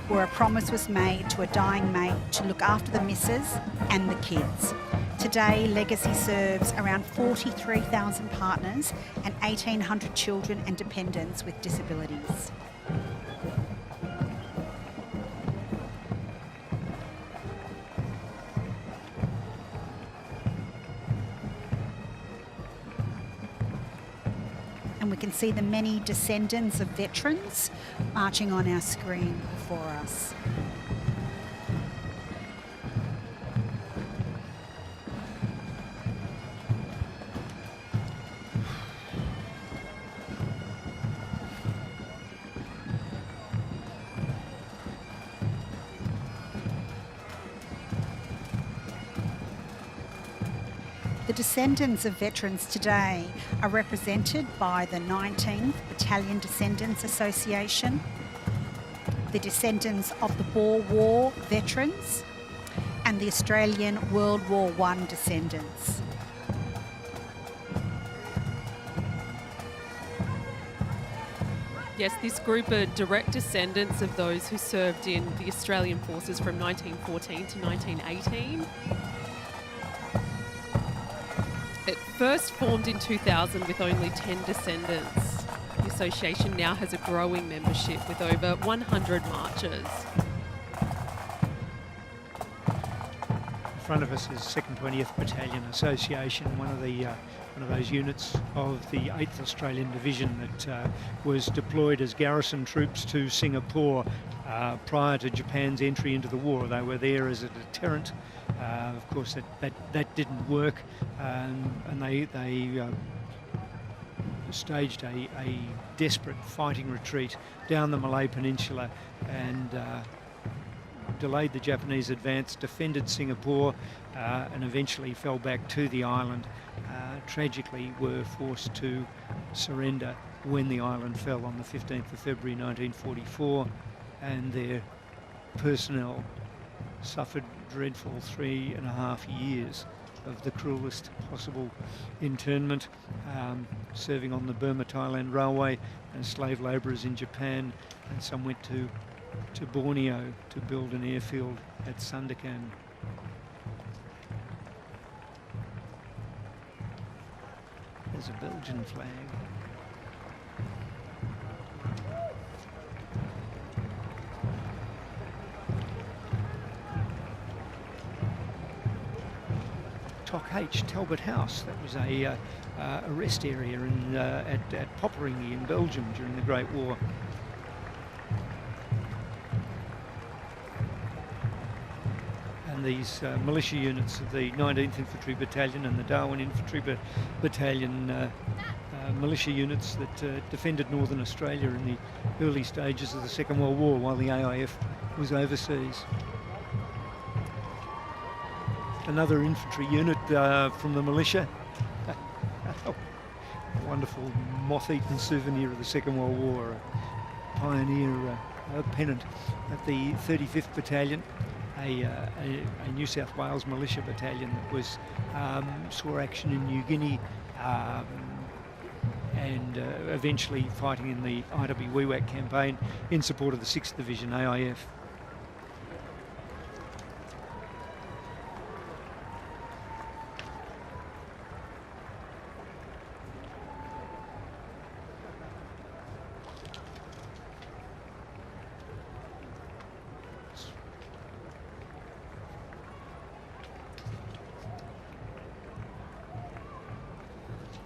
where a promise was made to a dying mate to look after the missus and the kids. Today, Legacy serves around 43,000 partners and 1,800 children and dependents with disabilities. And we can see the many descendants of veterans marching on our screen before us. The descendants of veterans today are represented by the 19th Battalion Descendants Association, the descendants of the Boer War veterans, and the Australian World War I descendants. Yes, this group are direct descendants of those who served in the Australian forces from 1914 to 1918. It first formed in 2000 with only 10 descendants. The association now has a growing membership with over 100 marchers. In front of us is 2nd 20th Battalion Association, one of those units of the 8th Australian Division that was deployed as garrison troops to Singapore prior to Japan's entry into the war. They were there as a deterrent. Of course, that didn't work, and they staged a desperate fighting retreat down the Malay Peninsula and delayed the Japanese advance, defended Singapore, and eventually fell back to the island. Tragically, were forced to surrender when the island fell on the 15th of February 1944, and their personnel suffered dreadful 3.5 years of the cruelest possible internment, serving on the Burma-Thailand Railway and slave labourers in Japan, and some went to Borneo to build an airfield at Sandakan. There's a Belgian flag. Tok H, Talbot House, that was a rest area at Popperingy in Belgium during the Great War. And these militia units of the 19th Infantry Battalion and the Darwin Infantry Battalion militia units that defended Northern Australia in the early stages of the Second World War while the AIF was overseas. Another infantry unit from the militia. A wonderful moth-eaten souvenir of the Second World War, a pioneer pennant at the 35th Battalion, a New South Wales militia battalion that was saw action in New Guinea and eventually fighting in the IW-WEWAC campaign in support of the 6th Division AIF.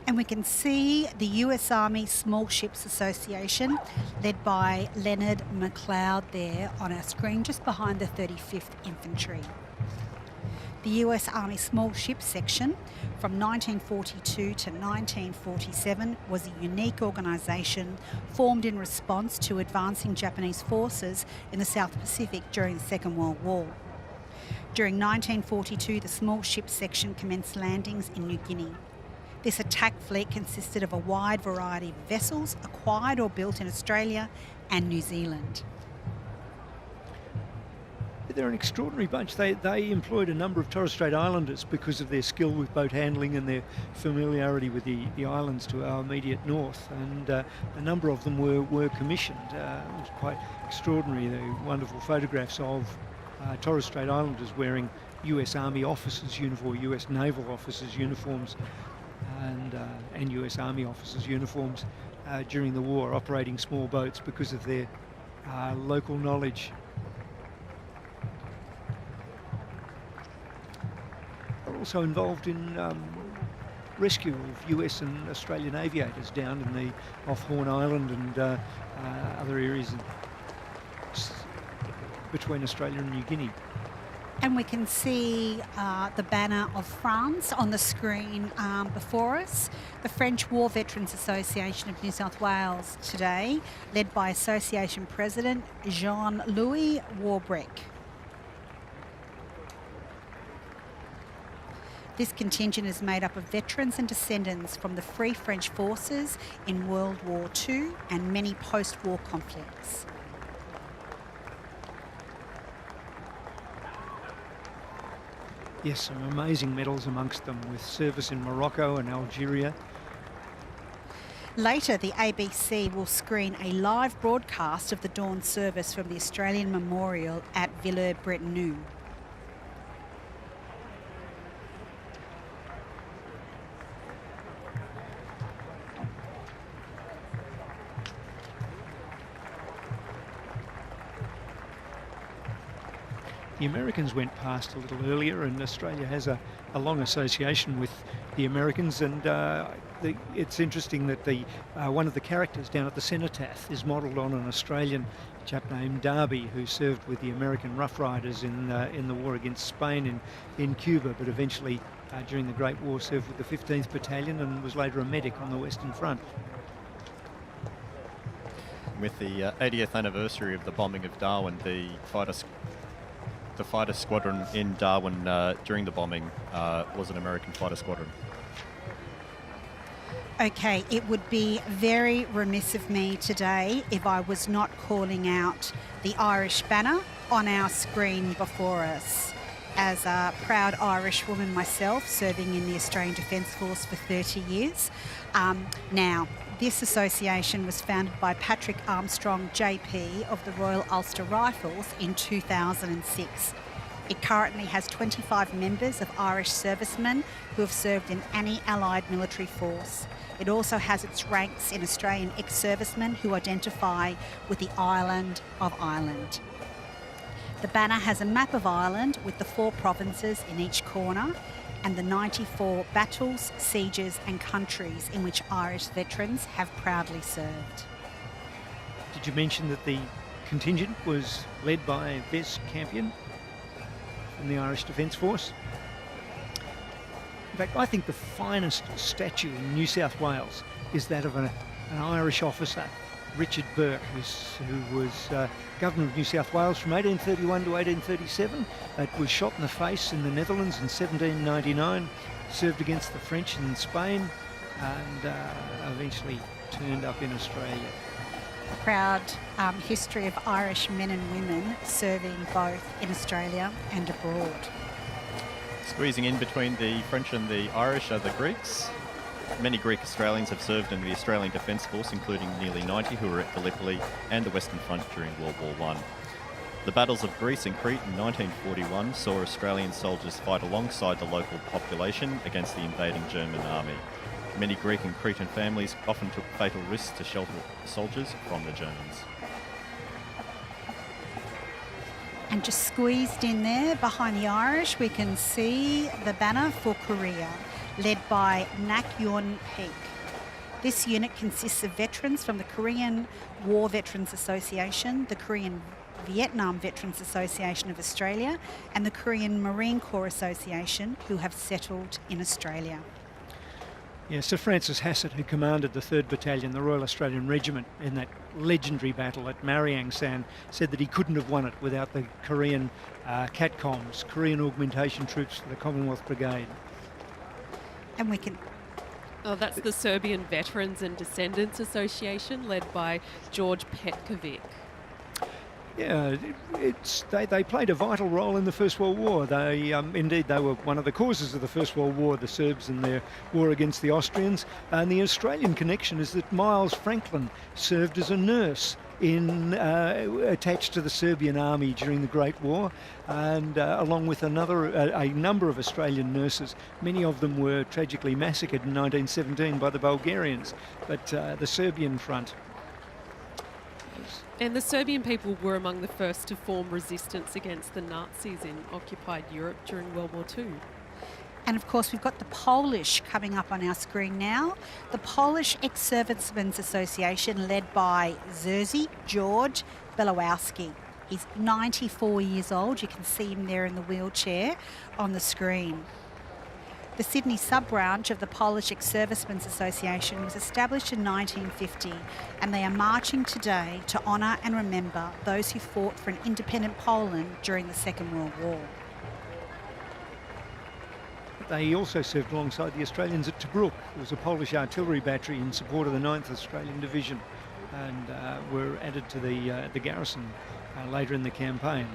And we can see the US Army Small Ships Association, led by Leonard McLeod there on our screen, just behind the 35th Infantry. The US Army Small Ship Section from 1942 to 1947 was a unique organisation formed in response to advancing Japanese forces in the South Pacific during the Second World War. During 1942, the Small Ship Section commenced landings in New Guinea. This attack fleet consisted of a wide variety of vessels acquired or built in Australia and New Zealand. They're an extraordinary bunch. They employed a number of Torres Strait Islanders because of their skill with boat handling and their familiarity with the islands to our immediate north, and a number of them were commissioned. It was quite extraordinary. The wonderful photographs of Torres Strait Islanders wearing US Army officers' uniform, US Naval officers' uniforms, and US Army officers' uniforms during the war, operating small boats because of their local knowledge. Also involved in rescue of US and Australian aviators down in off Horn Island and other areas between Australia and New Guinea. And we can see the banner of France on the screen before us. The French War Veterans Association of New South Wales today, led by Association President Jean-Louis Warbrec. This contingent is made up of veterans and descendants from the Free French forces in World War II and many post-war conflicts. Yes, some amazing medals amongst them, with service in Morocco and Algeria. Later, the ABC will screen a live broadcast of the dawn service from the Australian Memorial at Villers-Bretonneux. The Americans went past a little earlier, and Australia has a long association with the Americans, and it's interesting that one of the characters down at the cenotaph is modelled on an Australian chap named Darby, who served with the American Rough Riders in the war against Spain in Cuba, but eventually during the Great War served with the 15th Battalion and was later a medic on the Western Front. With the 80th anniversary of the bombing of Darwin, the fighter squadron in Darwin during the bombing was an American fighter squadron. Okay, it would be very remiss of me today if I was not calling out the Irish banner on our screen before us. As a proud Irish woman myself, serving in the Australian Defence Force for 30 years. Now, this association was founded by Patrick Armstrong JP of the Royal Ulster Rifles in 2006. It currently has 25 members of Irish servicemen who have served in any Allied military force. It also has its ranks in Australian ex-servicemen who identify with the island of Ireland. The banner has a map of Ireland with the 4 provinces in each corner and the 94 battles, sieges and countries in which Irish veterans have proudly served. Did you mention that the contingent was led by Bess Campion from the Irish Defence Force? In fact, I think the finest statue in New South Wales is that of an Irish officer, Richard Burke, who was Governor of New South Wales from 1831 to 1837. Was shot in the face in the Netherlands in 1799, served against the French in Spain, and eventually turned up in Australia. A proud history of Irish men and women serving both in Australia and abroad. Squeezing in between the French and the Irish are the Greeks. Many Greek Australians have served in the Australian Defence Force, including nearly 90 who were at Gallipoli and the Western Front during World War I. The battles of Greece and Crete in 1941 saw Australian soldiers fight alongside the local population against the invading German army. Many Greek and Cretan families often took fatal risks to shelter soldiers from the Germans. And just squeezed in there behind the Irish, we can see the banner for Korea, led by Nak Yon Peak. This unit consists of veterans from the Korean War Veterans Association, the Korean Vietnam Veterans Association of Australia and the Korean Marine Corps Association, who have settled in Australia. Yeah, Sir Francis Hassett, who commanded the 3rd Battalion, the Royal Australian Regiment, in that legendary battle at Mariang San, said that he couldn't have won it without the Korean CATCOMs, Korean Augmentation Troops for the Commonwealth Brigade. And we can... Oh, that's the Serbian Veterans and Descendants Association, led by George Petkovic. Yeah, they played a vital role in the First World War. Indeed, they were one of the causes of the First World War, the Serbs in their war against the Austrians. And the Australian connection is that Miles Franklin served as a nurse attached to the Serbian army during the Great War, and along with a number of Australian nurses. Many of them were tragically massacred in 1917 by the Bulgarians, but the Serbian front. And the Serbian people were among the first to form resistance against the Nazis in occupied Europe during World War II. And of course, we've got the Polish coming up on our screen now. The Polish Ex-Servicemen's Association, led by Jerzy George Belowowski. He's 94 years old. You can see him there in the wheelchair on the screen. The Sydney sub-branch of the Polish Ex-Servicemen's Association was established in 1950, and they are marching today to honour and remember those who fought for an independent Poland during the Second World War. They also served alongside the Australians at Tobruk. There was a Polish artillery battery in support of the 9th Australian Division, and were added to the garrison later in the campaign.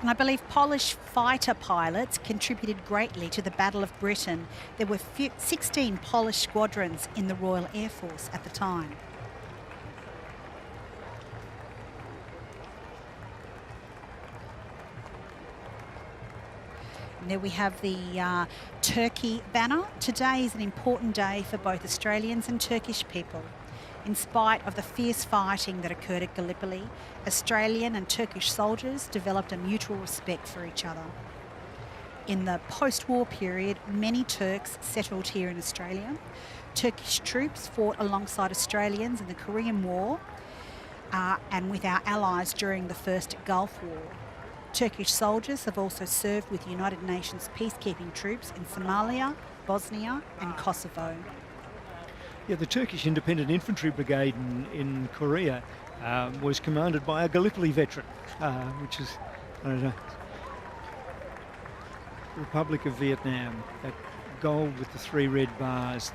And I believe Polish fighter pilots contributed greatly to the Battle of Britain. There were 16 Polish squadrons in the Royal Air Force at the time. And there we have the Turkey banner. Today is an important day for both Australians and Turkish people. In spite of the fierce fighting that occurred at Gallipoli, Australian and Turkish soldiers developed a mutual respect for each other. In the post-war period, many Turks settled here in Australia. Turkish troops fought alongside Australians in the Korean War and with our allies during the First Gulf War. Turkish soldiers have also served with United Nations peacekeeping troops in Somalia, Bosnia and Kosovo. Yeah, the Turkish Independent Infantry Brigade in Korea was commanded by a Gallipoli veteran, which is, I don't know, Republic of Vietnam. That gold with the 3 red bars.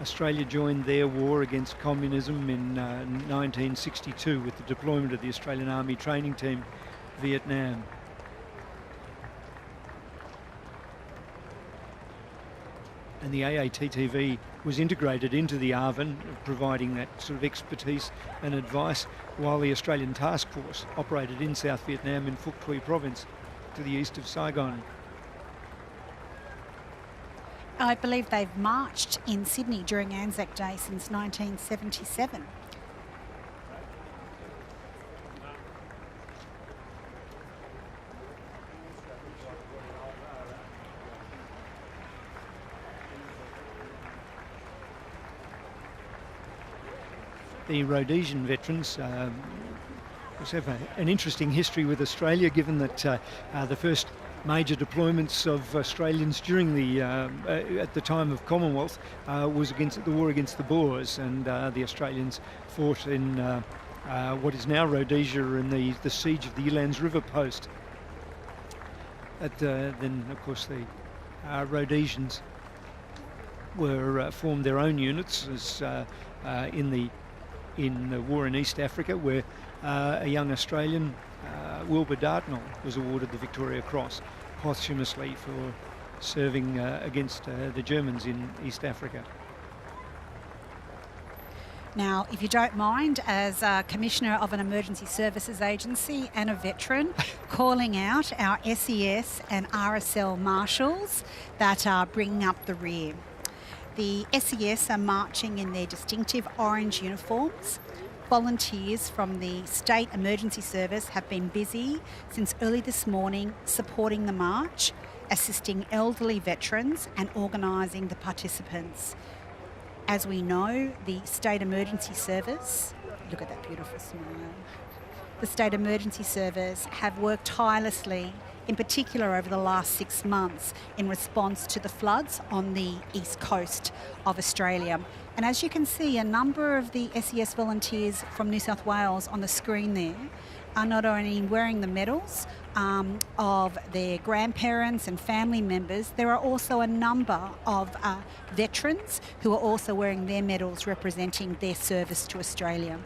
Australia joined their war against communism in 1962 with the deployment of the Australian Army Training Team, Vietnam. And the AATTV was integrated into the ARVN, providing that sort of expertise and advice, while the Australian Task Force operated in South Vietnam in Phuoc Tuy Province to the east of Saigon. I believe they've marched in Sydney during Anzac Day since 1977. The Rhodesian Veterans have an interesting history with Australia, given that the first major deployments of Australians during the at the time of Commonwealth was against the war against the Boers, and the Australians fought in what is now Rhodesia in the siege of the Elands River Post. Then, of course, the Rhodesians formed their own units as in the war in East Africa, where a young Australian, Wilbur Dartnell, was awarded the Victoria Cross posthumously for serving against the Germans in East Africa. Now, if you don't mind, as Commissioner of an Emergency Services Agency and a veteran, calling out our SES and RSL marshals that are bringing up the rear. The SES are marching in their distinctive orange uniforms. Volunteers from the State Emergency Service have been busy since early this morning supporting the march, assisting elderly veterans and organising the participants. As we know, the State Emergency Service, look at that beautiful smile, the State Emergency Service have worked tirelessly, in particular over the last 6 months, in response to the floods on the east coast of Australia. And as you can see, a number of the SES volunteers from New South Wales on the screen there are not only wearing the medals of their grandparents and family members, there are also a number of veterans who are also wearing their medals representing their service to Australia.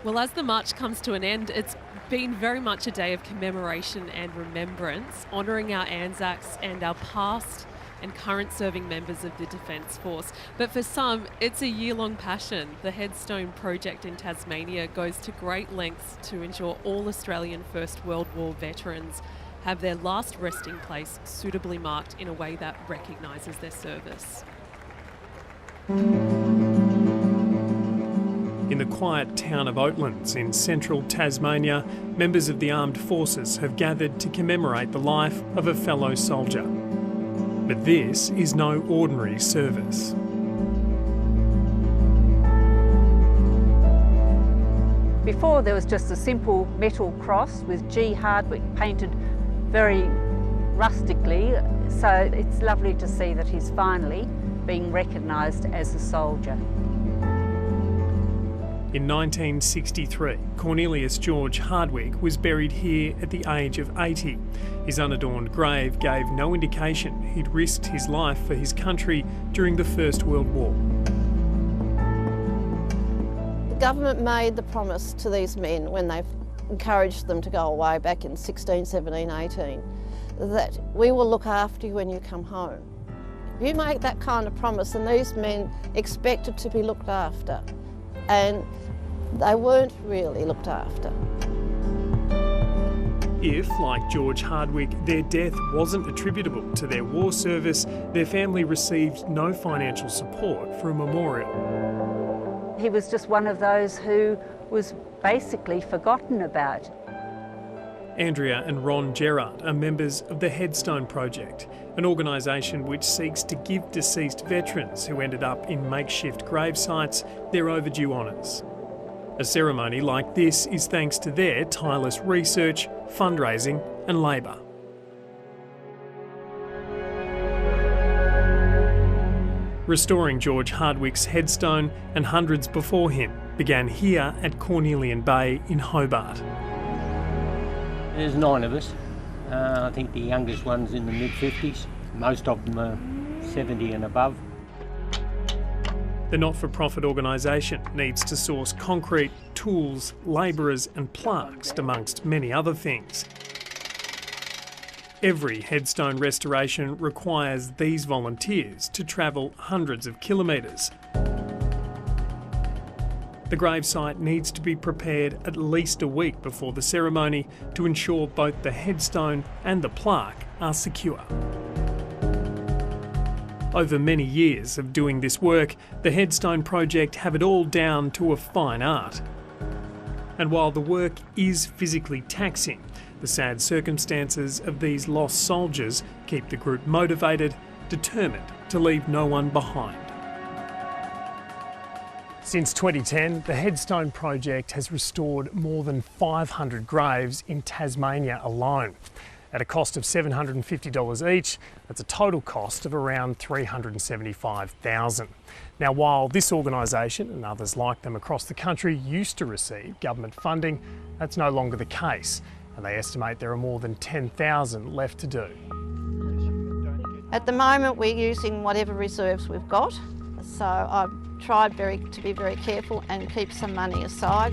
Well, as the march comes to an end, it's been very much a day of commemoration and remembrance, honouring our Anzacs and our past and current serving members of the Defence Force. But for some, it's a year-long passion. The Headstone project in Tasmania goes to great lengths to ensure all Australian First World War veterans have their last resting place suitably marked in a way that recognises their service. In the quiet town of Oatlands in central Tasmania, members of the armed forces have gathered to commemorate the life of a fellow soldier. But this is no ordinary service. Before there was just a simple metal cross with G Hardwick painted very rustically, so it's lovely to see that he's finally being recognised as a soldier. In 1963, Cornelius George Hardwick was buried here at the age of 80. His unadorned grave gave no indication he'd risked his life for his country during the First World War. The government made the promise to these men when they encouraged them to go away back in 16, 17, 18, that we will look after you when you come home. You make that kind of promise and these men expected to be looked after. And they weren't really looked after. If, like George Hardwick, their death wasn't attributable to their war service, their family received no financial support for a memorial. He was just one of those who was basically forgotten about. Andrea and Ron Gerard are members of the Headstone Project, an organisation which seeks to give deceased veterans who ended up in makeshift grave sites their overdue honours. A ceremony like this is thanks to their tireless research, fundraising and labour. Restoring George Hardwick's headstone and hundreds before him began here at Cornelian Bay in Hobart. There's 9 of us. I think the youngest one's in the mid-50s. Most of them are 70 and above. The not-for-profit organisation needs to source concrete, tools, labourers and plaques, amongst many other things. Every headstone restoration requires these volunteers to travel hundreds of kilometres. The gravesite needs to be prepared at least a week before the ceremony to ensure both the headstone and the plaque are secure. Over many years of doing this work, the Headstone Project have it all down to a fine art. And while the work is physically taxing, the sad circumstances of these lost soldiers keep the group motivated, determined to leave no one behind. Since 2010, the Headstone Project has restored more than 500 graves in Tasmania alone. At a cost of $750 each, that's a total cost of around $375,000. Now, while this organisation and others like them across the country used to receive government funding, that's no longer the case, and they estimate there are more than 10,000 left to do. At the moment, we're using whatever reserves we've got, so I've tried to be very careful and keep some money aside.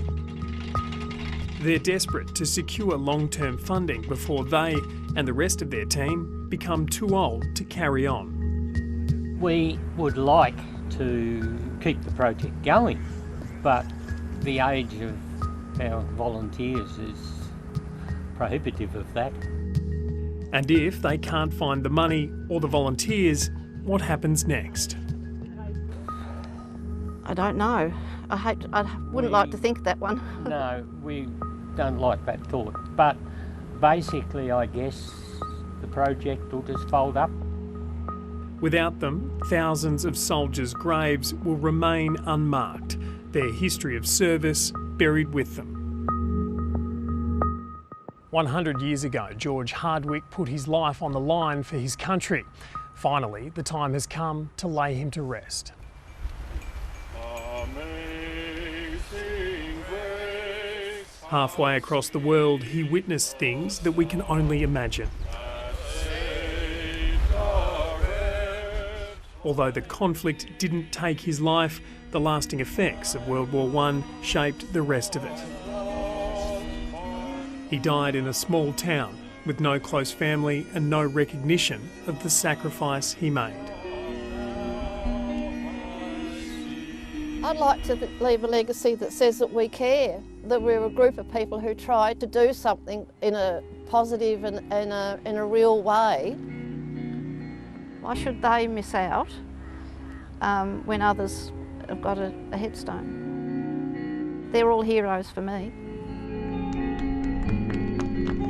They're desperate to secure long-term funding before they and the rest of their team become too old to carry on. We would like to keep the project going, but the age of our volunteers is prohibitive of that. And if they can't find the money or the volunteers, what happens next? I don't know. I wouldn't like to think that one. No, we don't like that thought. But basically, I guess the project will just fold up. Without them, thousands of soldiers' graves will remain unmarked, their history of service buried with them. 100 years ago, George Hardwick put his life on the line for his country. Finally, the time has come to lay him to rest. Halfway across the world, he witnessed things that we can only imagine. Although the conflict didn't take his life, the lasting effects of World War I shaped the rest of it. He died in a small town with no close family and no recognition of the sacrifice he made. I'd like to leave a legacy that says that we care, that we're a group of people who tried to do something in a positive and in a real way. Why should they miss out when others have got a headstone? They're all heroes for me.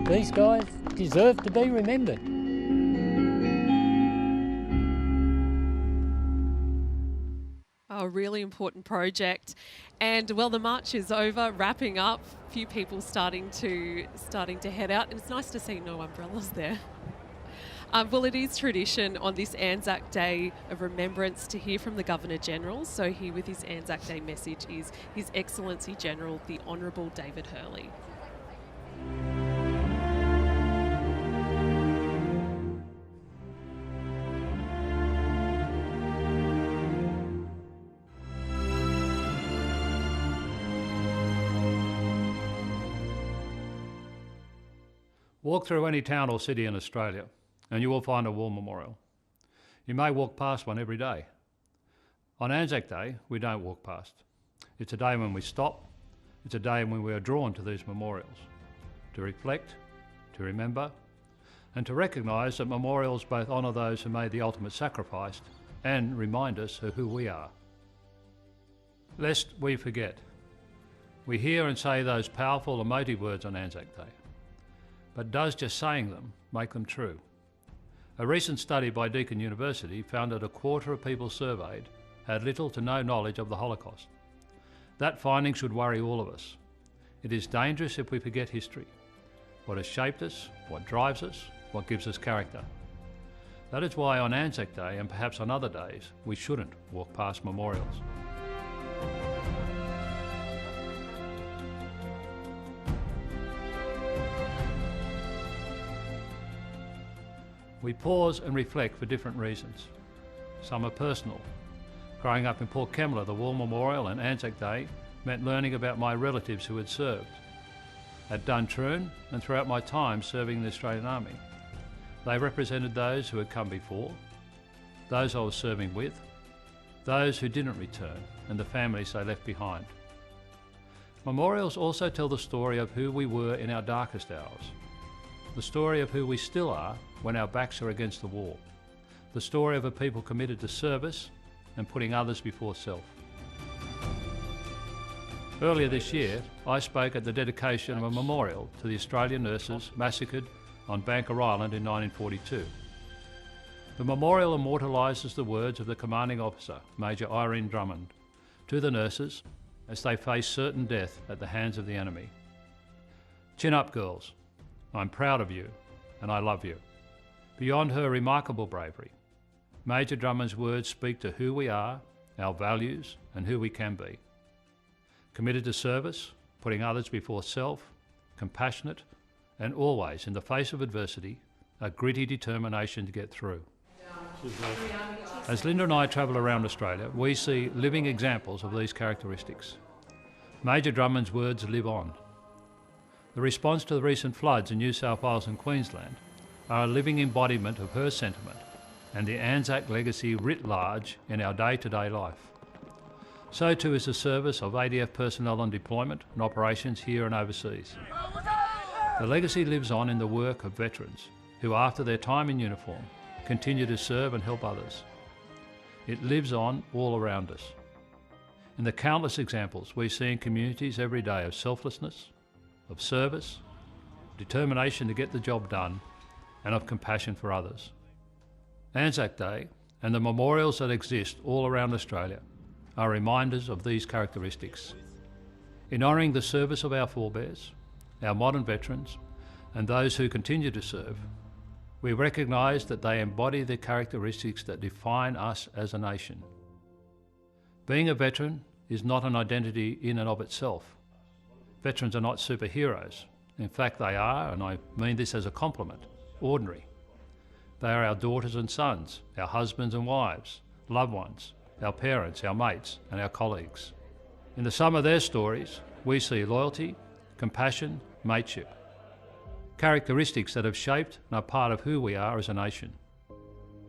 These guys deserve to be remembered. A really important project, and well, the march is over, wrapping up. A few people starting to head out, and it's nice to see no umbrellas there. Well, it is tradition on this Anzac Day of remembrance to hear from the Governor-General. So here with his Anzac Day message is His Excellency General, the Honourable David Hurley. Walk through any town or city in Australia and you will find a war memorial. You may walk past one every day. On Anzac Day, we don't walk past. It's a day when we stop. It's a day when we are drawn to these memorials, to reflect, to remember, and to recognise that memorials both honour those who made the ultimate sacrifice and remind us of who we are. Lest we forget, we hear and say those powerful, emotive words on Anzac Day. But does just saying them make them true? A recent study by Deakin University found that a quarter of people surveyed had little to no knowledge of the Holocaust. That finding should worry all of us. It is dangerous if we forget history, what has shaped us, what drives us, what gives us character. That is why on Anzac Day, and perhaps on other days, we shouldn't walk past memorials. We pause and reflect for different reasons. Some are personal. Growing up in Port Kembla, the War Memorial and Anzac Day meant learning about my relatives who had served. At Duntroon and throughout my time serving in the Australian Army, they represented those who had come before, those I was serving with, those who didn't return, and the families they left behind. Memorials also tell the story of who we were in our darkest hours, the story of who we still are when our backs are against the wall, the story of a people committed to service and putting others before self. Earlier this year, I spoke at the dedication of a memorial to the Australian nurses massacred on Banker Island in 1942. The memorial immortalises the words of the commanding officer, Major Irene Drummond, to the nurses as they face certain death at the hands of the enemy. Chin up, girls. I'm proud of you and I love you. Beyond her remarkable bravery, Major Drummond's words speak to who we are, our values, and who we can be. Committed to service, putting others before self, compassionate, and always, in the face of adversity, a gritty determination to get through. As Linda and I travel around Australia, we see living examples of these characteristics. Major Drummond's words live on. The response to the recent floods in New South Wales and Queensland are a living embodiment of her sentiment and the Anzac legacy writ large in our day-to-day life. So too is the service of ADF personnel on deployment and operations here and overseas. The legacy lives on in the work of veterans who, after their time in uniform, continue to serve and help others. It lives on all around us. In the countless examples we see in communities every day of selflessness, of service, determination to get the job done, and of compassion for others. Anzac Day and the memorials that exist all around Australia are reminders of these characteristics. In honouring the service of our forebears, our modern veterans, and those who continue to serve, we recognise that they embody the characteristics that define us as a nation. Being a veteran is not an identity in and of itself. Veterans are not superheroes. In fact, they are, and I mean this as a compliment, ordinary. They are our daughters and sons, our husbands and wives, loved ones, our parents, our mates, and our colleagues. In the sum of their stories, we see loyalty, compassion, mateship, characteristics that have shaped and are part of who we are as a nation.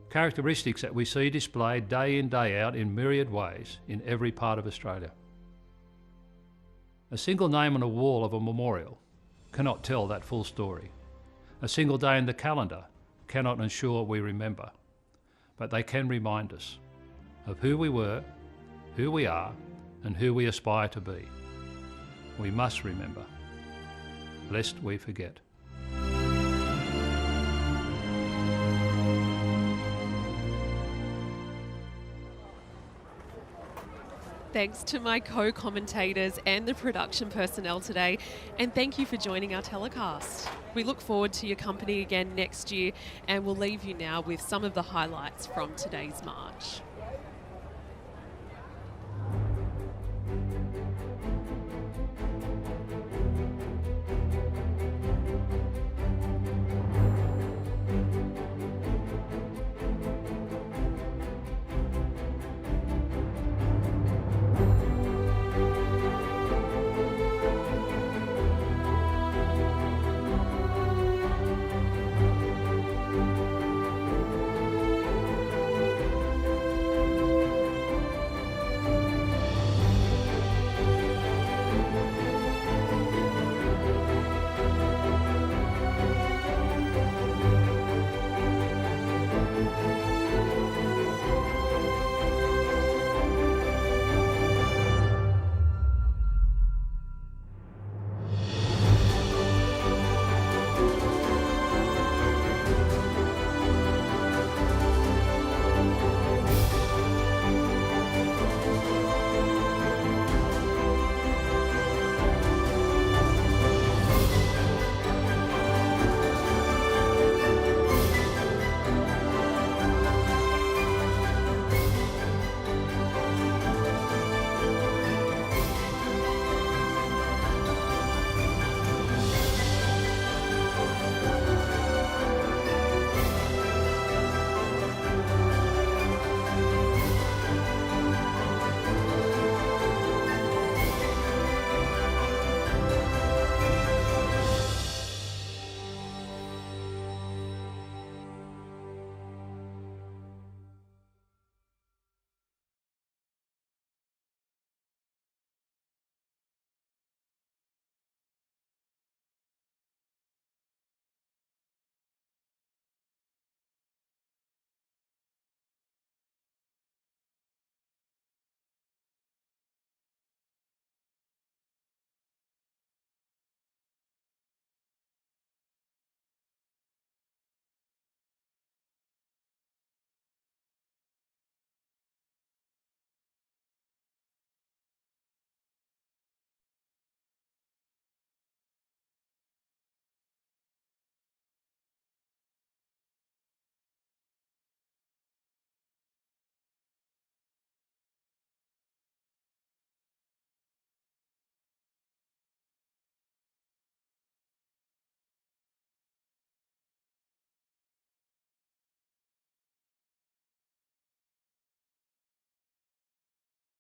Characteristics that we see displayed day in, day out in myriad ways in every part of Australia. A single name on a wall of a memorial cannot tell that full story. A single day in the calendar cannot ensure we remember, but they can remind us of who we were, who we are, and who we aspire to be. We must remember, lest we forget. Thanks to my co-commentators and the production personnel today, and thank you for joining our telecast. We look forward to your company again next year, and we'll leave you now with some of the highlights from today's march.